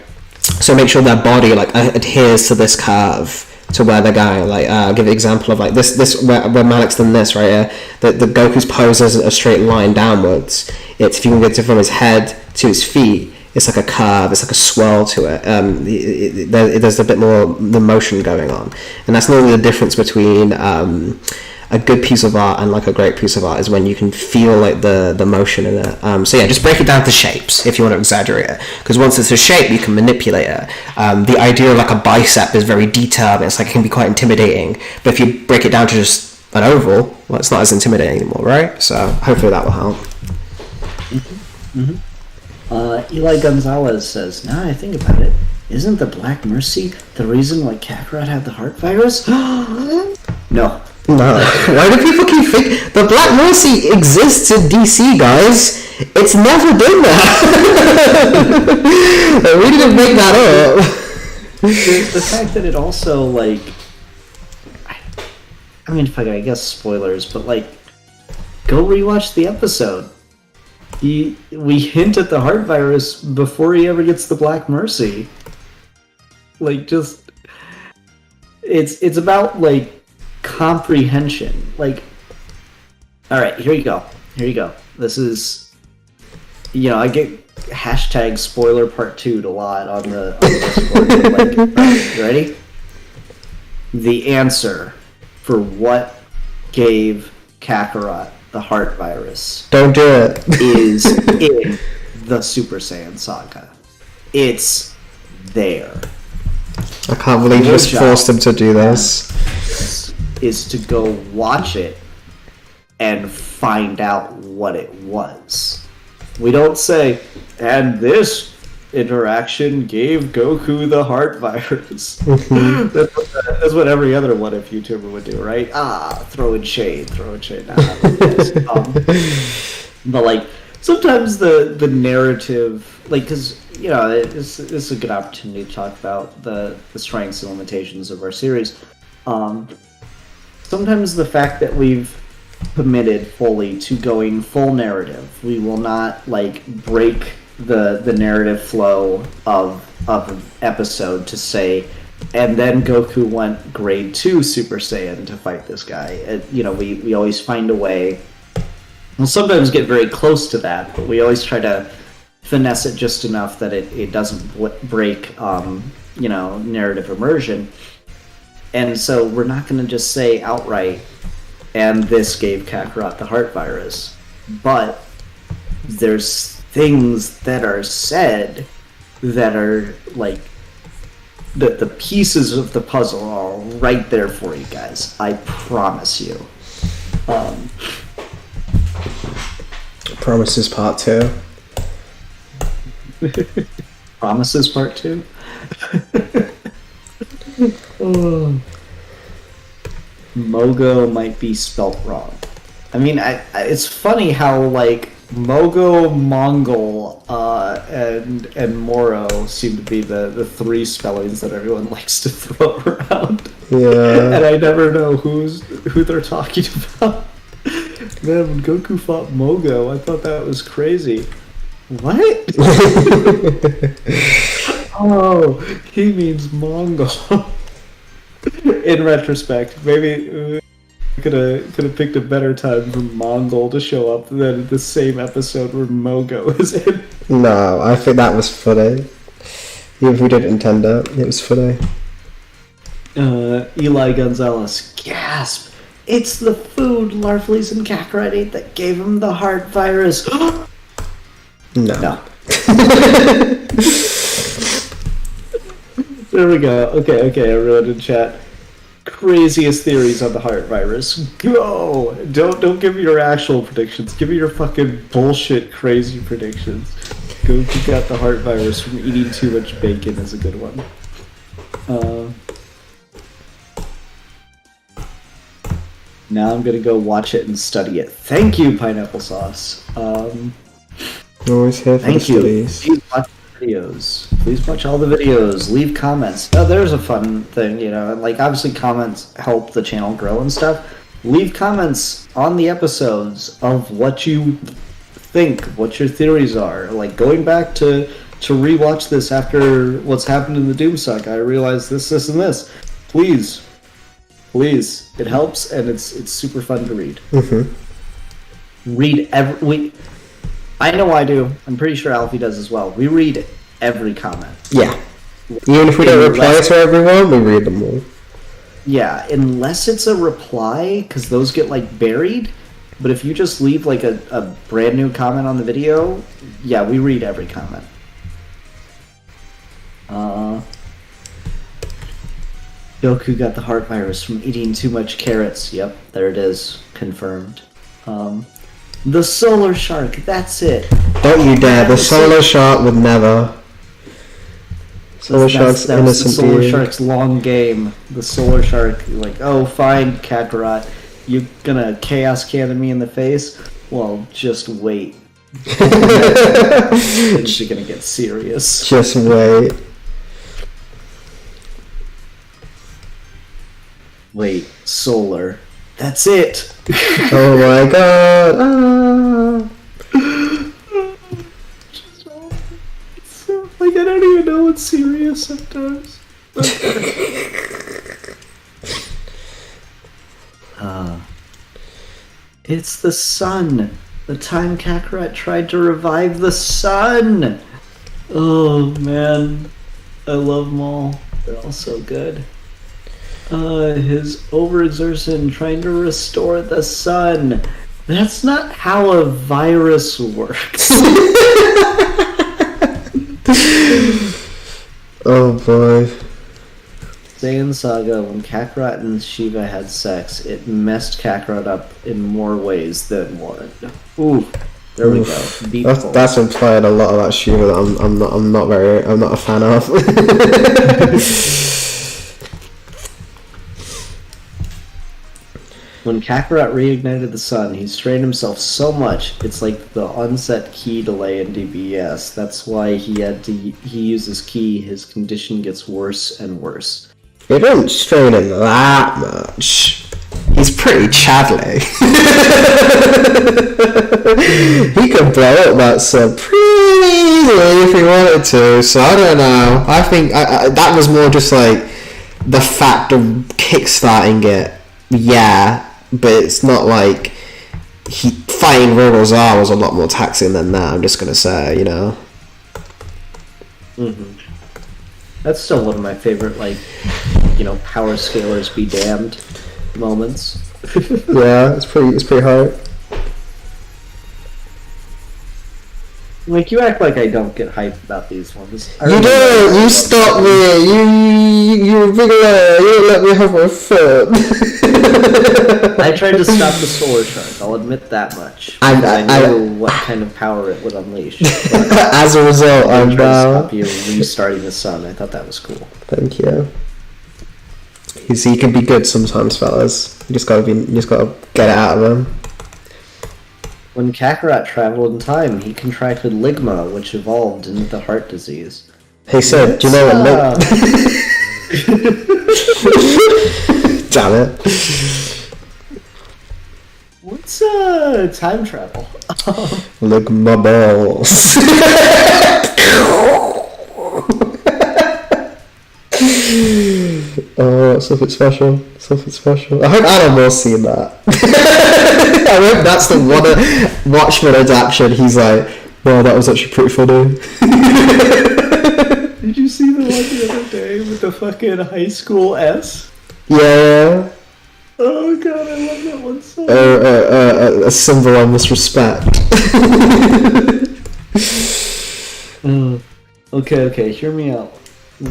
So make sure their body like adheres to this curve, to where they're going. Like I'll give an example of like this where Malik's done this right here. The Goku's pose is a straight line downwards. It's, if you can get it from his head to his feet, it's like a curve, it's like a swirl to it. There's a bit more the motion going on, and that's normally the difference between a good piece of art and like a great piece of art, is when you can feel like the motion in it. So yeah, just break it down to shapes if you want to exaggerate it, because once it's a shape you can manipulate it. The idea of like a bicep is very detailed, it's like it can be quite intimidating, but if you break it down to just an oval, well, it's not as intimidating anymore, right? So hopefully that will help. Eli Gonzalez says, now I think about it, isn't the Black Mercy the reason why Kakarot had the heart virus? No. No. Why do people keep thinking the Black Mercy exists in DC, guys? It's never been that. We didn't make that up. The fact that it also like I mean, fuck, I guess spoilers, but like, go rewatch the episode. We hint at the heart virus before he ever gets the Black Mercy. Like, just it's about like comprehension. Like, all right, here you go. This is, I get hashtag spoiler part 2 a lot on the Discord. Like, all right, you ready? The answer for what gave Kakarot the heart virus. Don't do it. Is in the Super Saiyan saga. It's there. I can't believe you just forced him to do this. Is to go watch it and find out what it was. We don't say, and this interaction gave Goku the heart virus. That's what every other What If YouTuber would do, right? Throwing shade. But like, sometimes the narrative, like, because this is a good opportunity to talk about the strengths and limitations of our series. Sometimes the fact that we've committed fully to going full narrative, we will not like break the narrative flow of an episode to say, and then Goku went grade 2 Super Saiyan to fight this guy. We always find a way. We'll sometimes get very close to that, but we always try to finesse it just enough that it doesn't break narrative immersion. And so we're not going to just say outright, and this gave Kakarot the heart virus. But there's things that are said that are like the pieces of the puzzle are right there for you guys. I promise you. Promises Part 2. Promises Part 2? Oh. Mogo might be spelt wrong. I mean, it's funny how like Mogo, Mongol, and Moro seem to be the 3 spellings that everyone likes to throw around. Yeah. And I never know who they're talking about. Man, when Goku fought Mogo, I thought that was crazy. What? Oh, he means Mongol. In retrospect, maybe could have picked a better time for Mongol to show up than the same episode where Mogo is in. No, I think that was funny. Even if we didn't intend it, it was funny. Eli Gonzalez, gasp! It's the food Larfleeze and Kakarot ate that gave him the heart virus. No. There we go. Okay, everyone in chat. Craziest theories on the heart virus. Go! Don't give me your actual predictions. Give me your fucking bullshit crazy predictions. Goku got the heart virus from eating too much bacon is a good one. Now I'm gonna go watch it and study it. Thank you, Pineapple Sauce. Always here for the studies. Please watch the videos. Please watch all the videos. Leave comments. Oh, there's a fun thing, like obviously comments help the channel grow and stuff. Leave comments on the episodes of what you think, what your theories are. Like going back to rewatch this after what's happened in the Doom Saga, I realized this, and this. Please, it helps and it's super fun to read. Mm-hmm. Read I know I do. I'm pretty sure Alfie does as well. We read every comment. Yeah. Even if we don't reply to everyone, we read them all. Yeah, unless it's a reply, because those get like buried. But if you just leave like a brand new comment on the video, yeah, we read every comment. Goku got the heart virus from eating too much carrots. Yep, there it is. Confirmed. The solar shark, that's it. Don't you dare, the solar shark would never. Solar shark's that was innocent the solar being. shark's long game. The solar shark, like, oh, fine, Kakarot, you gonna chaos cannon me in the face? Well, just wait. It's gonna get serious. Just wait. Wait, solar. That's it. Oh my god. Like, I don't even know what's serious sometimes. It's the sun. The time Kakarot tried to revive the sun. Oh man, I love them all. They're all so good. His overexertion trying to restore the sun. That's not how a virus works. Oh boy. Saiyan Saga, when Kakarot and Shiva had sex, it messed Kakarot up in more ways than one. Ooh, there we go. That's implied a lot about Shiva that I'm not a fan of. When Kakarot reignited the sun, he strained himself so much, it's like the onset key delay in DBS. That's why he uses key, his condition gets worse and worse. He didn't strain him that much. He's pretty Chadley. He could blow up that sub pretty easily if he wanted to, so I don't know. I think that was more just like the fact of kickstarting it. Yeah, but it's not like fighting Rogozar was a lot more taxing than that, I'm just gonna say, you know. Mm-hmm. That's still one of my favorite, like, you know, power scalers be damned moments. Yeah, it's pretty hard. Like, you act like I don't get hyped about these ones. You don't! You stop me! You're a big liar! You don't let me have my fun! I tried to stop the solar charge, I'll admit that much. I know what kind of power it would unleash. As a result, I'm trying to now... stop you restarting the sun. I thought that was cool. Thank you. He can be good sometimes, fellas. You just gotta get it out of him. When Kakarot traveled in time, he contracted Ligma, which evolved into the heart disease. Hey, sir, do you know what Damn it. What's time travel? Ligma balls. Oh, something special. Something special. I hope Animal's seen that. I hope that's the one Watchmen adaptation. He's like, well, that was actually pretty funny. Did you see the one the other day with the fucking high school S? Yeah. Oh god, I love that one so much. A symbol of misrespect. Okay, hear me out.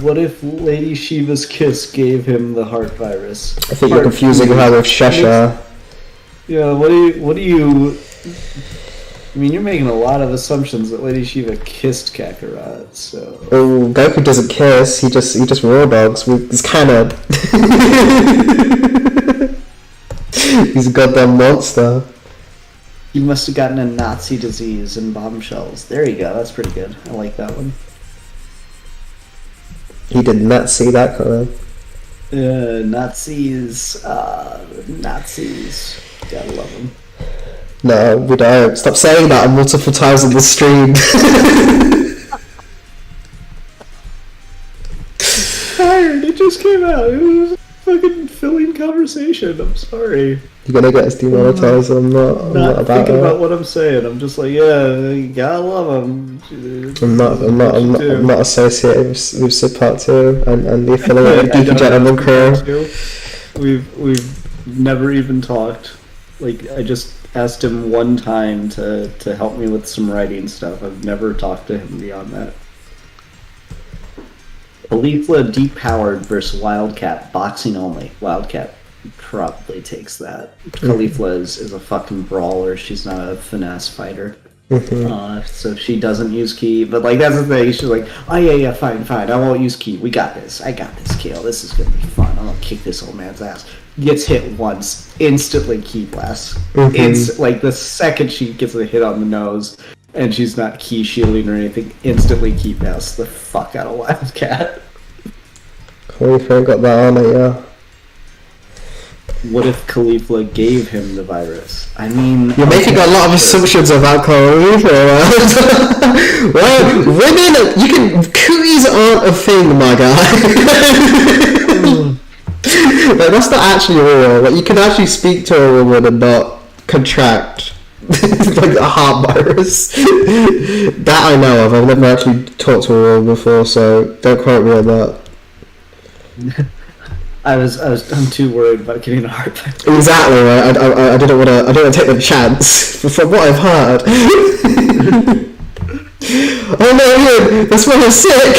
What if Lady Shiva's kiss gave him the heart virus? I think you're confusing her with Shesha. Yeah, what do you... I mean, you're making a lot of assumptions that Lady Shiva kissed Kakarot, so... Oh, Goku doesn't kiss, he just raw dogs. It's kind of... He's a goddamn monster. He must have gotten a Nazi disease in bombshells. There you go, that's pretty good. I like that one. He did not see that coming. Nazis. Gotta love them. No, we don't. Stop saying that multiple times on the stream. Tired. It just came out. It was a fucking filling conversation. I'm sorry. You're gonna get us demonetized. I'm not about thinking about what I'm saying. I'm just like, yeah, you gotta love them. I'm not associated with Sid Part 2 and the affiliated Geeky Gentleman crew. We've never even talked. Like, I just asked him one time to help me with some writing stuff. I've never talked to him beyond that. Alethla depowered versus Wildcat, boxing only. Wildcat probably takes that. Alethla is a fucking brawler. She's not a finesse fighter. So she doesn't use ki, but like that's the thing. She's like, oh yeah, fine, I won't use ki. We got this. I got this kill. This is gonna be fun. I'm gonna kick this old man's ass. Gets hit once, instantly ki blast. It's like the second she gets a hit on the nose, and she's not ki shielding or anything, instantly ki blast the fuck out of Wildcat. Cool, you got that on it, yeah. What if Khalifa gave him the virus? I mean, You're making a lot of assumptions about Khalifa. Well, women, cooties aren't a thing, my guy. Like, that's not actually real. Like, you can actually speak to a woman and not contract like a heart virus. That I know of. I've never actually talked to a woman before, so don't quote me on that. I'm too worried about getting a heart virus. Exactly. Right? I didn't want to take the chance. From what I've heard. Oh no, Ian, that's why I'm sick.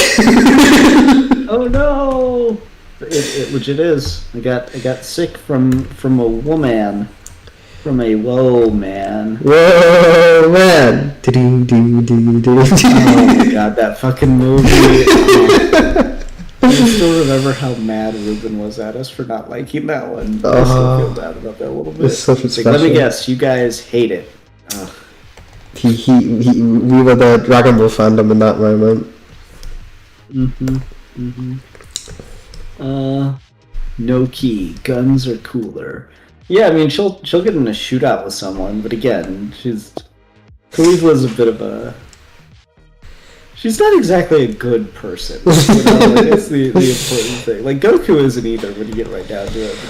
Oh no! It legit is. I got sick from a woman. From a whoa man. Whoa man. Oh my god, that fucking movie. I still remember how mad Ruben was at us for not liking that one. I still feel bad about that a little bit. It's something Like, let me special. guess, you guys hate it. Ugh. We were the Dragon Ball fandom in that moment. No key. Guns are cooler. Yeah, I mean, she'll get in a shootout with someone, but again, Khalifa's a bit of a... She's not exactly a good person. You know? Like, it's the important thing. Like, Goku isn't either when you get right down to it, but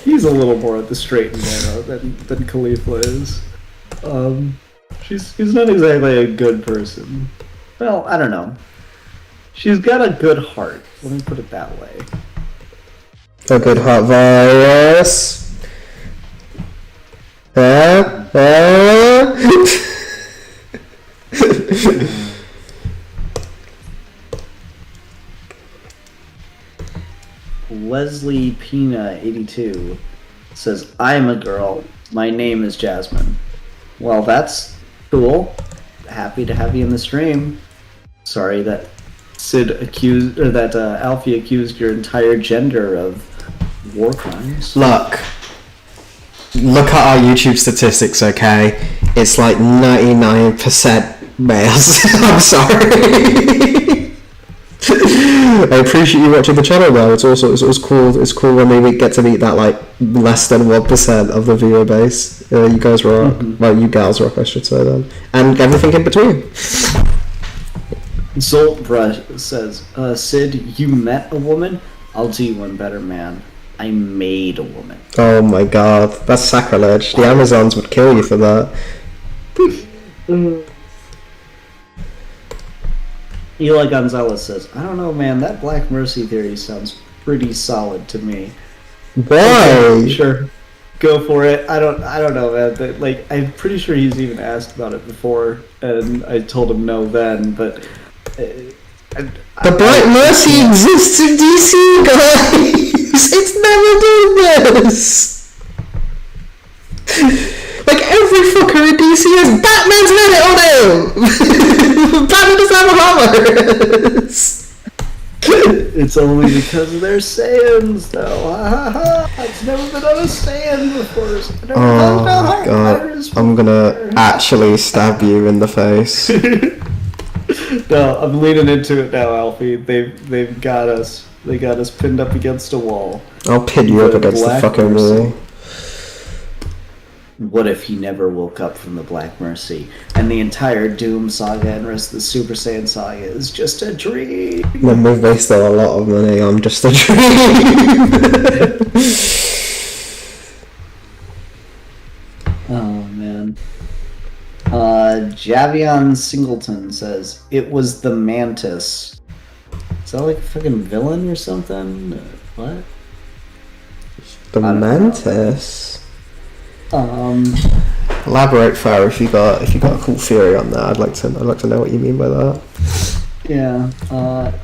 he's a little more at the straight and narrow than Khalifa is. She's not exactly a good person. Well, I don't know. She's got a good heart. Let me put it that way. A good heart virus. Leslie Pina 82 says, "I'm a girl. My name is Jasmine." Well, that's cool. Happy to have you in the stream. Sorry that Alfie accused your entire gender of war crimes. Look at our YouTube statistics, okay? It's like 99% males. I'm sorry. I appreciate you watching the channel though. It's cool. It's cool when we get to meet that like less than 1% of the viewer base. You guys rock. Well, you gals rock, I should say then, and everything in between. Zoltbrush says, Sid, you met a woman? I'll do you one better, man. I made a woman. Oh my god, that's sacrilege. The Amazons would kill you for that. Eli Gonzalez says, I don't know, man. That Black Mercy theory sounds pretty solid to me. Why? Okay, sure. Go for it. I don't know, man. But, like, I'm pretty sure he's even asked about it before, and I told him no then, but... The Black Mercy exists in DC, guys! It's never done this! Like, every fucker in DC has Batman's helmet on him! Batman doesn't have a harmless! It's only because of their Saiyans, though. It's never been on a Saiyan before. So Oh my god, I'm gonna actually stab you in the face. No, I'm leaning into it now, Alfie. They've got us. They got us pinned up against a wall. I'll pin you up against the Black fucking Mercy. wall. What if he never woke up from the Black Mercy, and the entire Doom saga and rest of the Super Saiyan saga is just a dream? Then we've wasted a lot of money on just a dream. Oh man. Javion Singleton says it was the Mantis. Is that like a fucking villain or something? What? The I don't know. Mantis. Elaborate, Farah, if you got a cool theory on that. I'd like to know what you mean by that. Yeah.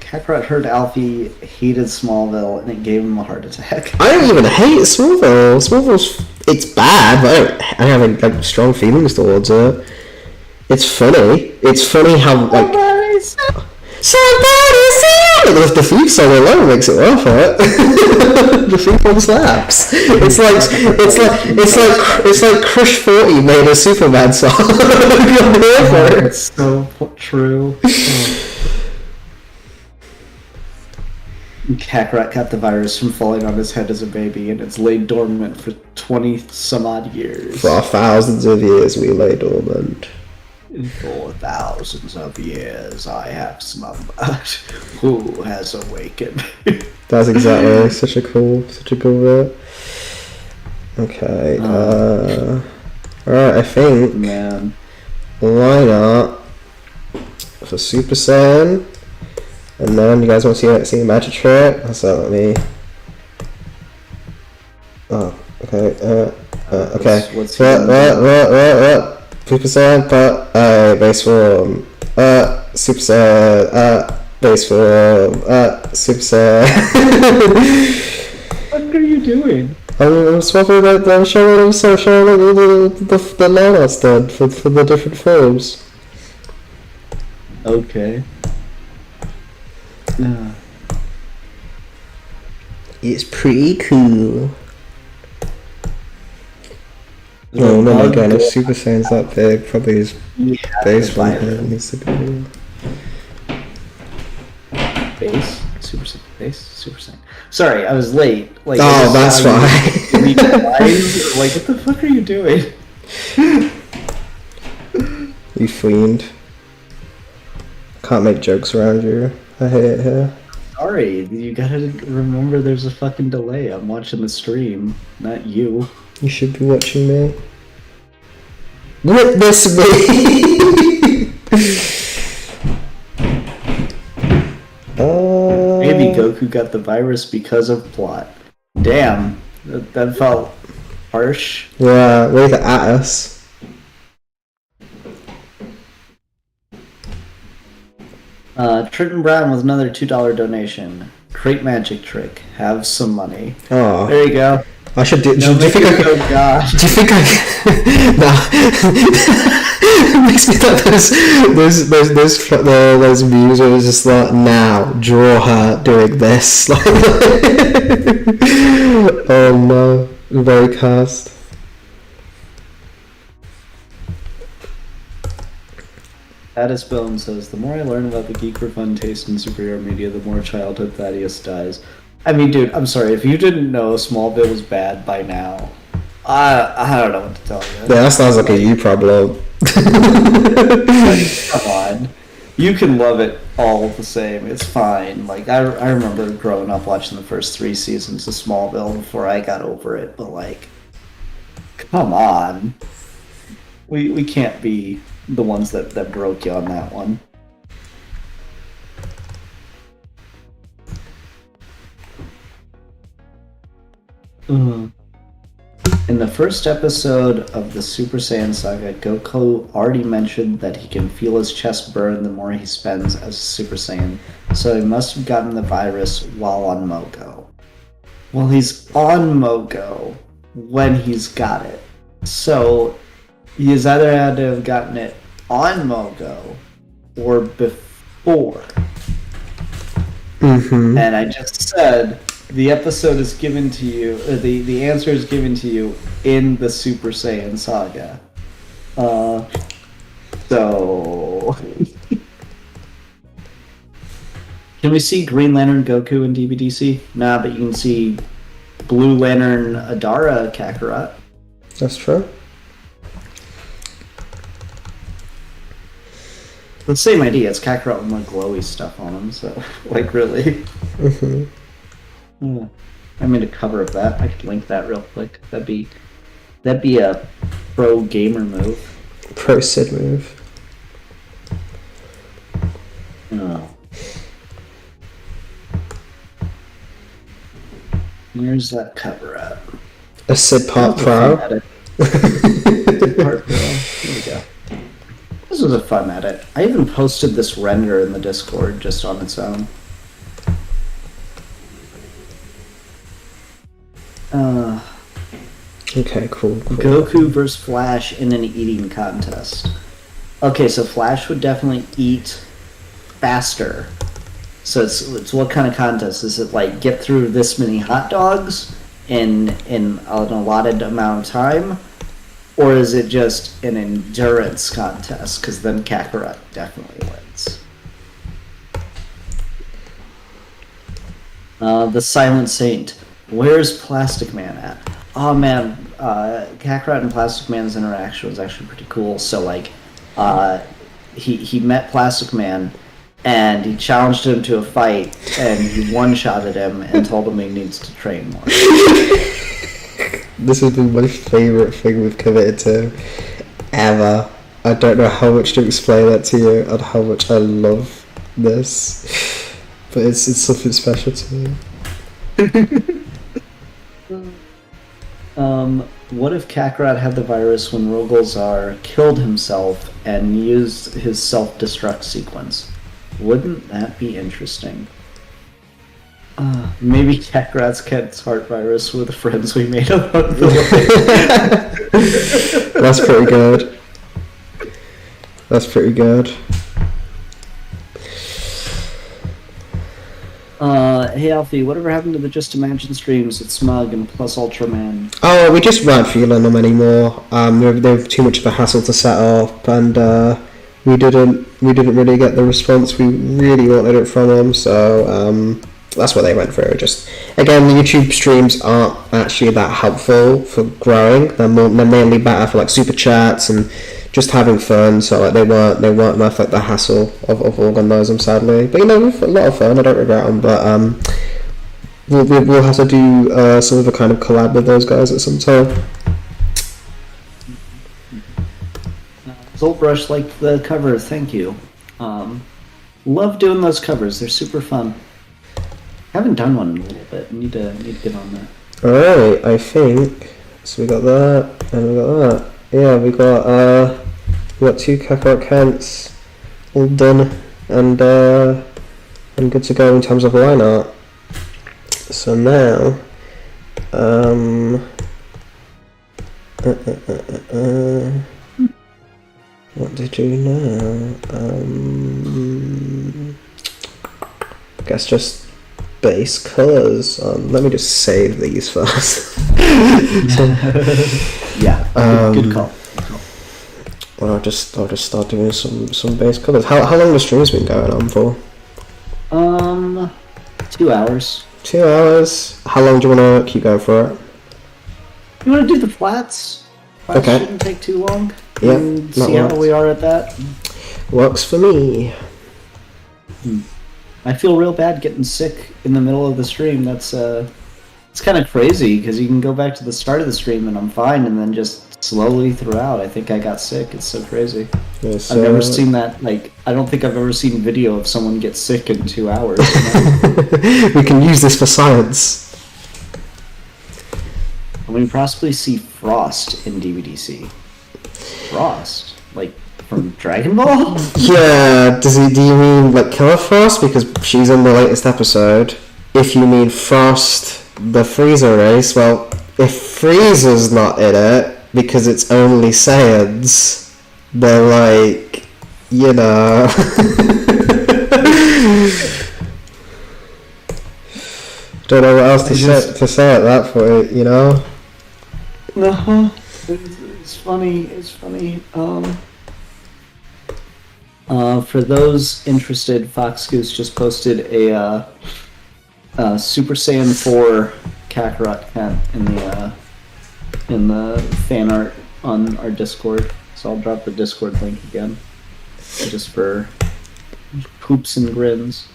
Kakarot heard Alfie hated Smallville and it gave him a heart attack. I don't even hate Smallville. Smallville's it's bad, but I don't have like strong feelings towards it. It's funny. It's funny how like somebody say the theme song alone makes it worth it. The theme song slaps. It's like Crush 40 made a Superman song. It's so true. Kakarot got the virus from falling on his head as a baby, and it's laid dormant for 20 some odd years. For thousands of years, we lay dormant. For thousands of years, I have slumbered. Who has awakened? That's exactly such a cool bit. Okay. Alright, I think. Man. Line up for Super Saiyan. And then you guys want to see a magic trick? So let me. Oh, okay. Okay. What's Super Saiyan, but base form. Super Saiyan, base form. Super Saiyan. What are you doing? I'm swapping that. I'm showing the layouts done for the different forms. Okay. It's pretty cool. Oh no, again, if Super Saiyan's that big, probably his base one here needs to be. Base? Super Saiyan. Base? Super Saiyan. Sorry, I was late. Like, oh, that's fine. Like, what the fuck are you doing? You fiend. Can't make jokes around you. I hate it here. Sorry, you gotta remember there's a fucking delay. I'm watching the stream, not you. You should be watching me. Witness me! Maybe Goku got the virus because of plot. Damn, that felt harsh. Yeah, wave it at us. Trenton Brown with another $2 donation. Great magic trick. Have some money. Oh, there you go. I should do. No, do you think I? Oh God. Do you think I? No. It makes me think those views where it was just like, now draw her doing this. Oh no, very cast. Thaddeus Bone says, the more I learn about the geek for fun taste in superhero media, the more childhood Thaddeus dies. I mean, dude, I'm sorry. If you didn't know Smallville was bad by now, I don't know what to tell you. Yeah, that sounds like a you problem. Come on. You can love it all the same. It's fine. Like, I remember growing up watching the first 3 seasons of Smallville before I got over it, but, like, come on. We can't be the ones that broke you on that one. In the first episode of the Super Saiyan saga, Goku already mentioned that he can feel his chest burn the more he spends as a Super Saiyan, so he must have gotten the virus while on Mogo. Well, he's on Mogo when he's got it. So he's either had to have gotten it on Mogo or before. Mm-hmm. And I just said the episode is given to you, the answer is given to you in the Super Saiyan saga. So can we see Green Lantern Goku in DBDC? Nah, but you can see Blue Lantern Adara Kakarot. That's true. The same idea. It's Kakarot with more glowy stuff on him. So, like, really. Mm-hmm. Yeah. I made a cover of that. I could link that real quick. That'd be a pro gamer move. Pro Sid move. Oh. Where's that cover at? A Sid Part Pro. Sid Part Pro. Here we go. This was a fun edit. I even posted this render in the Discord just on its own. Okay, cool. Goku versus Flash in an eating contest. Okay, so Flash would definitely eat faster. So it's what kind of contest? Is it like get through this many hot dogs in an allotted amount of time? Or is it just an endurance contest? Because then Kakarot definitely wins. The Silent Saint. Where's Plastic Man at? Oh man, Kakarot and Plastic Man's interaction was actually pretty cool. So like, he met Plastic Man, and he challenged him to a fight, and he one-shotted him and told him he needs to train more. This has been my favourite thing we've committed to ever. I don't know how much to explain that to you and how much I love this, but it's something special to me. What if Kakarot had the virus when Rogolzar killed himself and used his self-destruct sequence? Wouldn't that be interesting? Maybe Kakarot's Kent's heart virus were the friends we made along the way. That's pretty good. That's pretty good. Hey Alfie, whatever happened to the Just Imagine streams with Smug and Plus Ultraman? Oh, we just weren't feeling them anymore. They were too much of a hassle to set up, and we didn't really get the response we really wanted it from them. So that's what they went through. Just again, the YouTube streams aren't actually that helpful for growing. They're mainly better for like super chats and just having fun. So like they weren't worth like the hassle of organising them, sadly. But we've had a lot of fun. I don't regret them. But we'll have to do some of a kind of collab with those guys at some time. Zoltbrush liked the cover. Thank you. Love doing those covers. They're super fun. Haven't done one in a little bit. Need to get on that. Alright, I think so. We got that, and we got that. Yeah, we got 2 Kakarot Kents all done and good to go in terms of line art. So now, what to do now? Guess just base colors. Let me just save these first. Yeah, good call. Well, I'll just start doing some base colors. How long the stream's been going on for? 2 hours. 2 hours. How long do you want to keep going for it? You want to do the flats? Flats Okay. shouldn't take too long. Yeah, And that see how works. we are at that. Works for me. I feel real bad getting sick in the middle of the stream. That's it's kind of crazy because you can go back to the start of the stream and I'm fine, and then just slowly throughout, I think I got sick. It's so crazy. Yeah, I've never seen that. Like, I don't think I've ever seen video of someone get sick in 2 hours. You know? We can use this for science. And we possibly see Frost in DVDC. Frost, like from Dragon Ball. Yeah, do you mean like Killer Frost because she's in the latest episode? If you mean Frost, the Frieza race, well, if Frieza's not in it because it's only Saiyans, they're like, you know. Don't know what else to say at that point, you know. No, it's funny. It's funny. For those interested, Fox Goose just posted a Super Saiyan 4 Kakarot Kent in the fan art on our Discord. So I'll drop the Discord link again, just for poops and grins.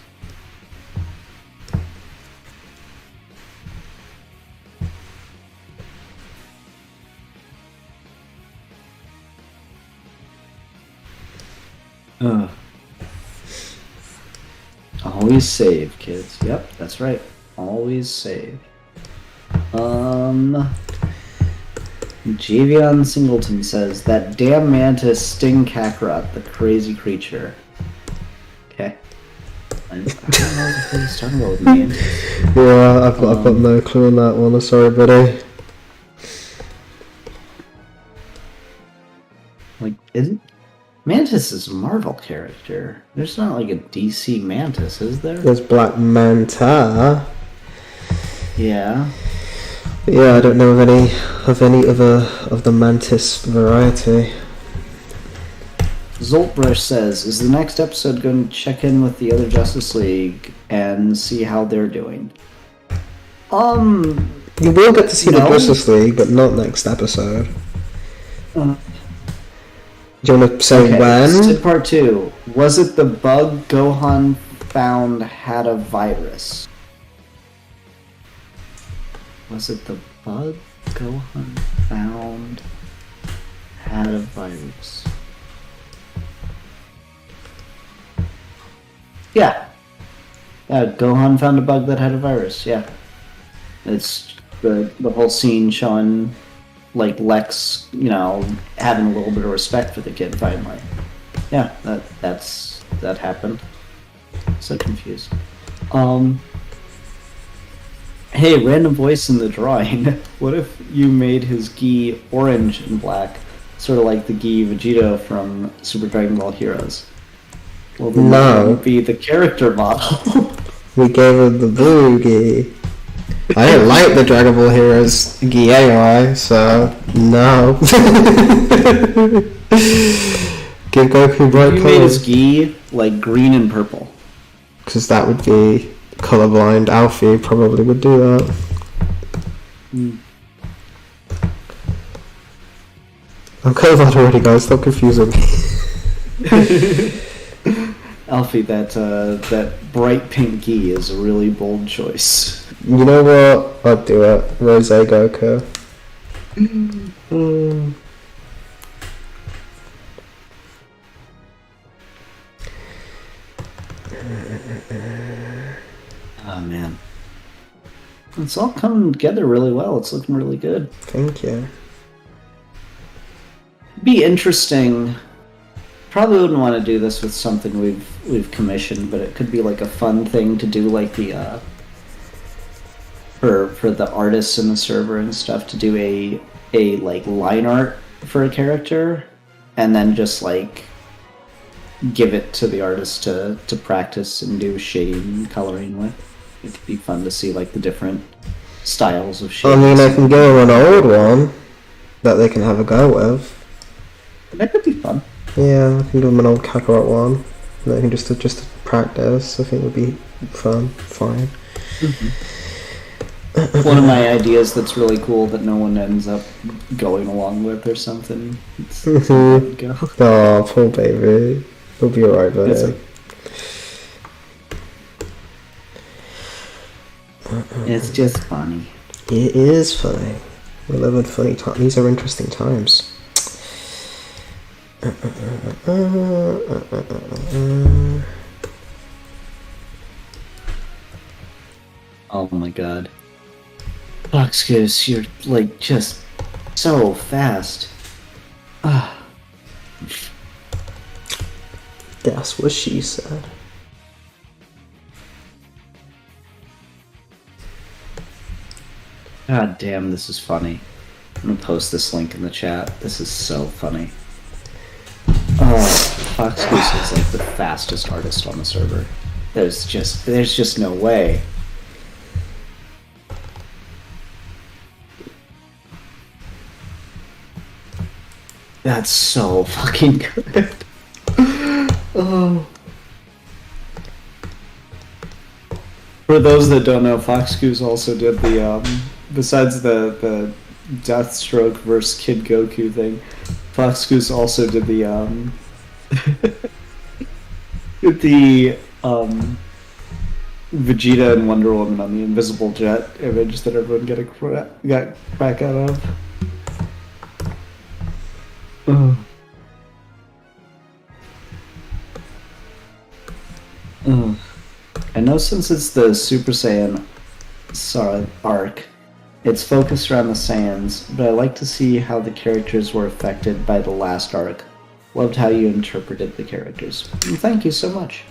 Always save, kids. Yep, that's right. Always save. Javion Singleton says, that damn mantis sting Kakarot, the crazy creature. Okay. I don't know what he's talking about with me. Yeah, I've got no clue on that one. I'm sorry, buddy. Like, isn't Mantis is a Marvel character. There's not like a DC Mantis, is there? There's Black Manta. Yeah. Yeah, I don't know of any of the Mantis variety. Zoltbrush says, is the next episode going to check in with the other Justice League and see how they're doing? You will get to see the No. Justice League, but not next episode. Uh, Do you want to say okay, when? Sid Part 2. Was it the bug Gohan found had a virus? Was it the bug Gohan found had a virus? Yeah. Yeah, Gohan found a bug that had a virus, yeah. It's the whole scene showing, like, Lex, you know, having a little bit of respect for the kid finally. Yeah, that happened. So confused. Hey, random voice in the drawing. What if you made his gi orange and black, sort of like the gi Vegeta from Super Dragon Ball Heroes? Well, then that No. would be the character model. We gave her the blue gi. I don't like the Dragon Ball Heroes gi anyway, so no. Give Goku bright You made his colours. gi like green and purple. Because that would be colourblind. Alfie probably would do that. I'm kind of out already, guys. Stop confusing me. Alfie, that bright pink gi is a really bold choice. You know what? I'd do it. Rose Goku. Oh man, it's all coming together really well. It's looking really good. Thank you. Be interesting. Probably wouldn't want to do this with something we've commissioned, but it could be like a fun thing to do, like the for the artists in the server and stuff, to do a like line art for a character, and then just like give it to the artist to practice and do shading and coloring with. It could be fun to see like the different styles of I shading. mean, I can give them an old one that they can have a go with. That could be fun. Yeah, I can give them an old Kakarot one. They can just to practice. I think would be fun. Fine. One of my ideas that's really cool that no one ends up going along with or something. It's there we go. Oh, poor baby. He'll be alright, buddy. It's It's just funny. It is funny. We live in funny times. These are interesting times. Oh my god. Fox Goose, you're like just so fast. Ah. That's what she said. God damn, this is funny. I'm gonna post this link in the chat. This is so funny. Oh, Fox Goose is like the fastest artist on the server. There's just no way. That's so fucking good. Oh. For those that don't know, Fox Goose also did the besides the Deathstroke versus Kid Goku thing. Fox Goose also did the the Vegeta and Wonder Woman on the Invisible Jet image that everyone got crack out of. Ugh. Ugh. I know since it's the Super Saiyan arc, it's focused around the Saiyans, but I like to see how the characters were affected by the last arc. Loved how you interpreted the characters. And thank you so much.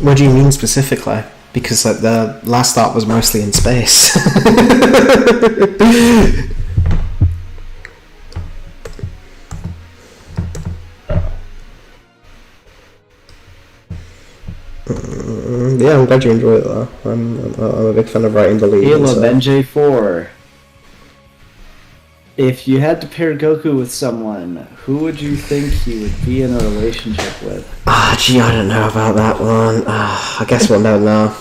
What do you mean specifically? Because like the last art was mostly in space. Yeah, I'm glad you enjoy it though. I'm a big fan of writing the lead. Caleb, So. NJ4. If you had to pair Goku with someone, who would you think he would be in a relationship with? Ah, gee, I don't know about that one. I guess we'll know now.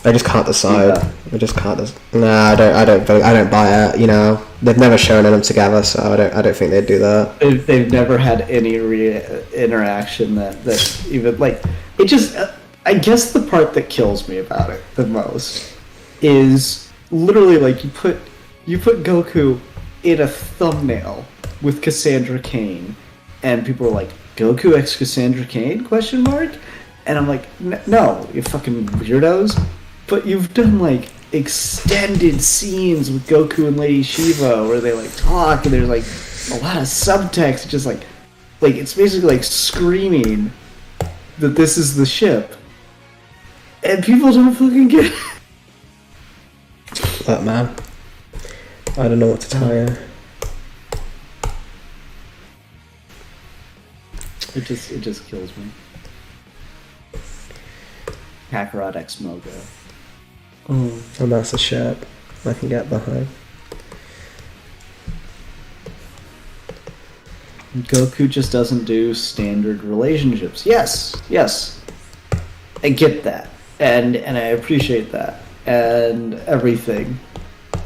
I just can't decide. Yeah. I just can't. Nah, I don't buy it. You know, they've never shown them together, so I don't think they'd do that. They've never had any interaction that even like it. Just I guess the part that kills me about it the most is literally like you put Goku in a thumbnail with Cassandra Cain, and people are like, Goku x Cassandra Cain ? And I'm like, no, you fucking weirdos. But you've done like extended scenes with Goku and Lady Shiva where they like talk and there's like a lot of subtext, just like it's basically like screaming that this is the ship, and people don't fucking get it. Look, man, I don't know what to tell you. It just kills me. Kakarot X Mogo. And that's a ship I can get behind. Goku just doesn't do standard relationships. Yes. I get that. And I appreciate that. And everything.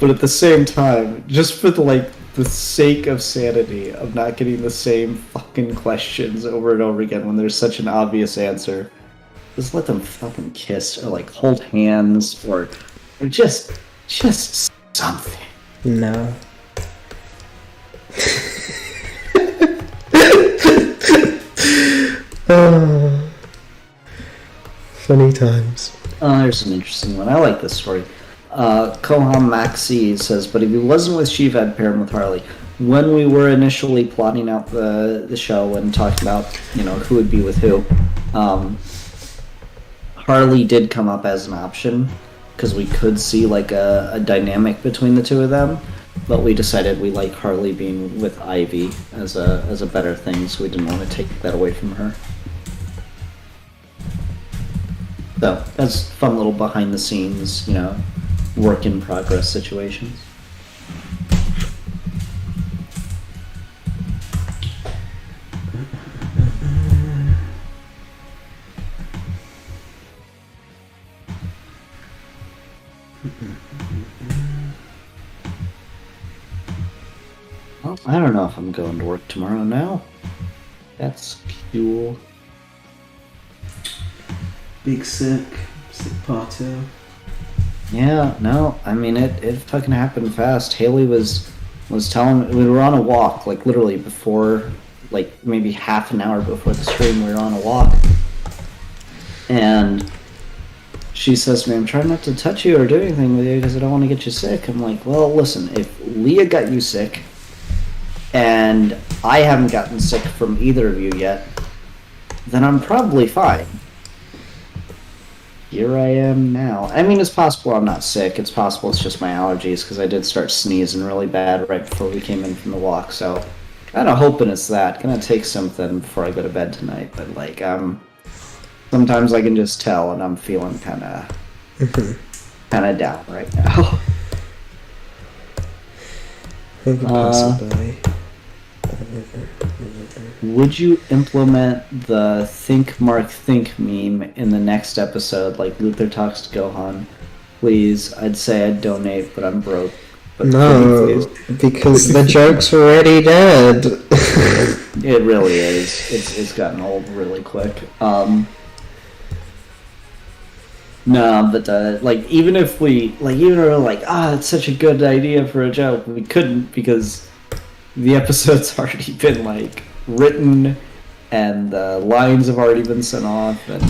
But at the same time, just for the sake of sanity, of not getting the same fucking questions over and over again when there's such an obvious answer, just let them fucking kiss or like hold hands or just something. No. Oh, funny times. There's an interesting one. I like this story. Kohan Maxi says, but if he wasn't with Shiva, I'd pair him with Harley. When we were initially plotting out the show and talking about, who would be with who, Harley did come up as an option because we could see like a dynamic between the two of them, but we decided we like Harley being with Ivy as a better thing, so we didn't want to take that away from her. So that's fun little behind the scenes, work in progress situations. Well, I don't know if I'm going to work tomorrow now. That's cool. Big sick part 2. Yeah, no, I mean it fucking happened fast. Haley was telling me, we were on a walk, like literally before, like maybe half an hour before the stream, we were on a walk. And she says to me, I'm trying not to touch you or do anything with you because I don't want to get you sick. I'm like, well, listen, if Leah got you sick, and I haven't gotten sick from either of you yet, then I'm probably fine. Here I am now. I mean, it's possible I'm not sick. It's possible it's just my allergies, because I did start sneezing really bad right before we came in from the walk, so kind of hoping it's that. Gonna take something before I go to bed tonight, but sometimes I can just tell, and I'm feeling kind of down right now. Possibly. Would you implement the Think Mark Think meme in the next episode, like Luther talks to Gohan? Please, I'd say I'd donate, but I'm broke. But no, because the joke's already dead. It really is. It's gotten old really quick. No, but even if we were like, it's such a good idea for a joke, we couldn't because the episode's already been written and the lines have already been sent off and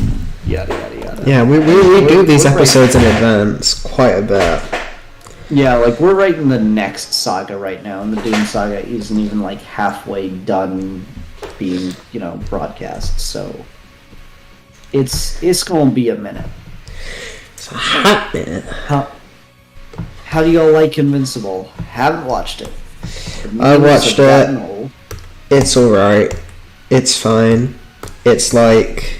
yada yada yada. Yeah, we do these episodes in advance quite a bit. Yeah, we're writing the next saga right now, and the Doom saga isn't even halfway done being broadcast, so it's gonna be a minute. It's a hot minute. How do y'all like Invincible? Haven't watched it. I watched it. It's alright. It's fine. It's okay.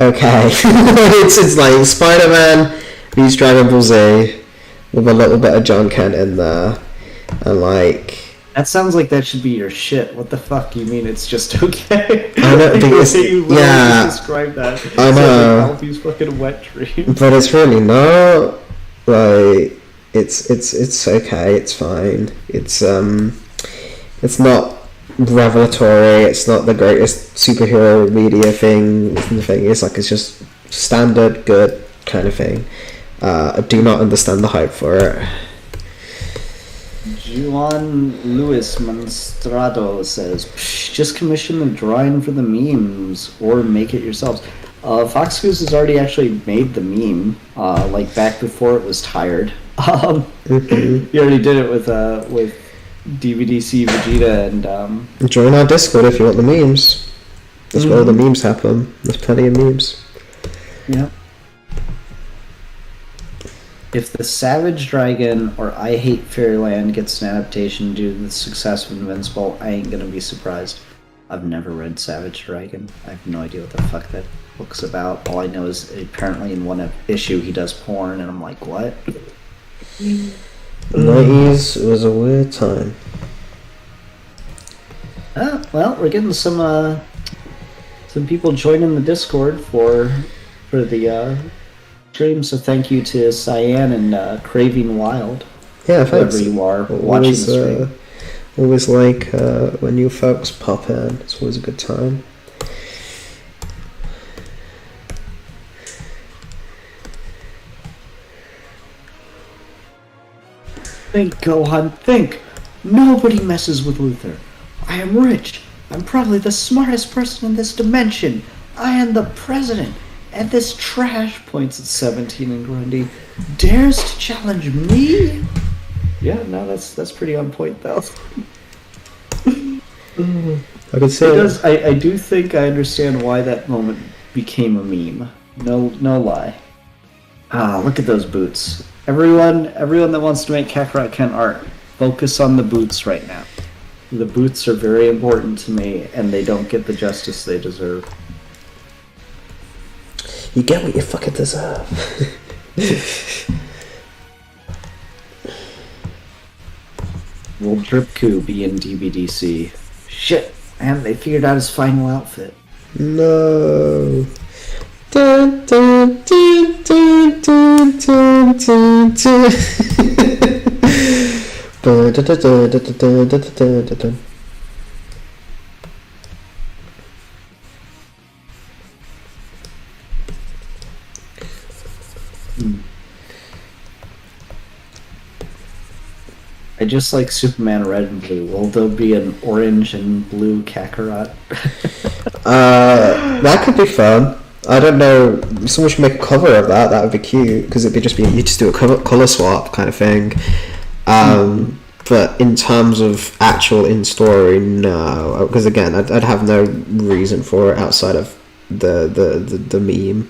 it's like Spider-Man meets Dragon Ball Z with a little bit of John Kent in there. And That sounds like that should be your shit. What the fuck? You mean it's just okay? I know, because, you literally yeah, just described that. I know. Like Alfie's fucking wet dream. but it's really not. Like, it's okay. It's fine. It's not revelatory. It's not the greatest superhero media thing. The thing is, like, it's just standard good kind of thing. I do not understand the hype for it. Juan Luis Monstrado says, just commission the drawing for the memes or make it yourselves. Fox Goose has already actually made the meme, like back before it was tired. He already did it with DVDC Vegeta and Join our Discord if you want the memes. That's where all the memes happen. There's plenty of memes. yeah. If the Savage Dragon or I Hate Fairyland gets an adaptation due to the success of Invincible, I ain't gonna be surprised. I've never read Savage Dragon. I have no idea what the fuck that book's about. All I know is apparently in one issue he does porn, and I'm like, what? The 90s was a weird time. Well, we're getting some people joining the Discord for the stream, so thank you to Cyan and Craving Wild. Yeah, Whoever thanks. you are watching the stream. Always like when new folks pop in. It's always a good time. Think, Gohan, think! Nobody messes with Luther. I am rich. I'm probably the smartest person in this dimension. I am the president. And this trash, points at 17 and Grundy, dares to challenge me? Yeah, no, that's pretty on point, though. I could say I do think I understand why that moment became a meme. No lie. Ah, look at those boots. Everyone that wants to make Kakarot Ken art, focus on the boots right now. The boots are very important to me, and they don't get the justice they deserve. you get what you fucking deserve. Will Dripku be in DBDC? Shit, man, they figured out his final outfit. No. Dun, dun, dun, dun, dun, dun, dun, dun. Dun, dun, dun, dun, dun, dun, dun, dun, dun. I just like Superman red and blue. Will there be an orange and blue Kakarot? That could be fun. I don't know. Someone should make a cover of that. That would be cute because it'd be just you just do a color swap kind of thing. But in terms of actual in story, no, because again, I'd have no reason for it outside of the meme.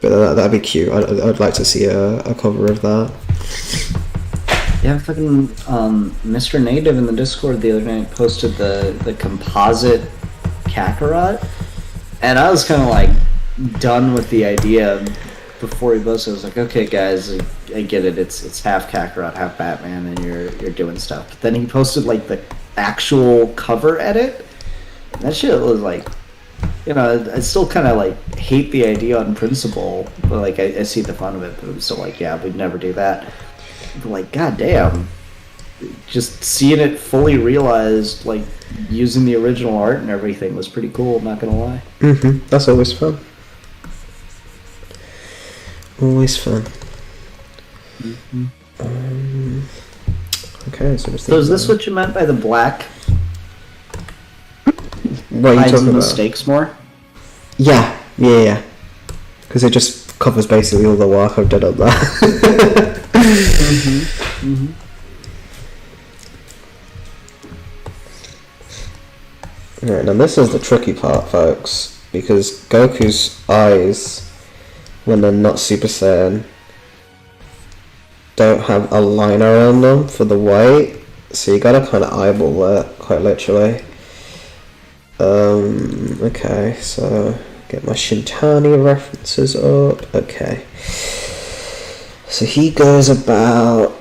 But that'd be cute. I'd like to see a cover of that. Yeah, fucking Mr. Native in the Discord the other night posted the composite Kakarot, and I was kind of like done with the idea before he posted. I was like, okay, guys, I get it. It's half Kakarot, half Batman, and you're doing stuff. But then he posted like the actual cover edit. And that shit was like, you know, I still kind of like hate the idea on principle, but like I see the fun of it. But I'm still like, yeah, we'd never do that. But like, goddamn, just seeing it fully realized, like using the original art and everything, was pretty cool. I'm not gonna lie. That's always fun. Always fun. Okay, so is this what you meant by the black? What are you hides talking the about? mistakes more? Yeah. Because it just covers basically all the work I've done on that. Right, now this is the tricky part, folks, because Goku's eyes, when they're not Super Saiyan, don't have a line around them for the white, so you gotta kind of eyeball it, quite literally. Okay, so get my Shintani references up. Okay, So he goes about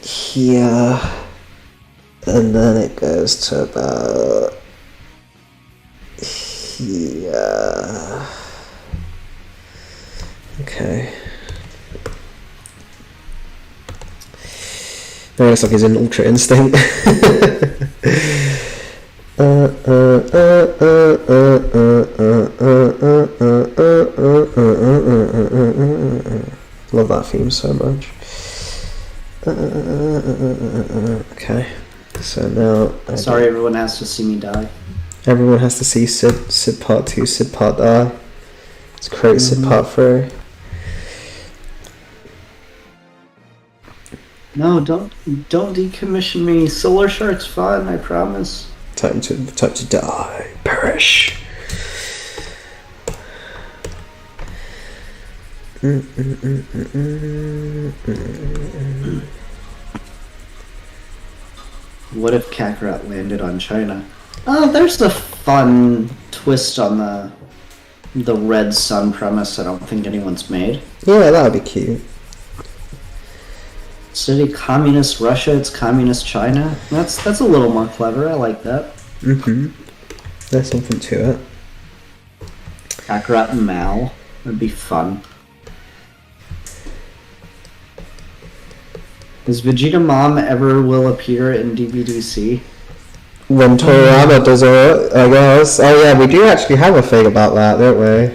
here, and then it goes to about here. Okay. No, it's like he's in Ultra Instinct. Love that theme so much. Okay, so now... Sorry, everyone has to see me die. Everyone has to see Sid Part 2, Sid Part Die. Let's create Sid Part 3. No, don't decommission me. Solar Shark's fun, I promise. Time to die. Perish. What if Kakarot landed on China? Oh, there's a fun twist on the red sun premise I don't think anyone's made. Yeah, that would be cute. Instead of communist Russia, it's communist China. That's a little more clever. I like that. There's something to it. Kakarot and Mal. That'd be fun. Does Vegeta Mom ever will appear in DBDC? When Toriyama does it, I guess. Oh yeah, we do actually have a thing about that, don't we?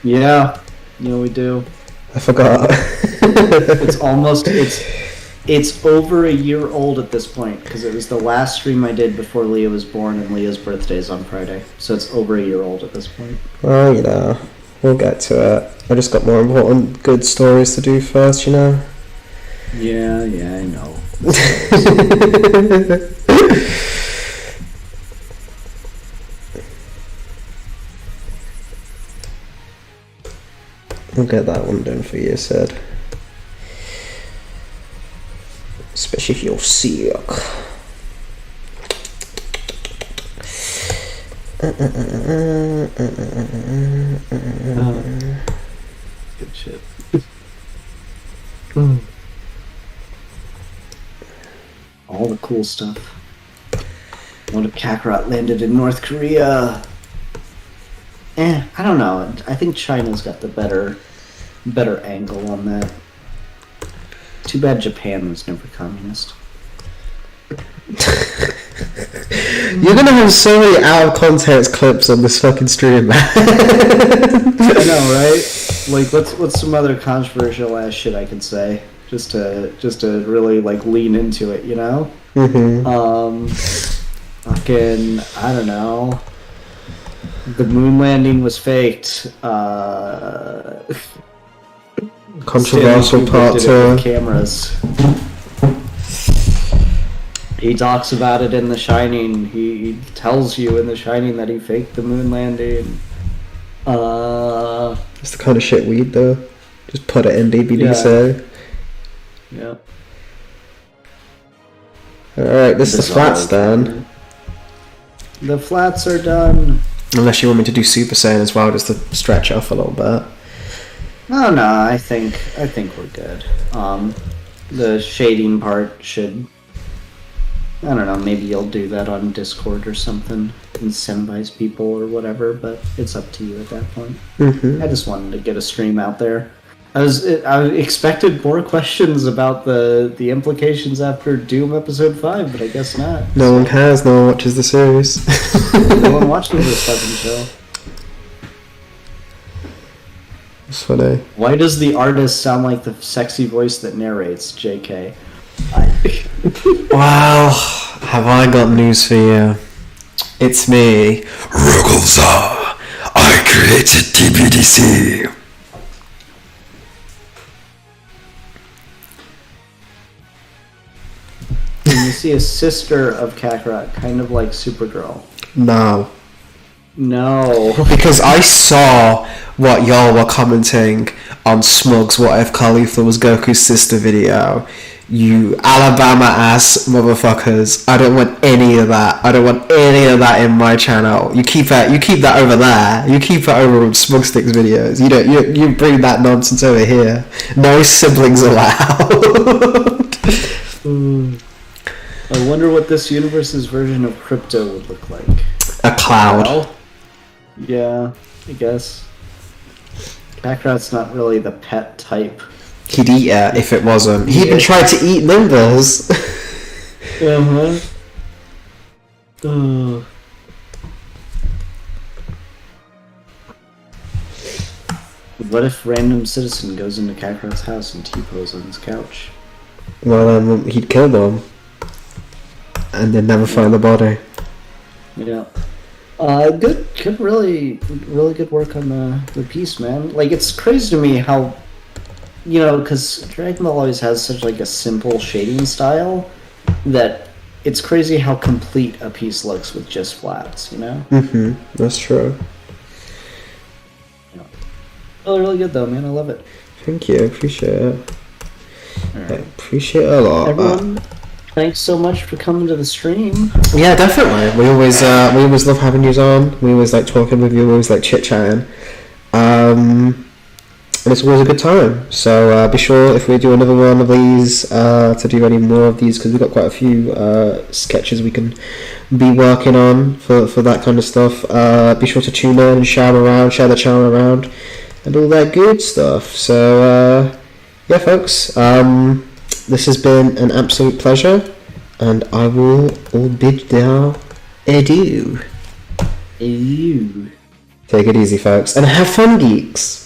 Yeah, we do. I forgot. It's over a year old at this point because it was the last stream I did before Leah was born, and Leah's birthday is on Friday, so it's over a year old at this point. Well, we'll get to it. I just got more important good stories to do first, Yeah, I know. We'll get that one done for you, Sid. Especially if you're sick. Good shit. All the cool stuff. What if Kakarot landed in North Korea? I don't know. I think China's got the better angle on that. Too bad Japan was never communist. You're gonna have so many out of context clips on this fucking stream, man. I know, right? Like, what's some other controversial ass shit I could say just to really like lean into it, you know? Fucking, I don't know. The moon landing was faked. Controversial part 2. Cameras. He talks about it in The Shining. He tells you in The Shining that he faked the moon landing. That's the kind of shit we'd do. Just put it in DBDC. Yeah. Alright, this is the flats then. The flats are done. Unless you want me to do Super Saiyan as well, just to stretch it off a little bit. Oh no, I think we're good. The shading part should, I don't know, maybe you'll do that on Discord or something, incentivize people or whatever, but it's up to you at that point. I just wanted to get a stream out there. I expected more questions about the implications after Doom Episode 5, but I guess not. No one cares, no one watches the series. No one watches this fucking show. It's funny. Why does the artist sound like the sexy voice that narrates, JK? Well, have I got news for you? It's me, Ruggles. I created DBDC. And you see a sister of Kakarot, kind of like Supergirl. No. No. Because I saw what y'all were commenting on Smug's What If Khalifa Was Goku's Sister video. You Alabama ass motherfuckers. I don't want any of that. I don't want any of that in my channel. You keep that over there. You keep it over on Smugsticks videos. You bring that nonsense over here. No siblings allowed. I wonder what this universe's version of Crypto would look like. A cloud. Well, yeah, I guess. Kakarot's not really the pet type. He'd eat it if it wasn't. He even tried to eat Nimbus. What if random citizen goes into Kakarot's house and T-pose on his couch? Well, he'd kill them. And then never find the body. Yeah. Good, really good work on the piece, man. Like, it's crazy to me how, because Dragon Ball always has such, like, a simple shading style that it's crazy how complete a piece looks with just flats, That's true. Oh, really good, though, man. I love it. Thank you, appreciate it. Right. I appreciate it a lot. Everyone, thanks so much for coming to the stream. Yeah, definitely. We always love having you on. We always like talking with you. We always like chit chatting. And it's always a good time. So be sure if we do another one of these to do any more of these, because we've got quite a few sketches we can be working on for that kind of stuff. Be sure to tune in and share the channel around, and all that good stuff. So yeah, folks. This has been an absolute pleasure, and I will all bid thou adieu. Ew. Take it easy, folks, and have fun, geeks.